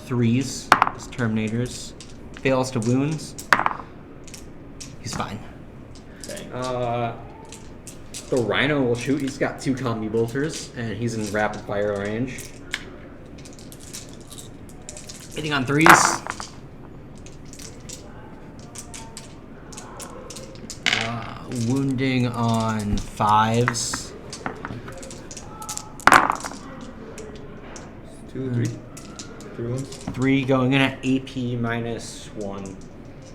3s. It's Terminators. Fails to wounds. He's fine. Dang. The Rhino will shoot. He's got 2 combi bolters, and he's in rapid fire range. Hitting on 3s. Wounding on 5s. 2, 3. 3 wounds. 3 going in at AP minus 1.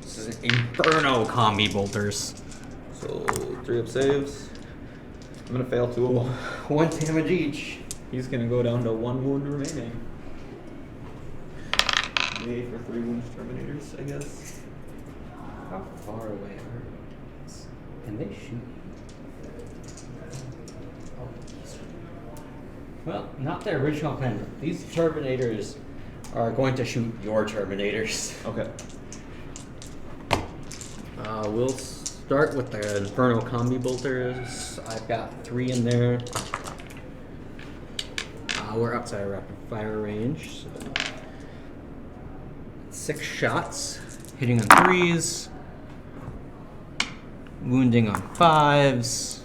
This is Inferno combi bolters. So 3 up saves. I'm gonna fail 2 of them. 1 damage each. He's gonna go down to 1 wound remaining. Yay for 3 wounds Terminators, I guess. How far away are they? Can they shoot? Oh, well, not their original plan. These Terminators are going to shoot your Terminators. Okay. We'll start with the Inferno combi bolters. I've got 3 in there. We're outside of rapid fire range. So 6 shots, hitting on 3s, wounding on 5s.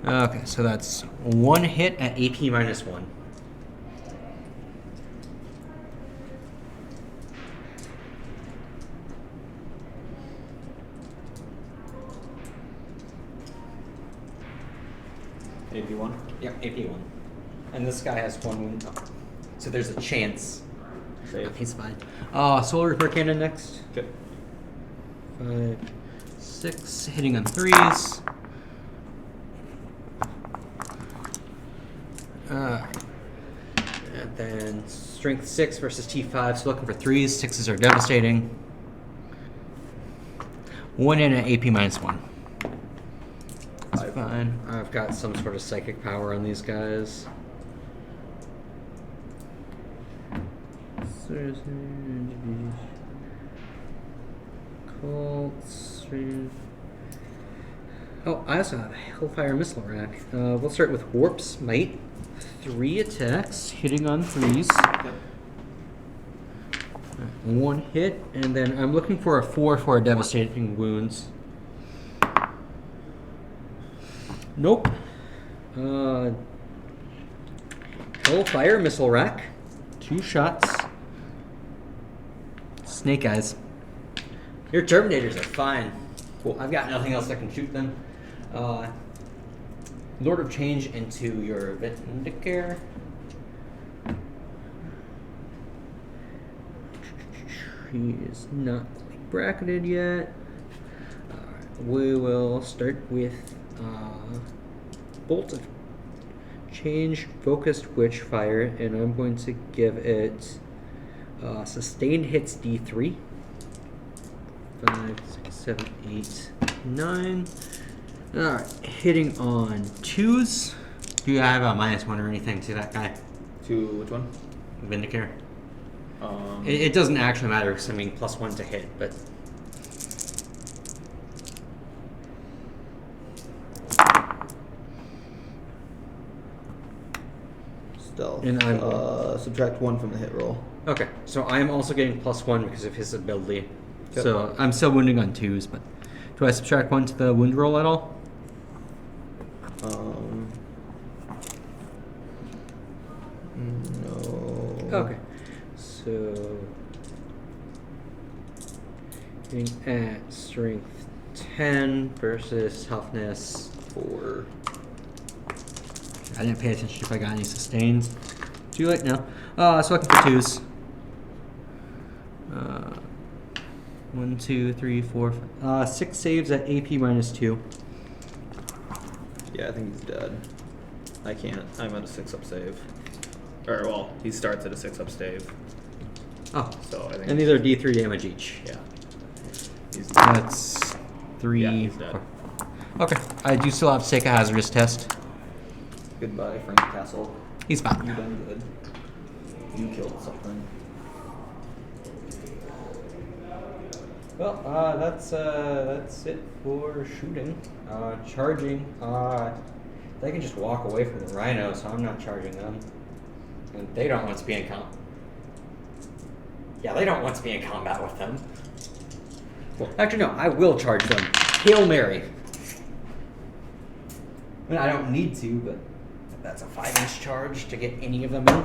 Okay, so that's 1 hit at AP minus 1. AP1. Yep, AP1. And this guy has 1 wound. Oh. So there's a chance. Save. He's fine. Solar repair cannon next. Okay. 5, 6, hitting on 3s. And then strength 6 versus T5, so looking for 3s. 6s are devastating. 1 in at AP minus 1. That's fine. I've got some sort of psychic power on these guys. Colts. Oh, I also have a Hellfire Missile Rack. We'll start with Warp's Might. 3 attacks, hitting on 3s. 1 hit, and then I'm looking for a 4 for devastating wounds. Nope. Hellfire Missile Rack. 2 shots. Snake Eyes. Your Terminators are fine. Cool. I've got nothing else that can shoot them. Lord of Change into your Vindicare. HP is not quite bracketed yet. Alright, we will start with Bolt of Change Focused Witchfire, and I'm going to give it Sustained Hits D3. 5, 6, 7, 8, 9. Alright, hitting on 2s. Do you have a -1 or anything to that guy? To which one? Vindicare. It doesn't actually matter because I mean +1 to hit, but Stealth. And I'm- subtract 1 from the hit roll. okay. So I am also getting +1 because of his ability. Yep. So I'm still wounding on 2s, but do I subtract 1 to the wound roll at all? No. Okay. So hitting at strength 10 versus toughness 4. I didn't pay attention if I got any sustains. Too late now. So I can put 2s. 1, 2, 3, 4, 5. 6 saves at AP -2. Yeah, I think he's dead. I can't. I'm at a 6-up save. Or, well, he starts at a 6-up save. Oh, So I think. and these are D3 damage each. Yeah. He's That's 3. Yeah, he's dead. 4. Okay, I do still have to take a hazardous test. Goodbye, Frank Castle. He's You fine. done good. You killed something. Well, that's it for shooting. Charging. They can just walk away from the rhino, so I'm not charging them. And they don't want to be in combat. Yeah, they don't want to be in combat with them. Well, actually, no, I will charge them. Hail Mary. I mean, I don't need to, but that's a 5-inch charge to get any of them in.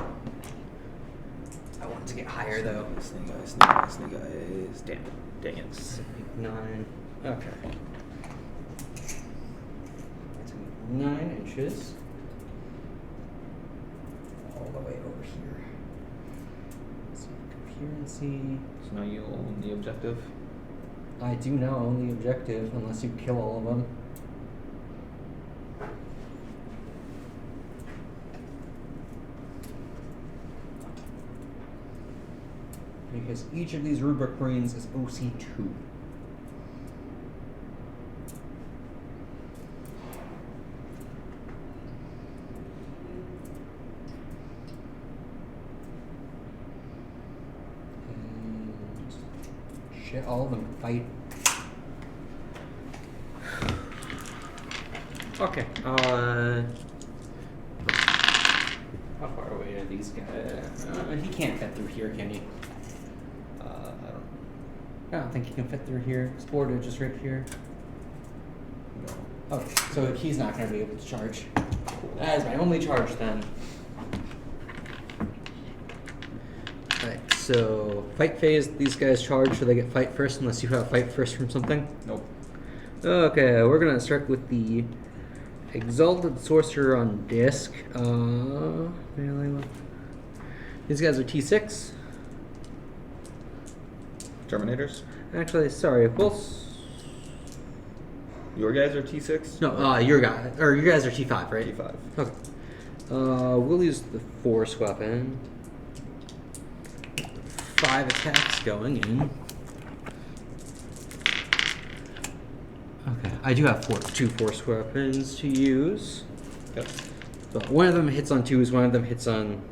I want to get higher, though. Snake eyes. Damn it. Dang it. 7, 8, 9. Okay. That's 9 inches. All the way over here. Let's see, coherency. So now you own the objective. I do now own the objective, unless you kill all of them. Because each of these rubric marines is OC2. And shit, all of them fight. Okay, how far away are these guys? He can't fit through here, can he? I don't think he can fit through here. Explore just right here. No. Okay, so he's not going to be able to charge. That is my only charge then. Alright, so fight phase, these guys charge, so they get fight first unless you have fight first from something. Nope. Okay, we're going to start with the Exalted Sorcerer on disc. These guys are T6. Terminators? Actually, sorry, Your guys are T6? no, your guy, or you guys are T5, right? T5. Okay. We'll use the Force weapon. 5 attacks going in. Okay, I do have 2 Force weapons to use. Yep. But one of them hits on 2s, one of them hits on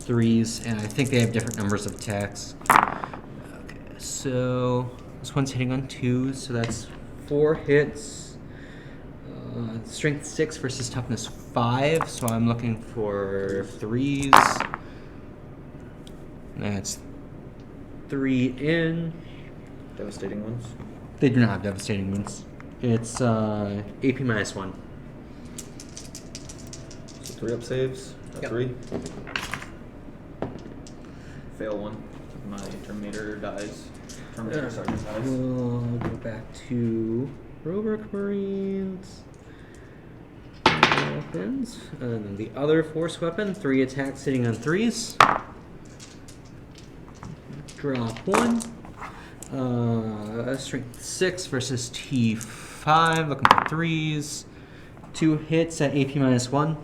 3s, and I think they have different numbers of attacks. Okay, so this one's hitting on 2s, so that's 4 hits. Strength 6 versus toughness 5, so I'm looking for 3s. That's 3 in. Devastating ones. They do not have devastating wounds. It's AP -1. So 3-up saves. Yep. 3. Fail 1. My Terminator dies. Terminator Sergeant dies. We'll go back to Rubric Marines. Weapons. And then the other Force weapon. 3 attacks hitting on 3s. Drop 1. Strength 6 versus T5. Looking for 3s. 2 hits at AP -1.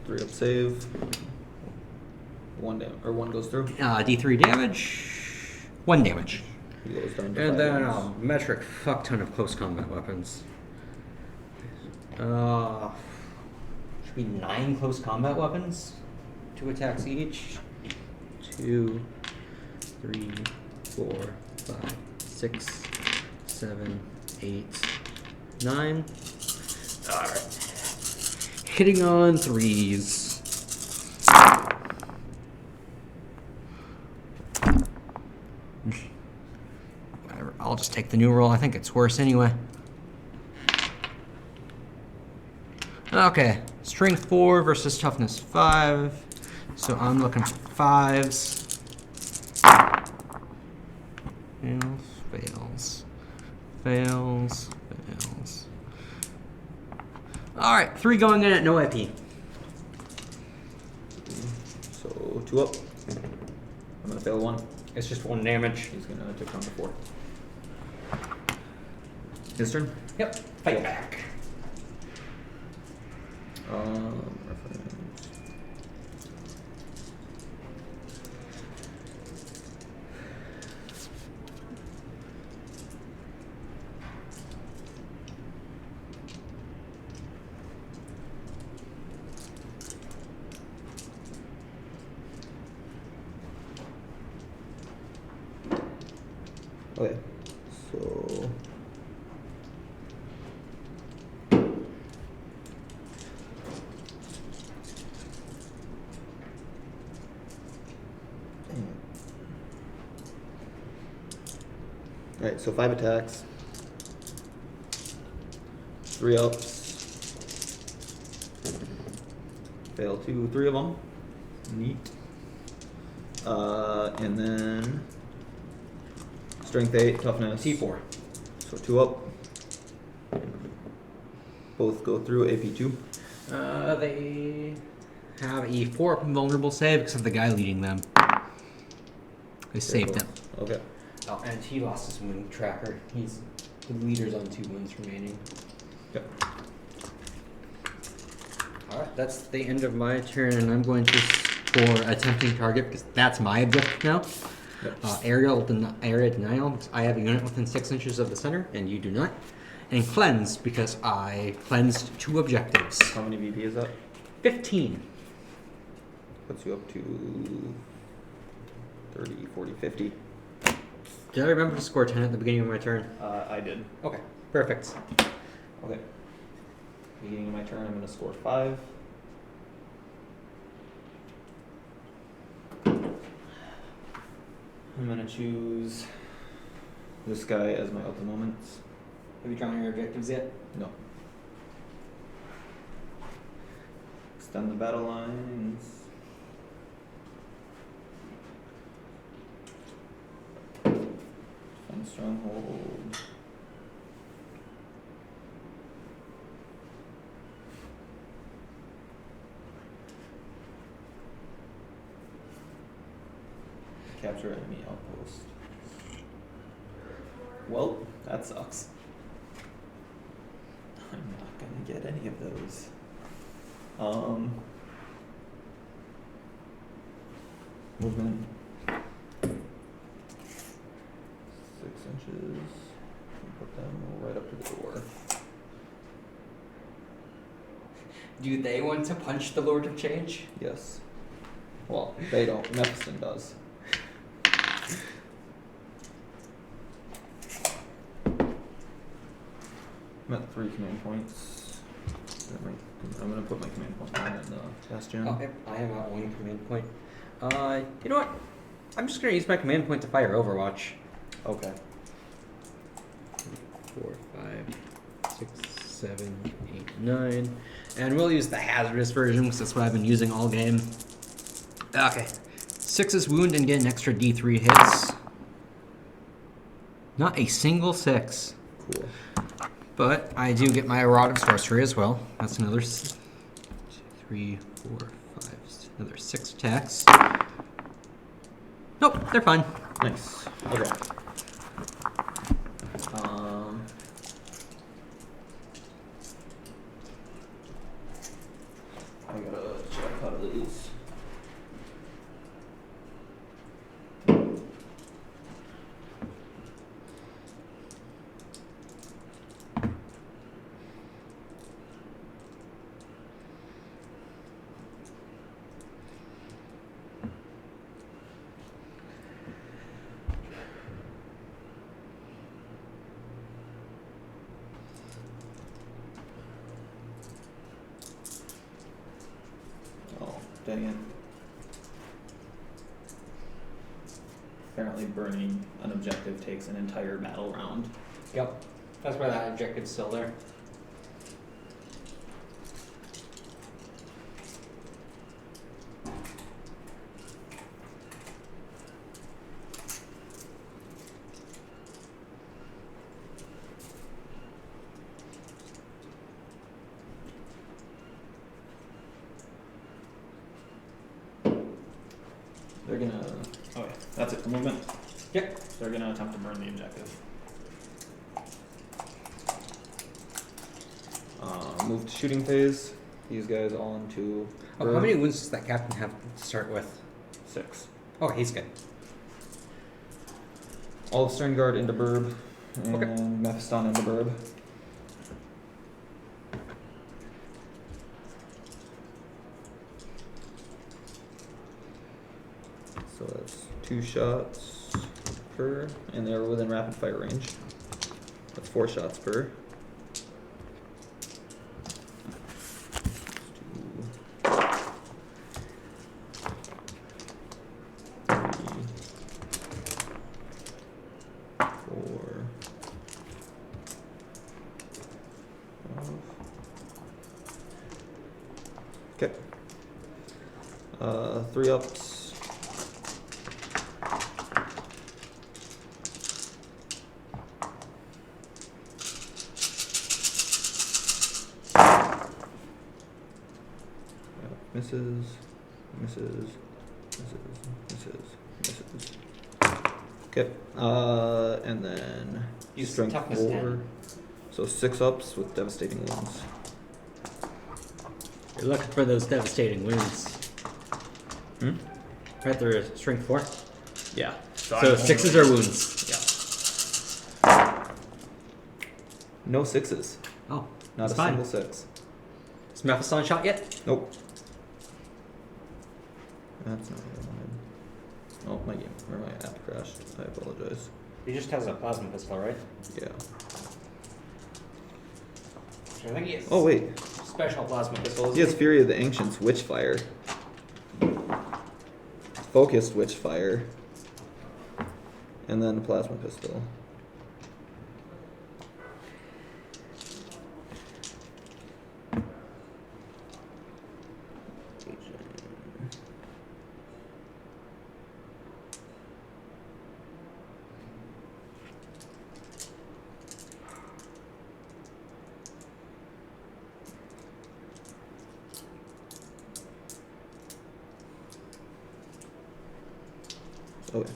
Three up save. One goes through. D3 damage. 1 damage. He goes down to And 5 then damage. a metric fuck ton of close combat weapons. Should be 9 close combat weapons. 2 attacks each. 2, 3, 4, 5, 6, 7, 8, 9. Alright. Hitting on 3s. Whatever. I'll just take the new roll. I think it's worse anyway. Okay. Strength 4 versus toughness 5. So I'm looking for 5s. Fails. Alright, 3 going in at no IP. So 2 up. I'm gonna fail 1. It's just 1 damage. He's gonna take down to 4. His turn. Yep. Fail back. Reference. Okay, so alright, so 5 attacks, 3 ups, fail 2, 3 of them, neat, and then strength 8, toughness T4. so 2 up, both go through, AP 2. They have a 4 vulnerable save because of the guy leading them. They saved him. Okay. Oh, and he lost his wound tracker. He's the leader's on 2 wounds remaining. Yep. Alright, that's the end of my turn, and I'm going to score a tempting target because that's my objective now. Yep. Area denial because I have a unit within 6 inches of the center, and you do not. And cleanse because I cleansed 2 objectives. How many VP is that? 15. Puts you up to 30, 40, 50. Did I remember to score 10 at the beginning of my turn? I did. Okay, perfect. Okay. Beginning of my turn, I'm going to score 5. I'm going to choose this guy as my ultimate moments. Have you drawn your objectives yet? No. Extend the battle lines. Defend stronghold. Capture enemy outpost. Well, that sucks. I'm not gonna get any of those. Movement. 6 inches. Put them right up to the door. Do they want to punch the Lord of Change? Yes. Well, they don't. Mephiston does. I'm at 3 command points. I'm gonna put my command point on in the bastion. Oh, I have out 1 command point. You know what? I'm just gonna use my command point to fire Overwatch. Okay. 4, 5, 6, 7, 8, 9. And we'll use the hazardous version because that's what I've been using all game. Okay. 6 is wound and get an extra D3 hits. Not a single 6. Cool. But I do get my Rod of Sorcery as well. That's another 2, 3, 3, 4, 5, another 6 attacks. Nope, they're fine. Nice. Okay. I gotta check how to lose. Oh, dang it. Apparently burning an objective takes an entire battle round. Yep. That's why that objective's still there. They're gonna... Oh yeah, that's it for movement. Yep. They're gonna attempt to burn the objective. Move to shooting phase. These guys all into. Oh, how many wounds does that captain have to start with? 6. Oh, he's good. All of Stern Guard into Burb, and Okay. Mephiston into Burb. So that's 2 shots per, and they're within rapid fire range. That's 4 shots per. Okay. 3 ups. Misses, misses, misses. Okay. And then Use strength toughness 4. 10. So 6 ups with devastating wounds. You're looking for those devastating wounds. Right, they're strength 4. Yeah. So 6s are wounds. Yeah. No 6s. Oh, Not that's a fine. single 6. Is Mephiston shot yet? Nope. That's not what I wanted. Oh, my game or my app crashed. I apologize. He just has a plasma pistol, right? Yeah. I think he has Oh wait. special plasma pistol. He has Fury of the Ancients Witchfire. Focused Witchfire. And then a plasma pistol. Okay.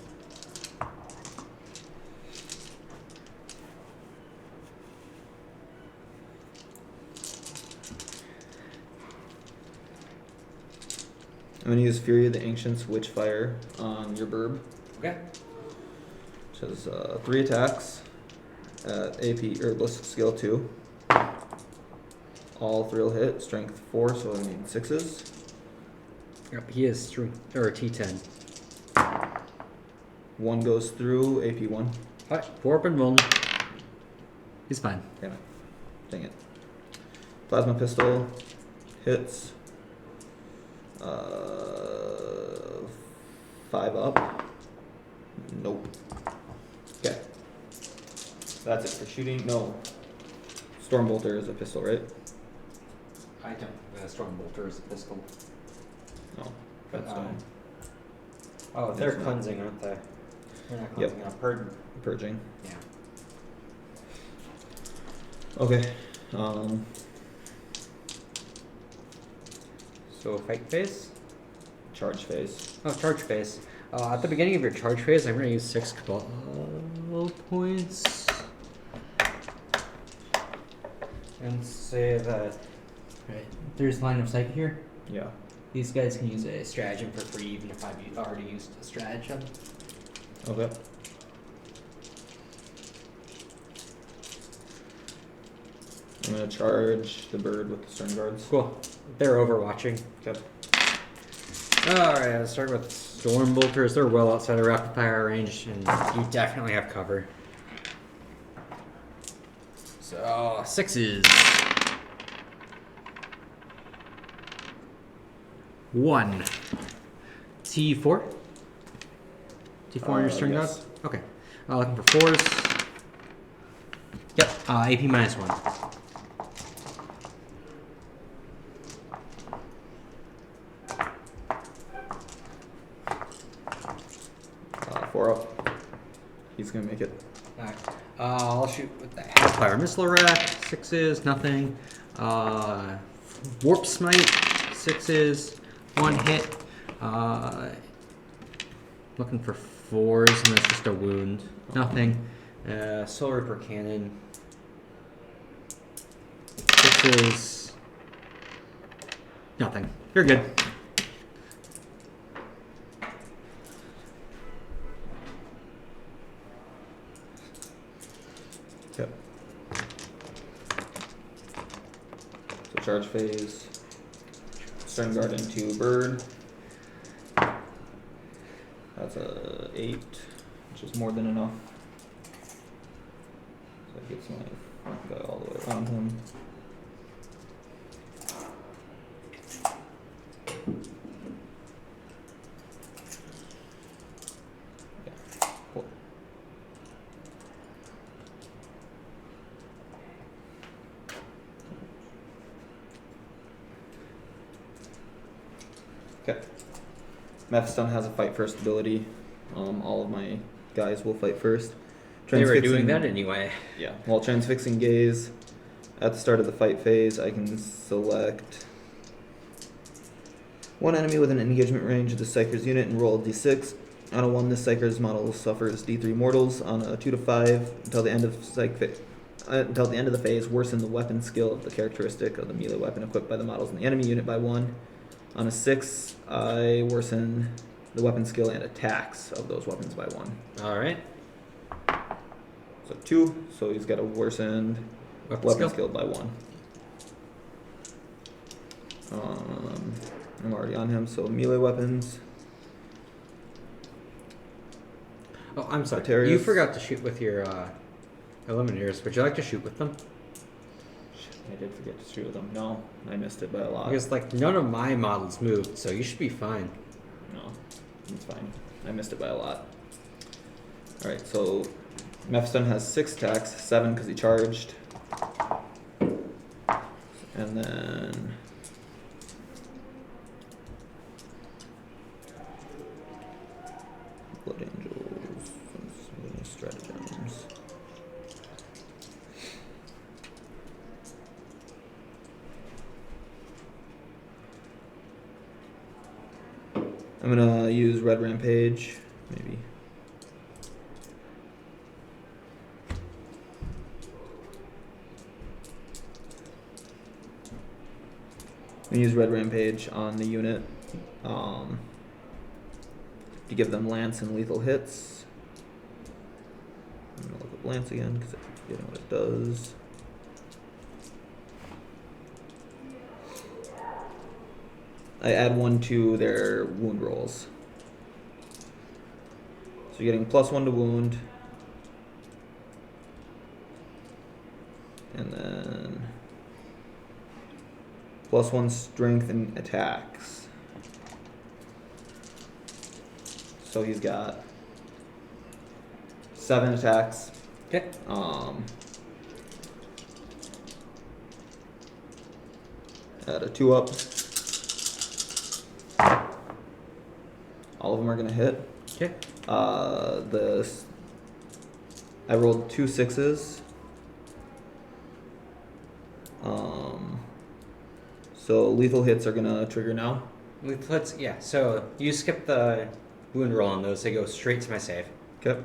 I'm gonna use Fury of the Ancients Witchfire on your Burb. Okay. Which has 3 attacks at AP or Ballistic Skill 2. All 3 will hit. Strength 4, so I need 6s. Yep, he is strength or T10. 1 goes through, AP 1. Alright, 4 up and 1. He's fine. Damn it. Dang it. Plasma pistol hits. 5 up. Nope. Okay. That's it for shooting. No. Stormbolter is a pistol, right? I don't. Stormbolter is a pistol. No. But, That's fine. oh, they're It's not. cleansing, aren't they? They're not Yep. cleansing. Purging. Yeah. Okay. So fight phase. Charge phase. Oh, charge phase. At the beginning of your charge phase, I'm going to use 6 cabal points. And say that. Right. There's line of sight here. Yeah. These guys can use a stratagem for free, even if I've already used a stratagem. Okay. I'm gonna charge the bird with the stern guards. Cool. They're overwatching. Okay. Alright, let's start with storm bolters. They're well outside of rapid fire range, and you definitely have cover. So, 6s. 1. T4. T4 on your stern yes. guard? Okay. Looking for 4s. Yep, AP -1. 4 up. He's gonna make it. Alright. I'll shoot with the Hellfire Missile Rack. 6s, nothing. Warp Smite. 6s. 1 hit. Looking for 4s, and that's just a wound. Nothing. Soul Reaper Cannon. 6s. Nothing. You're good. Yep. So charge phase. Stern guard into bird. That's a 8, which is more than enough. So that gets my front guy all the way around him. Yeah, cool. Okay. Mephiston has a fight first ability. All of my guys will fight first. They were doing Transfixing- that anyway. Yeah. While transfixing gaze, at the start of the fight phase, I can select one enemy within engagement range of the Psyker's unit and roll a d6. On a 1, this Psyker's model suffers d3 mortals. On a 2 to 5, until the end of until the end of the phase, worsen the weapon skill of the characteristic of the melee weapon equipped by the models in the enemy unit by 1. On a 6, I worsen the weapon skill and attacks of those weapons by 1. Alright. So 2, so he's got a worsened weapon skill by 1. I'm already on him, so melee weapons. Oh, I'm sorry. Batarius. You forgot to shoot with your Eliminators. Would you like to shoot with them? I did forget to shoot with them. No, I missed it by a lot. Because, like, none of my models moved, so you should be fine. No, it's fine. I missed it by a lot. Alright, so Mephiston has 6 attacks, 7 because he charged. And then Blood Angels and stratagems. I'm gonna use Red Rampage, maybe. I'm gonna use Red Rampage on the unit to give them lance and lethal hits. I'm gonna look up lance again because I'm forgetting what it does. I add 1 to their wound rolls. So you're getting +1 to wound. And then +1 strength and attacks. So he's got 7 attacks. Okay. Add a 2 up. All of them are gonna hit. Okay. I rolled 2 6s. So lethal hits are gonna trigger now. Let's yeah. So you skip the wound roll on those; they go straight to my save. Okay.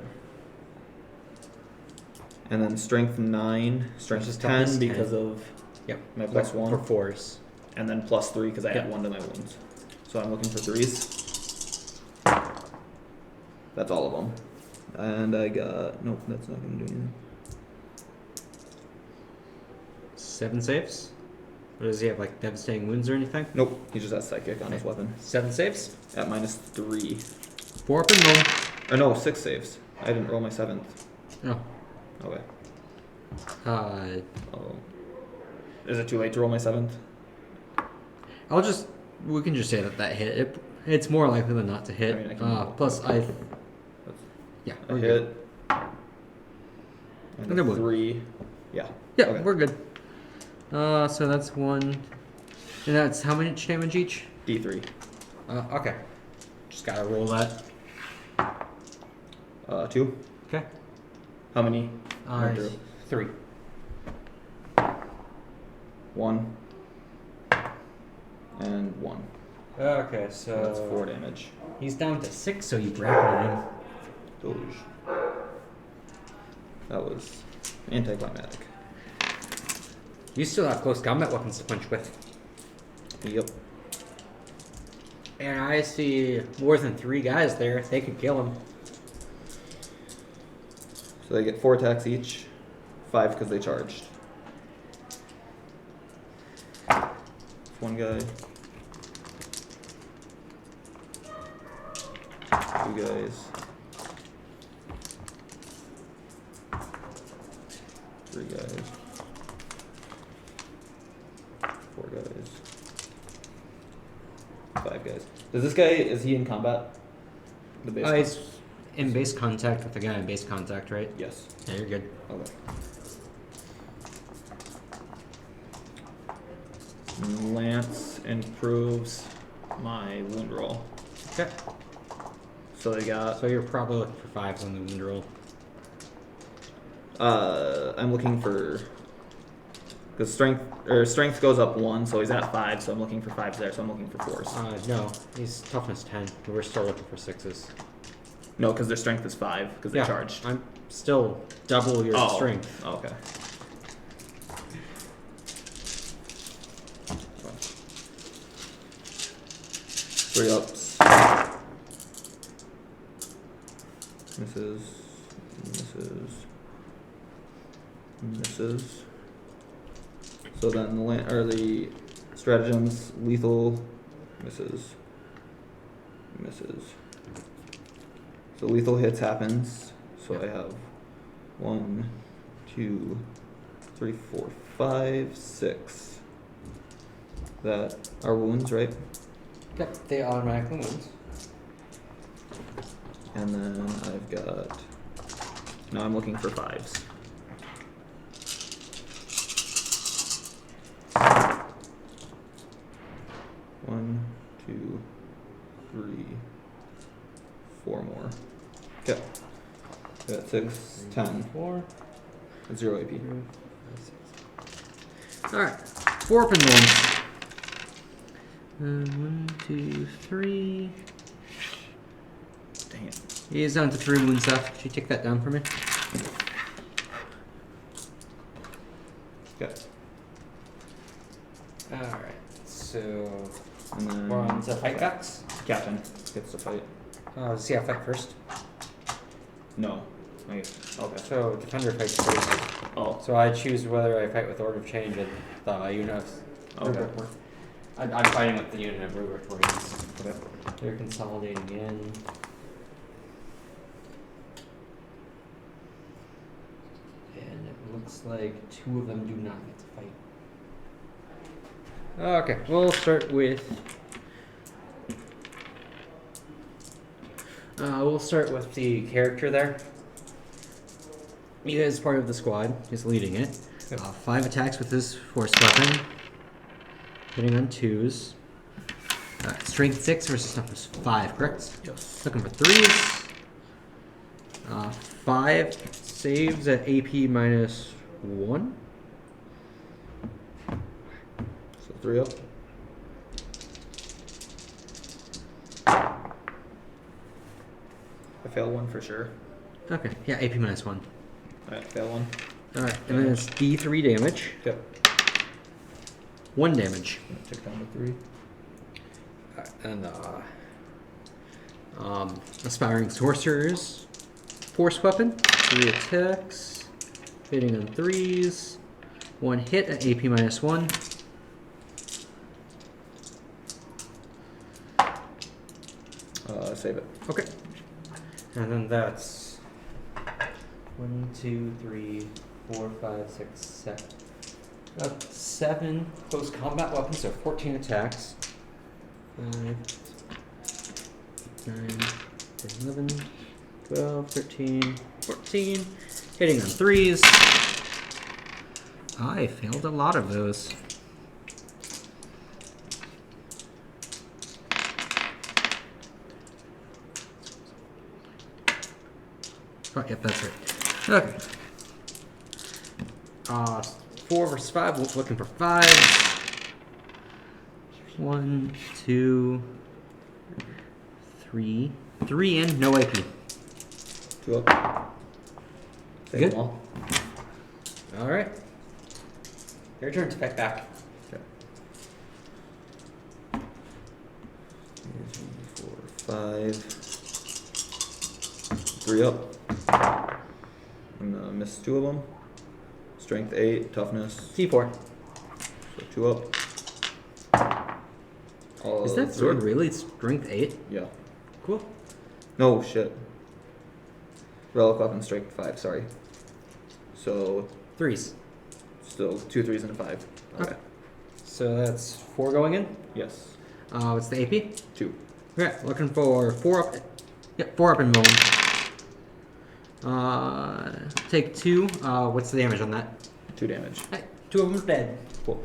And then strength 9, strength Versus 10 toughness because 10. of Yep. my plus for 1. 4s. And then plus 3 because I Yep. add 1 to my wounds. So I'm looking for 3s. That's all of them. And I got... Nope, that's not going to do anything. 7 saves. What does he have? Like devastating wounds or anything? Nope, he just has psychic on his weapon. 7 saves. At minus 3. 4 up and roll. Or no, 6 saves. I didn't roll my 7th. Oh. Okay. Uh, Oh. Is it too late to roll my 7th? we can just say that hit. It's more likely than not to hit. I mean, I can Plus That's yeah, a we're hit. good. And Another a one. 3. Yeah. Yeah, Okay. we're good. So that's 1. And that's how much damage each? D3. Okay. Just gotta roll that. 2. Okay. How many? Went through? 3. 1. And 1. Okay, So so that's 4 damage. he's down to 6, so you bracketed him. Doge. That was anticlimactic. You still have close combat weapons to punch with. Yep. And I see more than 3 guys there. They could kill him. So they get 4 attacks each. 5 because they charged. One guy. 2 guys. 3 guys. 4 guys. 5 guys. Does this guy, is he in combat? The base He's in base contact with the guy in base contact, right? Yes. Yeah, you're good. Okay. Lance improves my wound roll. Okay. So they got. So you're probably looking for 5s on the wound roll. I'm looking for. Because strength goes up 1, so he's at 5. So I'm looking for 5s there. So I'm looking for 4s. No, he's toughness 10. We're still looking for 6s. No, because their strength is 5 because they charged. I'm still double your strength. Oh, okay. Three ups. Misses. So then the stratagems, lethal, misses. So lethal hits happens. So I have 1, 2, 3, 4, 5, 6. That are wounds, right? Yep, they automatically wounds. And then I've got. Now I'm looking for 5s. One, 2, 3, 4 more. Okay. Got 6, 10. 4. 0 AP. Alright, 4 up and wounds. 1, 2, 3. Dang it. He is down to 3 wounds left. Could you take that down for me? Okay. Alright, so And then. we're on to fight backs. Captain gets to fight. Does he have fight first? No. Okay. So defender fights first. Oh. So I choose whether I fight with Order of Change and the unit of Okay. Rubric. I'm fighting with the unit of Rubric Warriors. Okay. They're consolidating in. And it looks like 2 of them do not get to fight. Okay, we'll start with. We'll start with the character there. He is part of the squad. He's leading it. 5 attacks with his force weapon. Hitting on 2s. Strength 6 versus toughness 5, correct? Yes. Looking for 3s. 5 saves at AP minus 1. So 3 up. fail one for sure. Okay, yeah, AP -1. Alright, fail one. Alright, and then it's D3 damage. Yep. 1 damage. Tick down to 3. And Aspiring Sorcerers. Force Weapon. 3 attacks. Hitting on 3s. 1 hit at AP -1. Save it. Okay. And then that's 1, 2, 3, 4, 5, 6, 7. About 7 close combat weapons, so 14 attacks. 5, 9, 10, 11, 12, 13, 14. Hitting on 3s. I failed a lot of those. Oh, yep, that's right. Okay. 4 versus 5, looking for 5. 1, 2, 3. 3 in, no AP. 2 up. Save Good. them all. Alright. Your turn to pick back. Okay. 2, 3, 4, 5. 3 up. I'm gonna miss 2 of them. Strength 8, toughness. T4. So 2 up. Is that sword really strength 8? Yeah. Cool. No, shit. Relic weapon, strength 5, sorry. So, 3s. still 2 3s and a 5. Okay. So that's 4 going in. Yes. What's the AP? 2. Okay, looking for 4 up. Yep, 4 up and rolling. Take 2. What's the damage on that? 2 damage. Hey, 2 of them's dead. Cool.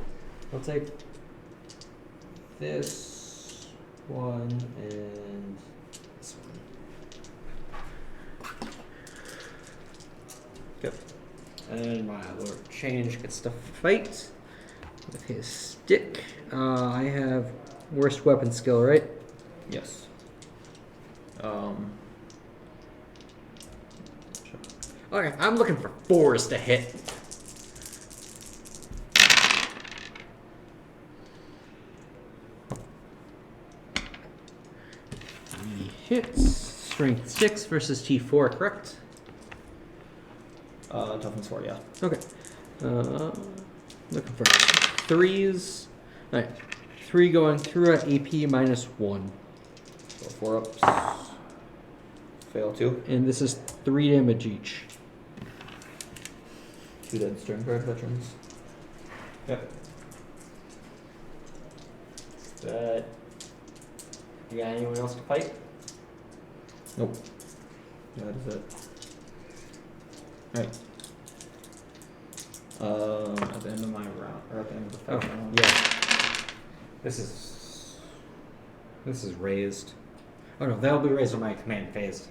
I'll take this one and this one. Yep. And my Lord Change gets to fight with his stick. I have worst weapon skill, right? Yes. Okay, I'm looking for 4s to hit. He hits. Strength 6 versus T4, correct? Toughness 4, yeah. Okay. Looking for 3s. Alright. 3 going through at AP -1. So 4 ups. Fail 2. And this is 3 damage each. 2 dead stern guard veterans. Yep. That. You got anyone else to fight? Nope. That is it. Alright. At the end of my round, or at the end of the fight round. Yeah. This is raised. Oh no, that'll be raised on my command phase.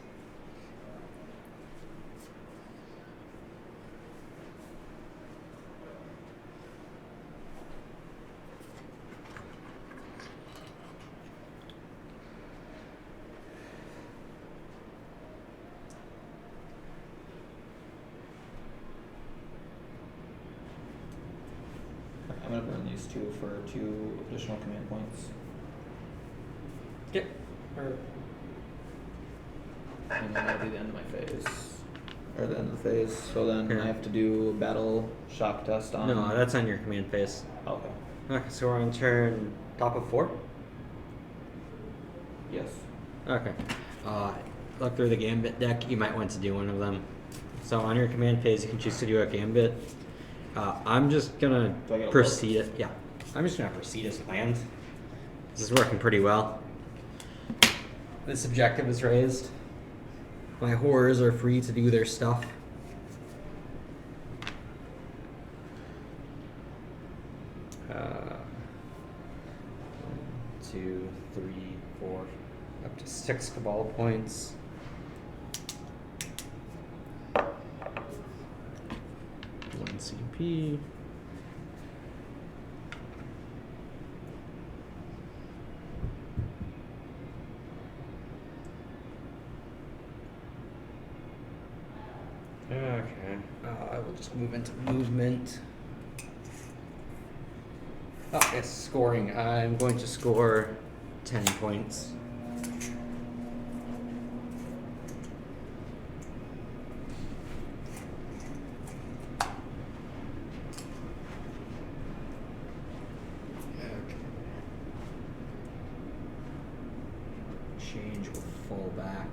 I'm gonna burn these 2 for 2 additional command points. Yep. And then that'll be the end of my phase. Or the end of the phase. So then Yeah. I have to do a battle shock test on. No, that's on your command phase. Okay. Okay, so we're on turn top of 4? Yes. Okay. Look through the Gambit deck, you might want to do one of them. So on your command phase, you can choose to do a Gambit. I'm just gonna Do I get a proceed it. Yeah. I'm just gonna proceed as planned. This is working pretty well. This objective is raised. My horrors are free to do their stuff. One, 2, 3, 4, up to 6 Cabal points. One CP. just move into movement. Oh, yes, scoring. I'm going to score 10 points. Change will fall back.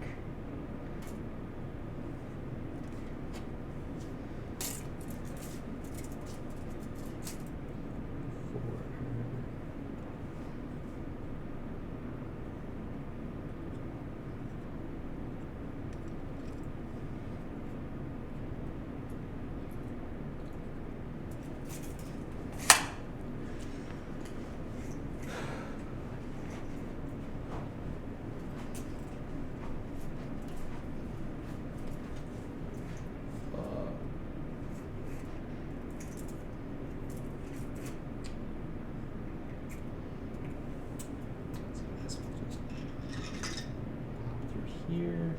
Here.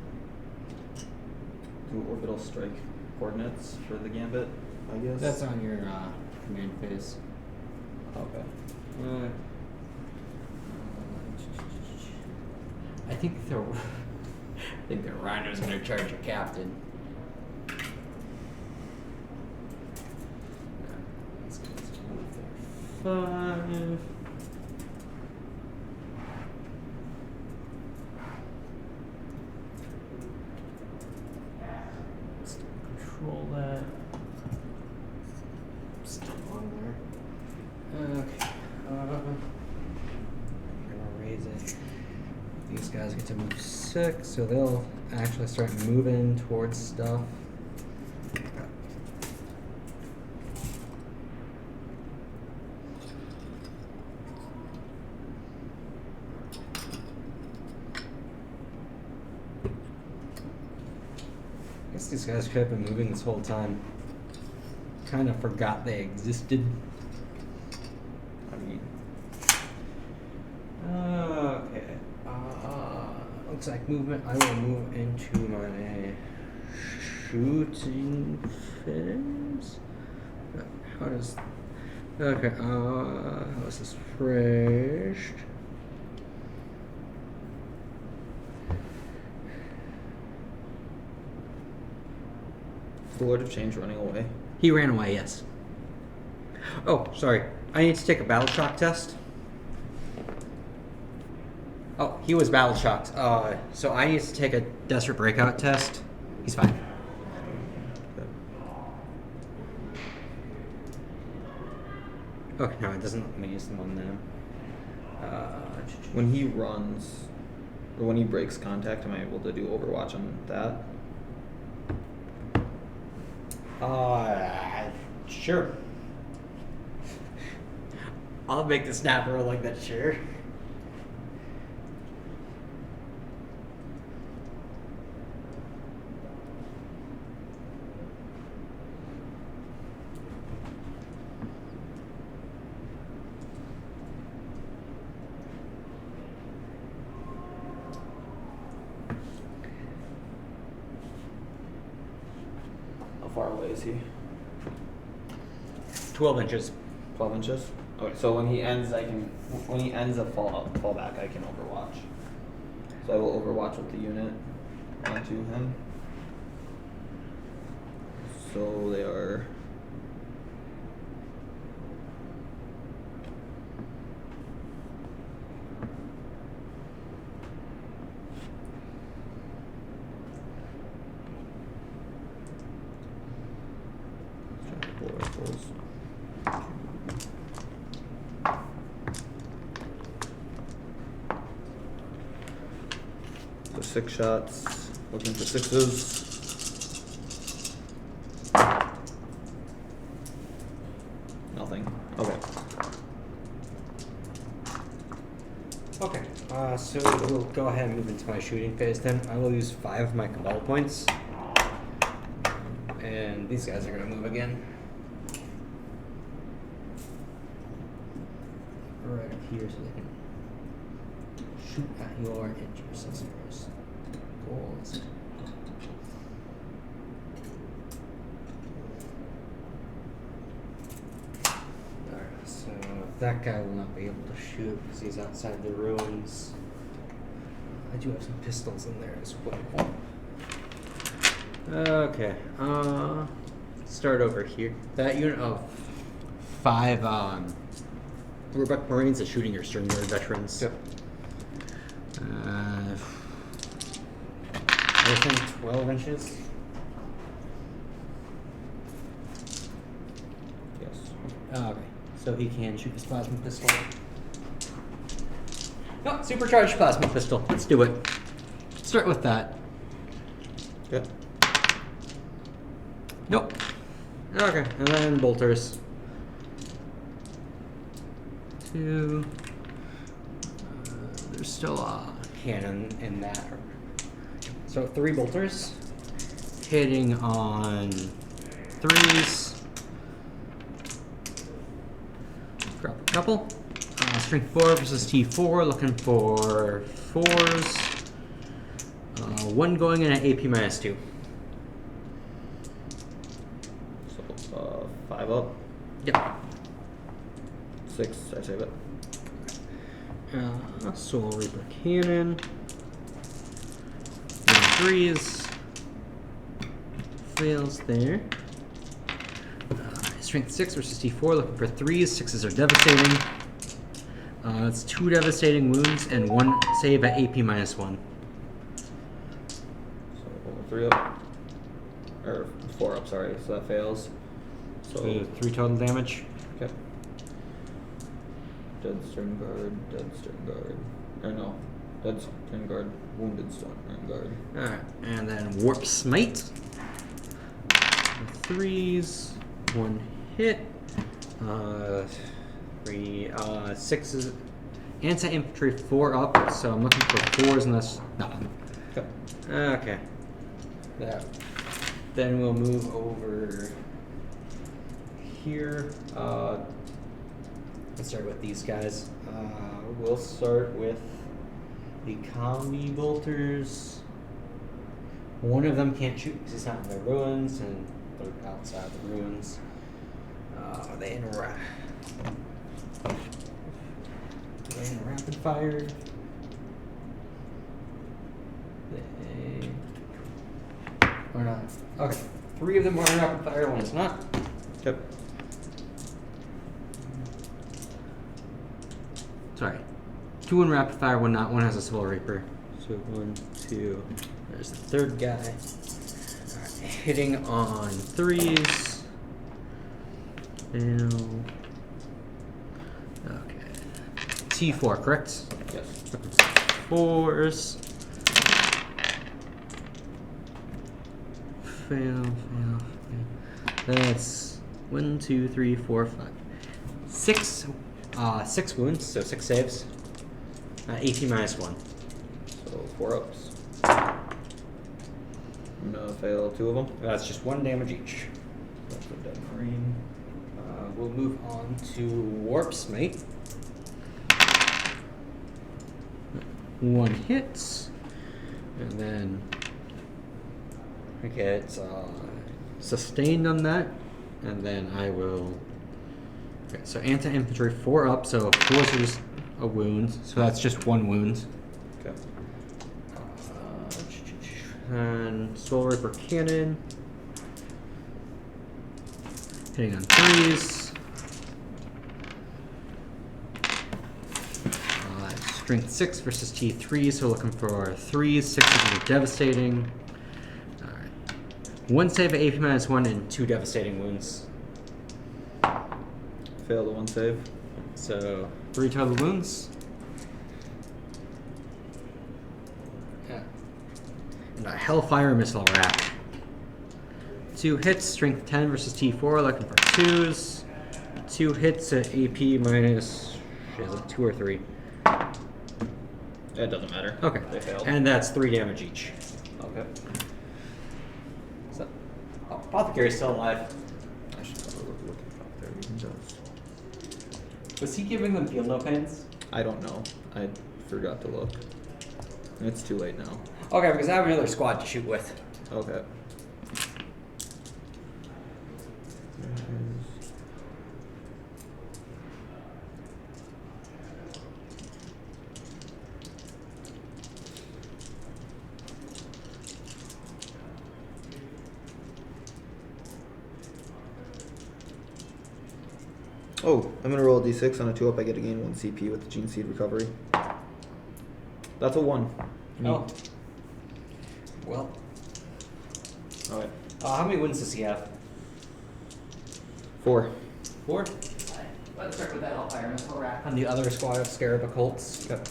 Do orbital strike coordinates for the gambit, I guess. That's on your command phase. Okay. I think the Rhino's gonna charge a captain. These guys move their 5. Control that. Still on there. Okay. I'm gonna raise it. These guys get to move 6, so they'll actually start moving towards stuff. I guess these guys could have been moving this whole time. Kind of forgot they existed. I mean, Okay. Looks like movement. I will move into my shooting phase. How does? Okay. How is this phrased? the Lord of Change running away. He ran away. Yes. Oh, sorry. I need to take a battle shock test. Oh, he was battle shocked. So I need to take a desperate breakout test. He's fine. Okay, no, it doesn't let me use them on them. When he runs, or when he breaks contact, am I able to do Overwatch on that? Sure. I'll make the snap roll like that, sure. How far away is he? 12 inches. 12 inches? Okay, so when he ends, when he ends a fallback, I can Overwatch. So I will Overwatch with the unit onto him. So they are. So 6 shots, looking for 6s. Nothing. Okay. Okay, so we'll go ahead and move into my shooting phase then. I will use 5 of my Cabal points. And these guys are going to move again. Right up here so they can shoot at your intercessors. Goals. That guy will not be able to shoot because he's outside the ruins. I do have some pistols in there as well. Okay, start over here. That unit of 5 Roebuck Marines is shooting your stern guard veterans. Yep. Within 12 inches. Yes. Okay, so he can shoot his plasma pistol. No, supercharged plasma pistol. Let's do it. Start with that. Yep. Nope. Okay, and then bolters. 2. There's still a cannon in that. So 3 bolters. Hitting on 3s. Grab a couple. Strength 4 versus T4, looking for 4s. 1 going in at AP -2. So 5 up. Yep. 6, I save it. Soul Reaper Cannon. 3s. Fails there. Strength 6 versus T4, looking for 3s. 6s are devastating. That's 2 devastating wounds and 1 save at AP -1. So 3 up. Or 4 up, sorry. So that fails. So So 3 total damage. okay. Dead stern guard, dead stern guard. Or no. Dead stern guard, wounded stern guard. Alright, and then Warp Smite. 3s. 1 hit. 3, 6s. Anti-infantry 4 up, so I'm looking for 4s unless nothing. Okay. Okay. That. Then we'll move over here. Let's start with these guys. We'll start with the combi bolters. One of them can't shoot because he's not in the ruins, and they're outside the ruins. They in rapid fire. They or not. Okay. 3 of them are in rapid fire, 1 is not. Yep. Sorry. 2 in rapid fire, 1 not. 1 has a Soul Reaper. So 1, 2. There's the 3rd guy. Alright, hitting on 3s. Now. Okay. T4, correct? Yes. 4s. Fail. That's 1, 2, 3, 4, 5. 6 wounds, so 6 saves. AP -1. So 4 ups. I'm gonna fail 2 of them. That's just 1 damage each. That's a dead marine. We'll move on to Warp Smite. 1 hits, and then I get sustained on that, and then I will. Okay, so anti-infantry 4 up, so 4s are just a wound, so that's just 1 wound. Okay. And Soul Reaper Cannon. Hitting on 3s. Strength 6 versus T3, so looking for 3s. 6s are devastating. Alright. 1 save at AP -1 and 2 devastating wounds. Fail the 1 save. So 3 total wounds. Yeah. And a Hellfire Missile Rack. 2 hits, Strength 10 versus T4, looking for 2s. 2 hits at AP minus. Is it 2 or 3? It doesn't matter. Okay. They failed. And that's 3 damage each. Okay. So, Apothecary's still alive. I should probably look up there. He does. Was he giving them field no pains? I don't know. I forgot to look. It's too late now. Okay, because I have another squad to shoot with. Okay. Oh, I'm gonna roll a d6 on a 2-up. I get to gain 1 CP with the Gene Seed recovery. That's a 1. Oh. Well. Alright. How many wounds does he have? 4. 4? Let's start with that Hellfire Missile Rack on the other squad of Scarab Occults. Yep.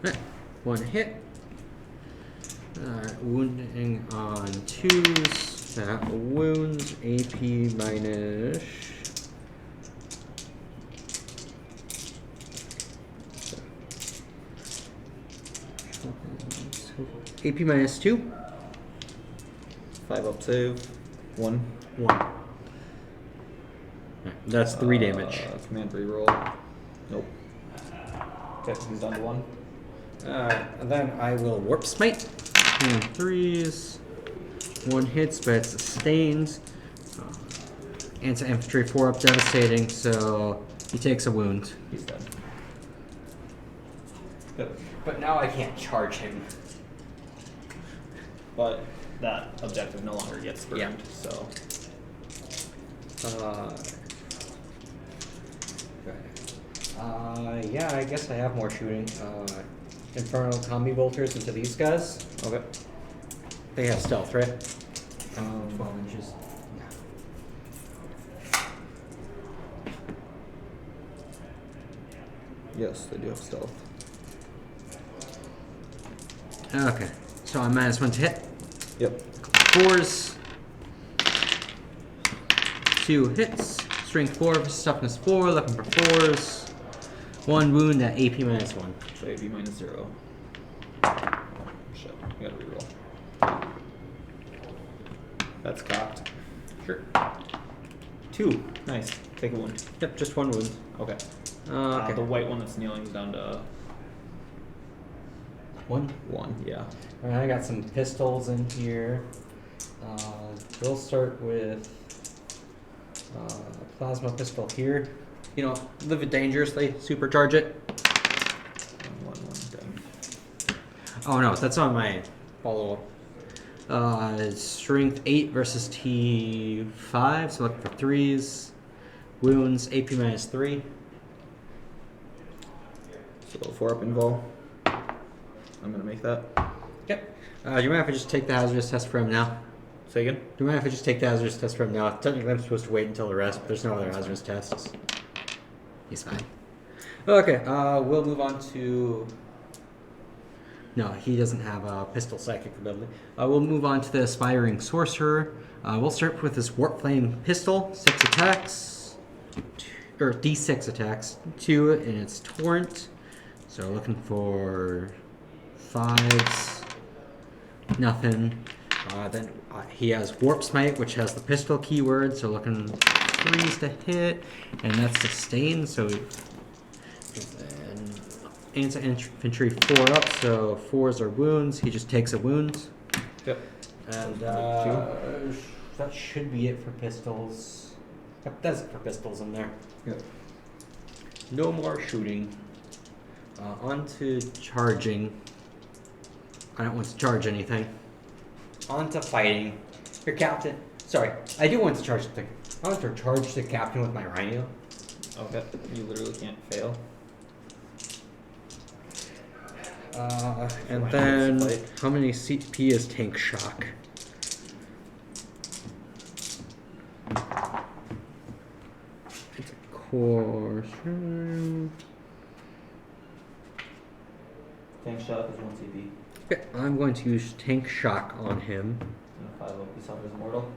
Right. 1 hit. Wounding on 2s. That wounds. AP minus. AP minus 2. 5-up save. 1. 1. That's 3 damage. Command reroll. Nope. Okay, he's down to 1. And then I will Warp Smite. 2 3s. 1 hits, but it's sustained. Anti-infantry 4-up devastating, so he takes a wound. He's dead. Yep. But now I can't charge him. But that objective no longer gets burned, Yeah. so. Yeah, I guess I have more shooting. Infernal Combi Bolters into these guys. Okay. They have stealth, right? 12 inches. Yes, they do have stealth. Okay, so I'm -1 to hit. Yep. 4s. 2 hits. Strength 4 versus toughness 4. Looking for 4s. 1 wound at AP -1. So AP -0. Shit, I gotta reroll. That's cocked. Sure. 2. Nice. Take a wound. Yep, just 1 wound. Okay. Okay. The white one that's kneeling is down to 1. 1. Yeah. Alright, I got some pistols in here. We'll start with plasma pistol here. You know, live it dangerously, supercharge it. 1, 1, 1 thing. Oh no, that's on my follow-up. Strength 8 versus T5, so looking for 3s. Wounds, AP -3. So 4-up invul. I'm gonna make that. Yep. Do you mind if I just take the hazardous test for him now? Say again? Do you mind if I just take the hazardous test for him now? Technically, I'm supposed to wait until the rest, but there's no other hazardous tests. He's fine. Okay, we'll move on to... No, he doesn't have a pistol psychic ability. We'll move on to the Aspiring Sorcerer. We'll start with this Warp Flame pistol. 6 attacks. Or D6 attacks. 2 in its Torrent. So looking for 5s. Nothing. Then he has Warp Smite, which has the pistol keyword, so looking 3s to hit, and that's sustained, so anti-infantry 4-up, so 4s are wounds, he just takes a wound. Yep. And that should be it for pistols. Yep, that's it for pistols in there. Yep. No more shooting. On to charging. I don't want to charge anything. On to fighting. Your captain. Sorry, I do want to charge the thing. I want to charge the captain with my rhino. Okay. You literally can't fail. And Rhino then, gets to fight. how many CP is Tank Shock? It's a course. Tank shot is 1 CP. Okay, I'm going to use Tank Shock on him. And 5-up, he suffers immortal.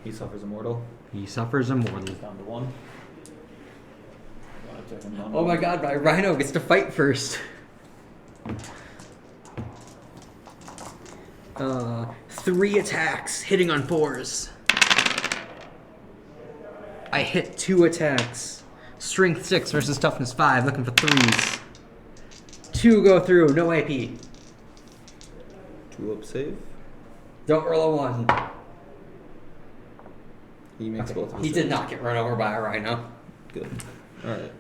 He suffers immortal. He suffers immortal. He's down to 1. Oh my god, my rhino gets to fight first. 3 attacks, hitting on 4s. I hit 2 attacks. Strength 6 versus toughness 5, looking for 3s. 2 go through, no AP. 2-up save. Don't roll a 1. He makes both of his He did saves. not get run over by a rhino. Good. Alright.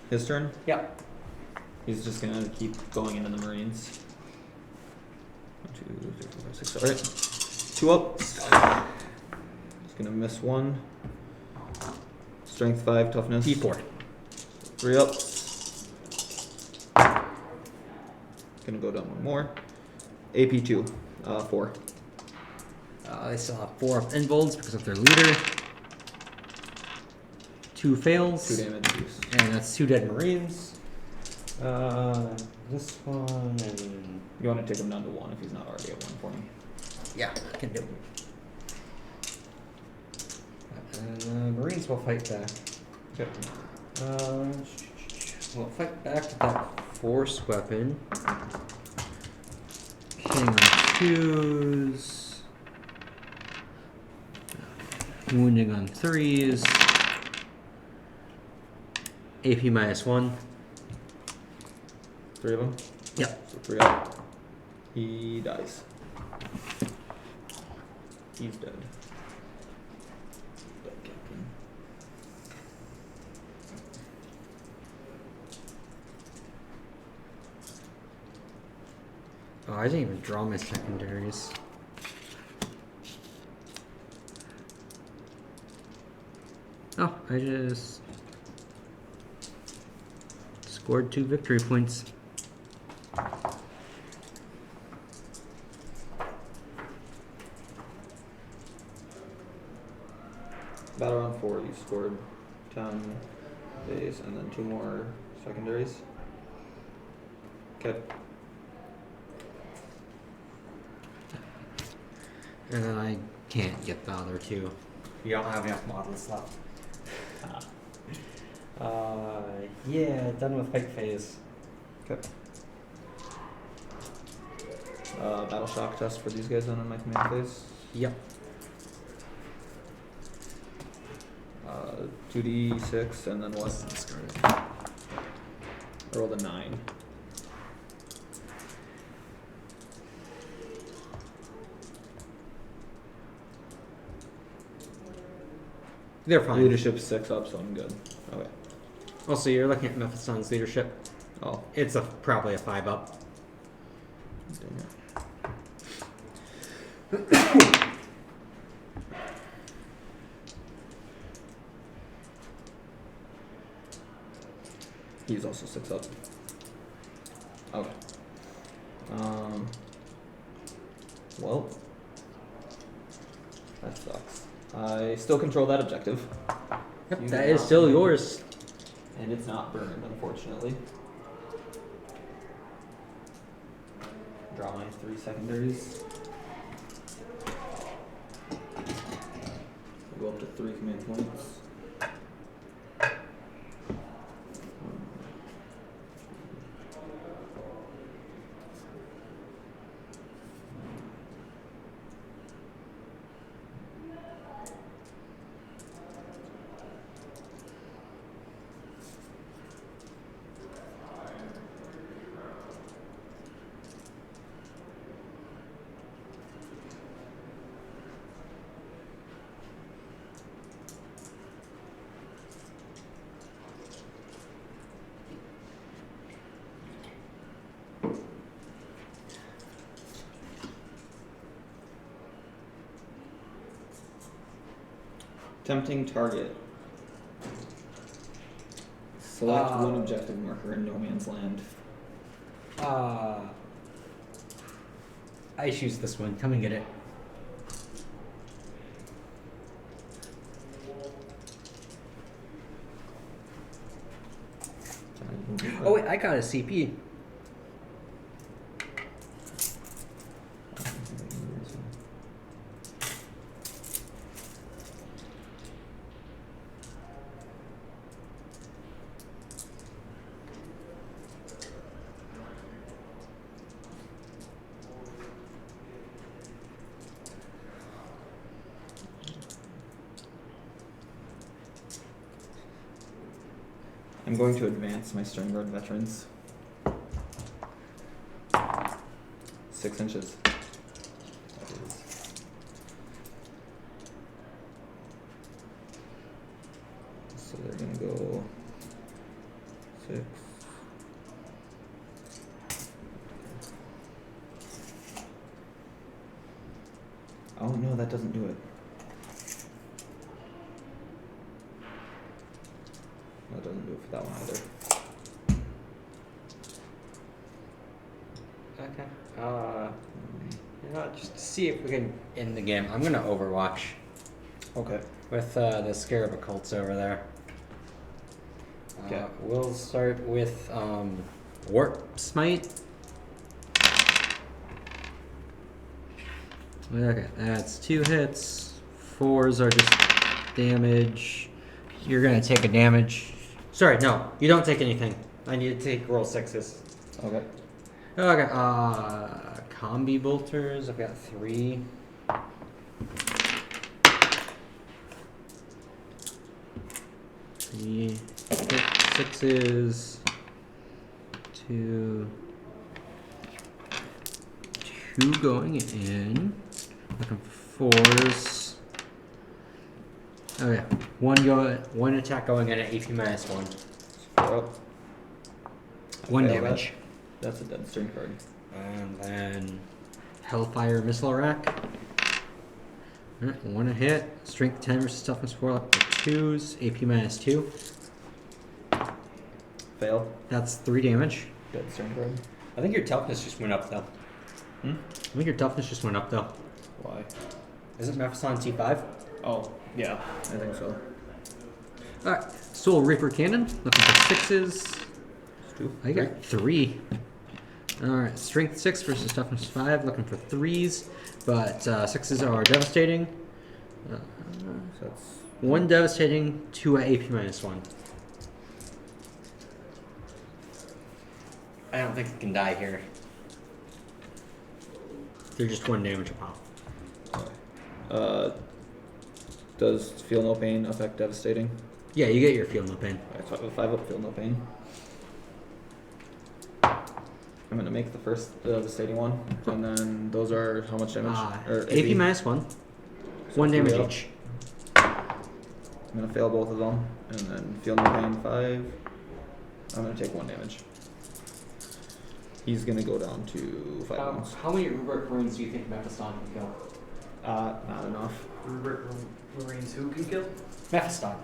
His turn. Yep. He's just gonna keep going into the Marines. 1, 2, 3, 4, 5, 6. Alright. 2 ups. Just gonna miss 1. Strength 5, toughness. D4. 3 ups. Gonna go down 1 more. AP 2, 4. They still have 4 up involves because of their leader. 2 fails. 2 damage. Use. And that's 2 dead Marines. This one and You want to take him down to 1 if he's not already at 1 for me. yeah, I can do it. And Marines will fight back. Okay. We'll fight back with that force weapon. King on 2s. Wounding on 3s. AP -1. 3 of them? Yep. So 3 up. He dies. He's dead. Dead captain. Oh, I didn't even draw my secondaries. Oh, I just scored 2 victory points. Battle round 4, you scored 10 days and then 2 more secondaries. Okay. And then I can't get the other 2. You don't have enough models left. Yeah, done with fight phase. Okay. Battle shock test for these guys then in my command phase. Yep. 2d6 and then what? I rolled a 9. They're fine. Leadership 6 up, so I'm good. Okay. Also, you're looking at Mephistopheles' leadership. Oh, It's probably a 5 up. dang it. He's also 6 up. Okay. Well, that sucks. I still control that objective. Yep, You that do is not. still yours. And it's not burned, unfortunately. Draw my 3 secondaries. Go up to 3 command points. Tempting target. Select one objective marker in no man's land. I choose this one. Come and get it. Oh wait, I got a CP. I'm going to advance my Stern Guard veterans. 6 inches. That is. So they're gonna go 6. Oh That doesn't do it. That doesn't do it for that one either. Okay. You know, just to see if we can end the game. I'm gonna Overwatch Okay. with the Scarab Occults over there. Okay. We'll start with Warp Smite. Okay, that's 2 hits. 4s are just damage. You're gonna take a damage. Sorry, no, you don't take anything. I need to take roll 6s. Okay. Okay, combi bolters. I've got 3. Three hit 6s. 2 going in. Looking for 4s. Okay, one attack going in at AP -1. 4 up. 1 Fail damage. That's a dead string card. And then Hellfire Missile Rack. Alright, 1 a hit. Strength 10 versus toughness 4 up to 2s. AP -2. Fail. That's 3 damage. Dead string card. I think your toughness just went up though. Hmm? I think your toughness just went up though. Why? Isn't Mephiston T5? Oh, yeah. I think so. Alright, Soul Reaper Cannon. Looking for 6s. Two. I got 3. Alright, Strength 6 versus Toughness 5. Looking for 3s. But 6s are devastating. So that's 1 devastating, 2 at AP -1. I don't think it can die here. They're just 1 damage a pop. does feel no pain affect devastating? Yeah, you get your Feel No Pain. Alright, so I have a 5 up, feel no pain. I'm gonna make the first devastating one, and then those are how much damage? Or AP -1. So 1 damage 3 up. each. I'm gonna fail both of them, and then feel no pain 5. I'm gonna take 1 damage. He's gonna go down to 5 wounds. How many Rubric Marines do you think Mephiston can kill? Not enough. Rubric Marines who can kill? Mephiston.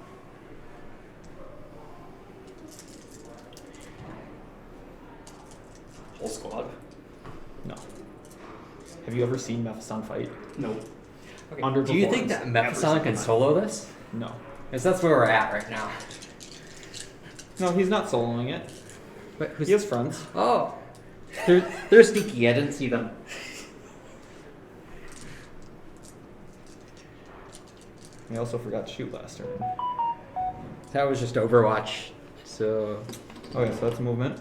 Whole squad? No. Have you ever seen Mephiston fight? No. Okay. Do you think that Mephiston can solo this? No. Because that's where we're at right now. No, he's not soloing it. But who's He has friends. Oh, they're sneaky. I didn't see them. He also forgot to shoot last turn. That was just Overwatch. So Okay, so that's movement.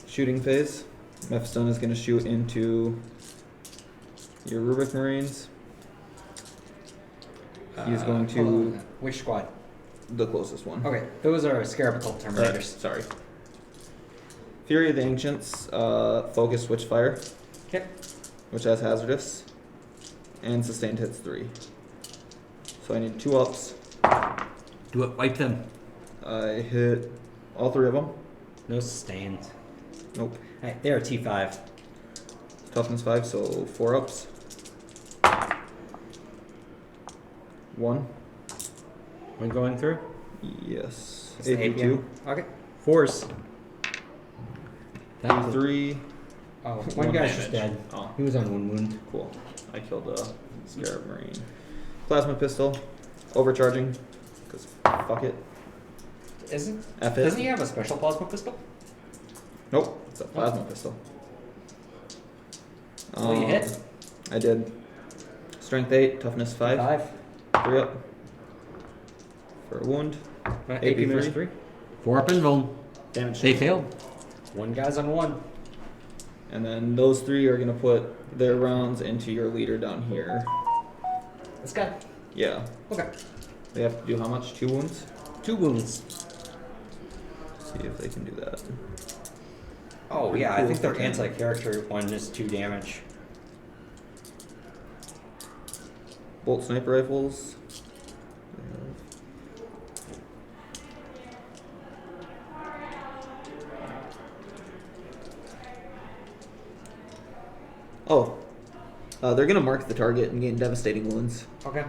Shooting phase. Mephiston is going to shoot into your Rubric Marines. He's going to hold on. Which squad? the closest one. Okay, those are Scarab Cult Terminators. Sorry. Fury of the Ancients, focus switch fire, Okay. which has hazardous, and sustained hits 3. So I need 2 ups. Do it. Wipe them. I hit all 3 of them. No sustained. Nope. Hey, they are T5. Toughness 5, so 4 ups. 1. One going through. Yes. It's the AP 2. Okay. 4s. That was 3. Oh, one guy's just damage. dead. Oh, He was on 1 wound. cool. I killed a Scarab Marine. Plasma pistol. Overcharging. Because fuck it. Isn't? F it. Doesn't he have a special plasma pistol? Nope. It's a plasma pistol. Oh, you hit? I did. Strength 8. Toughness 5. 3 up. For a wound. AP AP minus 3. 3. 4 up and vuln. Damage. They failed. 1 guy's on 1. And then those 3 are going to put their rounds into your leader down here. This guy. Yeah. Okay. They have to do how much? 2 wounds? 2 wounds. See if they can do that. Oh Pretty yeah, I cool think their fucking- anti-character one is 2 damage. Bolt sniper rifles. They're gonna mark the target and gain devastating wounds. Okay.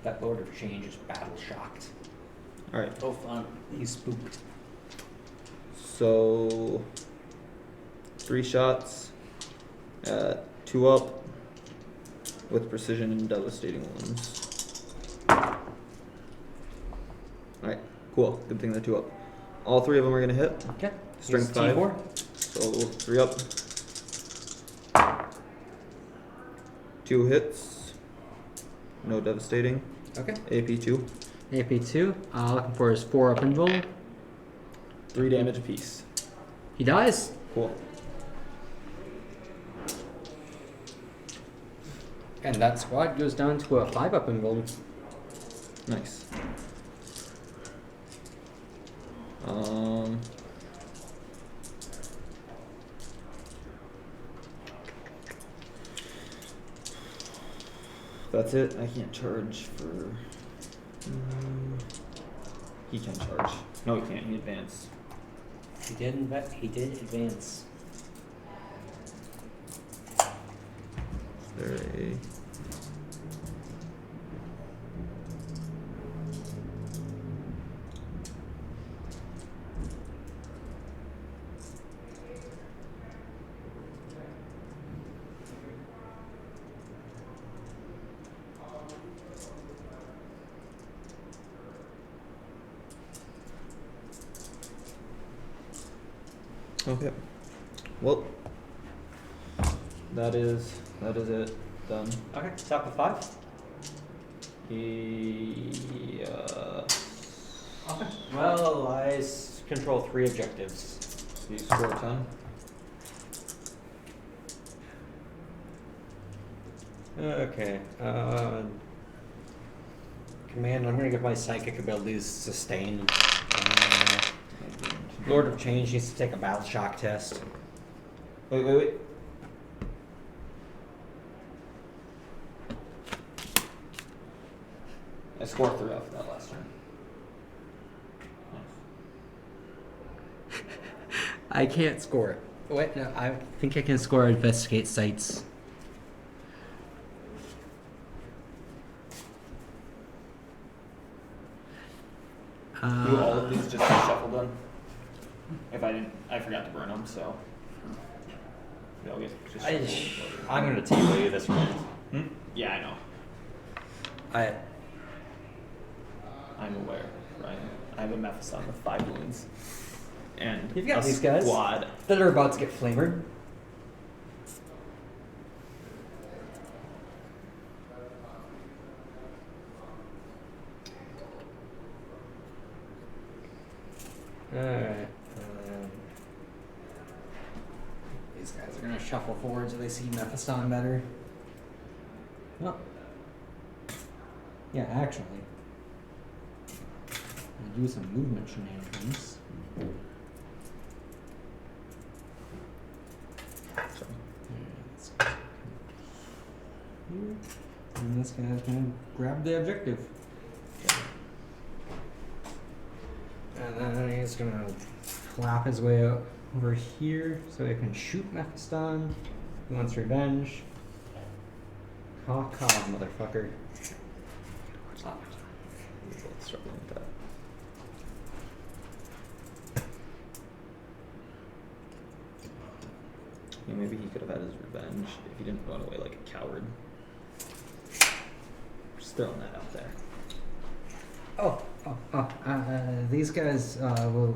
That Lord of Change is battle shocked. All right. Oh, fun. He's spooked. So 3 shots at 2 up with precision and devastating wounds. Alright, cool. Good thing they're 2 up. All 3 of them are gonna hit. Okay. Strength He's 5. T4. So 3 up. 2 hits. No devastating. Okay. AP 2. AP2. Looking for his 4 up invul. 3 damage apiece. He dies. Cool. And that squad goes down to a 5 up invul. Nice. That's it. I can't charge for. He can charge. No, he can't. He advanced. He did advance. Is there a? Okay. Well, that is it. Done. Okay. Top of 5. He. Okay. Well, I control 3 objectives. So you score 10. Okay. Command, I'm gonna give my psychic abilities sustain. Lord of Change needs to take a battle shock test. Wait. I scored 3 off that last turn. I can't score it. Wait, no, I think I can score investigate sites. Do all of these just shuffle done? If I didn't, I forgot to burn them, so. They'll get just shuffled. I'm gonna table you this one. Yeah, I know. I'm aware, Ryan. I have a Mephiston with 5 wounds. And You've got a these guys squad. that are about to get flamered. Alright. These guys are gonna shuffle forward so they see Mephiston better. Well, yeah, actually. I'm gonna do some movement shenanigans. Let's go here. And this guy's gonna grab the objective. And then he's gonna flap his way over here so he can shoot Mephiston. He wants revenge. Caw, motherfucker. We're both struggling with that. Yeah, maybe he could have had his revenge if he didn't run away like a coward. Just throwing that out there. These guys will,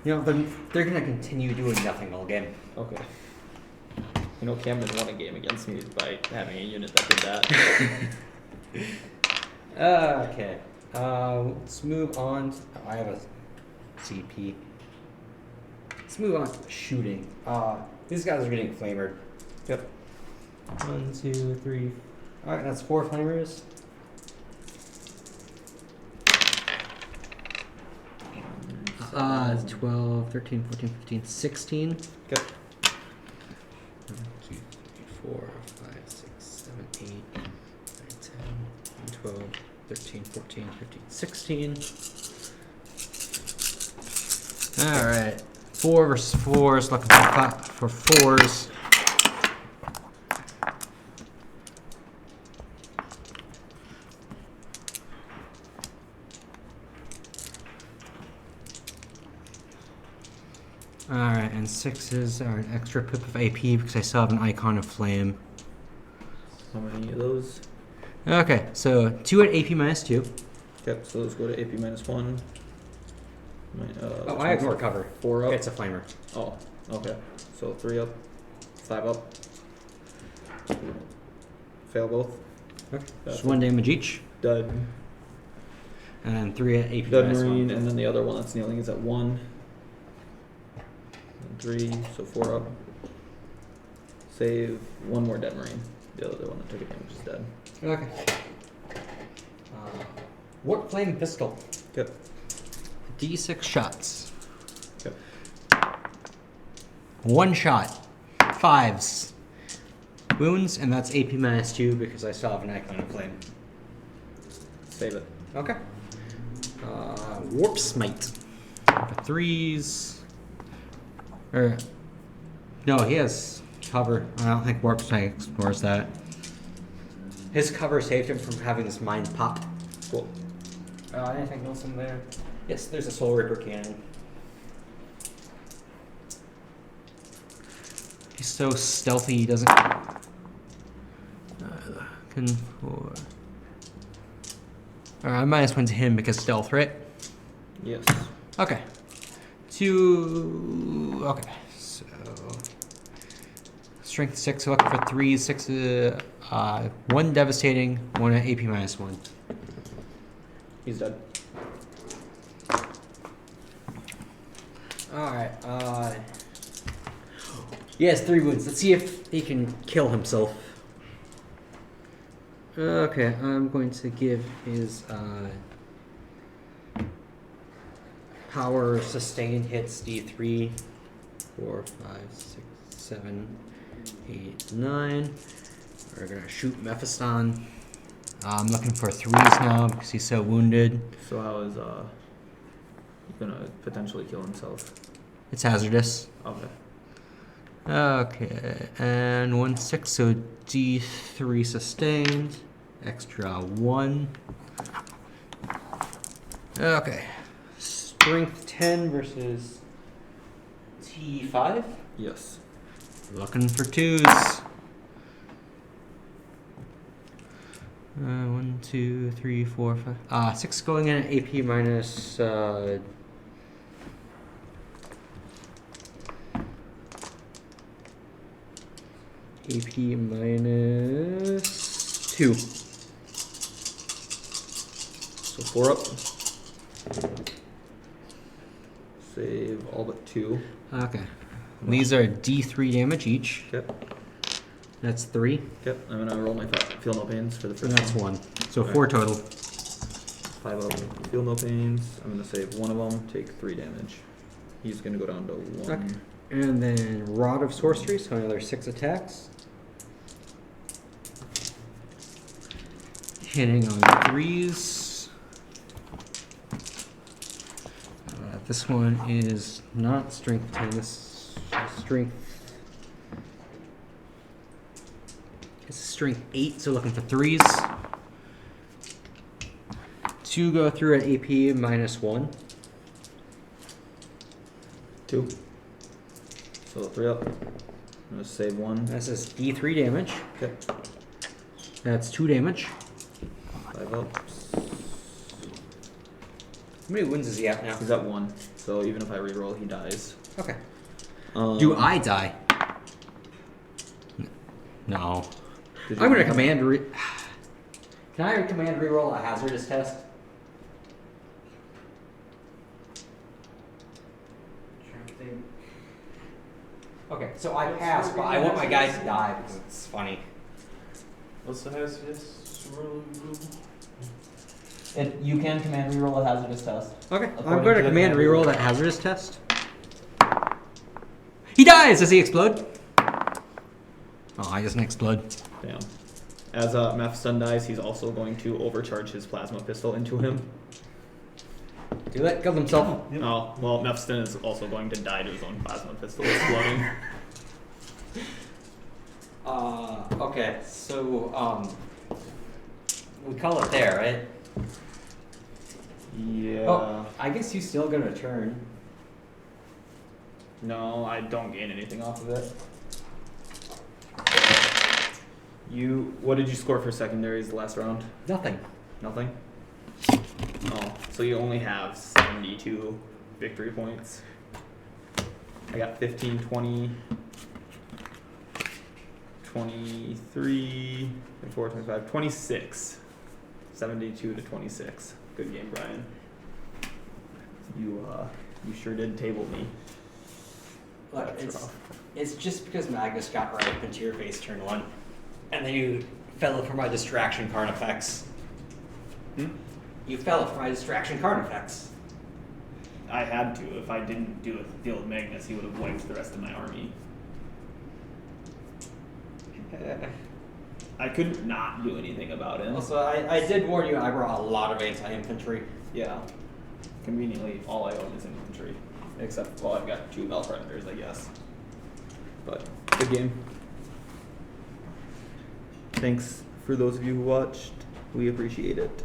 they're gonna continue doing nothing all game. Okay. You know, Camden won a game against me by having a unit that did that. Okay. Let's move on. I have a CP. Let's move on to shooting. These guys are getting flamered. Yep. 1, 2, 3. Alright, that's 4 flamers. It's 12, 13, 14, 15, 16. Okay. 1, 2, 3, 4, 5, 6, 7, 8, 9, 12, 13, 14, 15, 16. Alright. 4 versus 4s, looking for 4s. Alright, and 6s are an extra pip of AP because I still have an icon of flame. How many of those? Okay, so 2 at AP minus 2. Yep, so those go to AP minus 1. Oh, I ignore cover. 4 up. It's a flamer. Oh, okay. So 3 up, 5 up. Fail both. Okay. That's Just 1 damage each. Dud. And 3 at AP Dud minus Marine, 1. and then the other one that's kneeling is at 1. And 3, so 4 up. Save 1 more Dead Marine. The other one that took a damage is dead. Okay. Warp flame pistol. Yep. D6 shots. Yep. 1 shot. 5s. Wounds, and that's AP minus 2 because I still have an icon of flame. Save it. Okay. Warp smite. For 3s. No, he has cover. I don't think warp smite ignores that. His cover saved him from having his mind popped. Cool. Anything else in there? Yes, there's a Soul Reaper cannon. He's so stealthy he doesn't. Confor. Alright, I minus 1 to him because stealth, right? Yes. Okay. 2. Okay, so. Strength 6, so looking for 3, 6, 1 devastating, 1 at AP minus 1. He's dead. Alright, he has 3 wounds. Let's see if he can kill himself. Okay, I'm going to give his Power sustained hits D3. 4, 5, 6, 7, 8, 9. We're gonna shoot Mephiston. I'm looking for 3s now because he's so wounded. So how is he gonna potentially kill himself? It's hazardous. Okay. Okay, and 1 6, so D3 sustained. Extra 1. Okay. Strength 10 versus T5. Yes. Looking for 2s. 1, 2, 3, 4, 5. 6 going in at AP minus. AP minus 2. So 4 up. Save all but 2. Okay. These are D3 damage each. Yep. That's 3. Yep. I'm gonna roll my feel no pains for the And first that's one. 1. So Okay. 4 total. 5 up. Feel no pains. I'm gonna save 1 of them. Take 3 damage. He's gonna go down to 1. Okay. And then Rod of Sorcery, so another 6 attacks. Hitting on 3s. This one is not strength 10, this is strength. It's strength 8, so looking for 3s. 2 go through at AP minus 1. 2. So 3 up. I'm gonna save 1. This is D3 damage. Okay. That's 2 damage. 5 up. How many wounds is he at now? He's at 1. So even if I reroll, he dies. Okay. Do I die? No. Did I'm you- gonna command Can I command reroll a hazardous test? Okay, so I pass, but I want my guy to die because it's funny. What's the hazardous roll? You can command reroll a hazardous test. Okay, According I'm going to to the command command reroll reroll. that hazardous test. He dies! Does he explode? Oh, he doesn't explode. Damn. As Mephiston dies, he's also going to overcharge his plasma pistol into him. Do that. Killed himself. Oh, well, Mephiston is also going to die to his own plasma pistol exploding. Okay, so, we call it there, right? Yeah. Oh, I guess you still get a turn. No, I don't gain anything off of it. What did you score for secondaries last round? Nothing. Nothing? Oh, so you only have 72 victory points. I got 15, 20, 23, 24, 25, 26. 72 to 26. Good game, Brian. You sure did table me. Look, That's rough. it's just because Magnus got right up into your face turn 1, and then you fell for my distraction card effects. You fell for my distraction card effects. I had to. If I didn't deal with Magnus, he would have wiped the rest of my army. I couldn't not do anything about him. Also, I did warn you I brought a lot of anti-infantry. Yeah. Conveniently, all I own is infantry. Except, well, I've got 2 Bell Predators, I guess. But, good game. Thanks for those of you who watched. We appreciate it.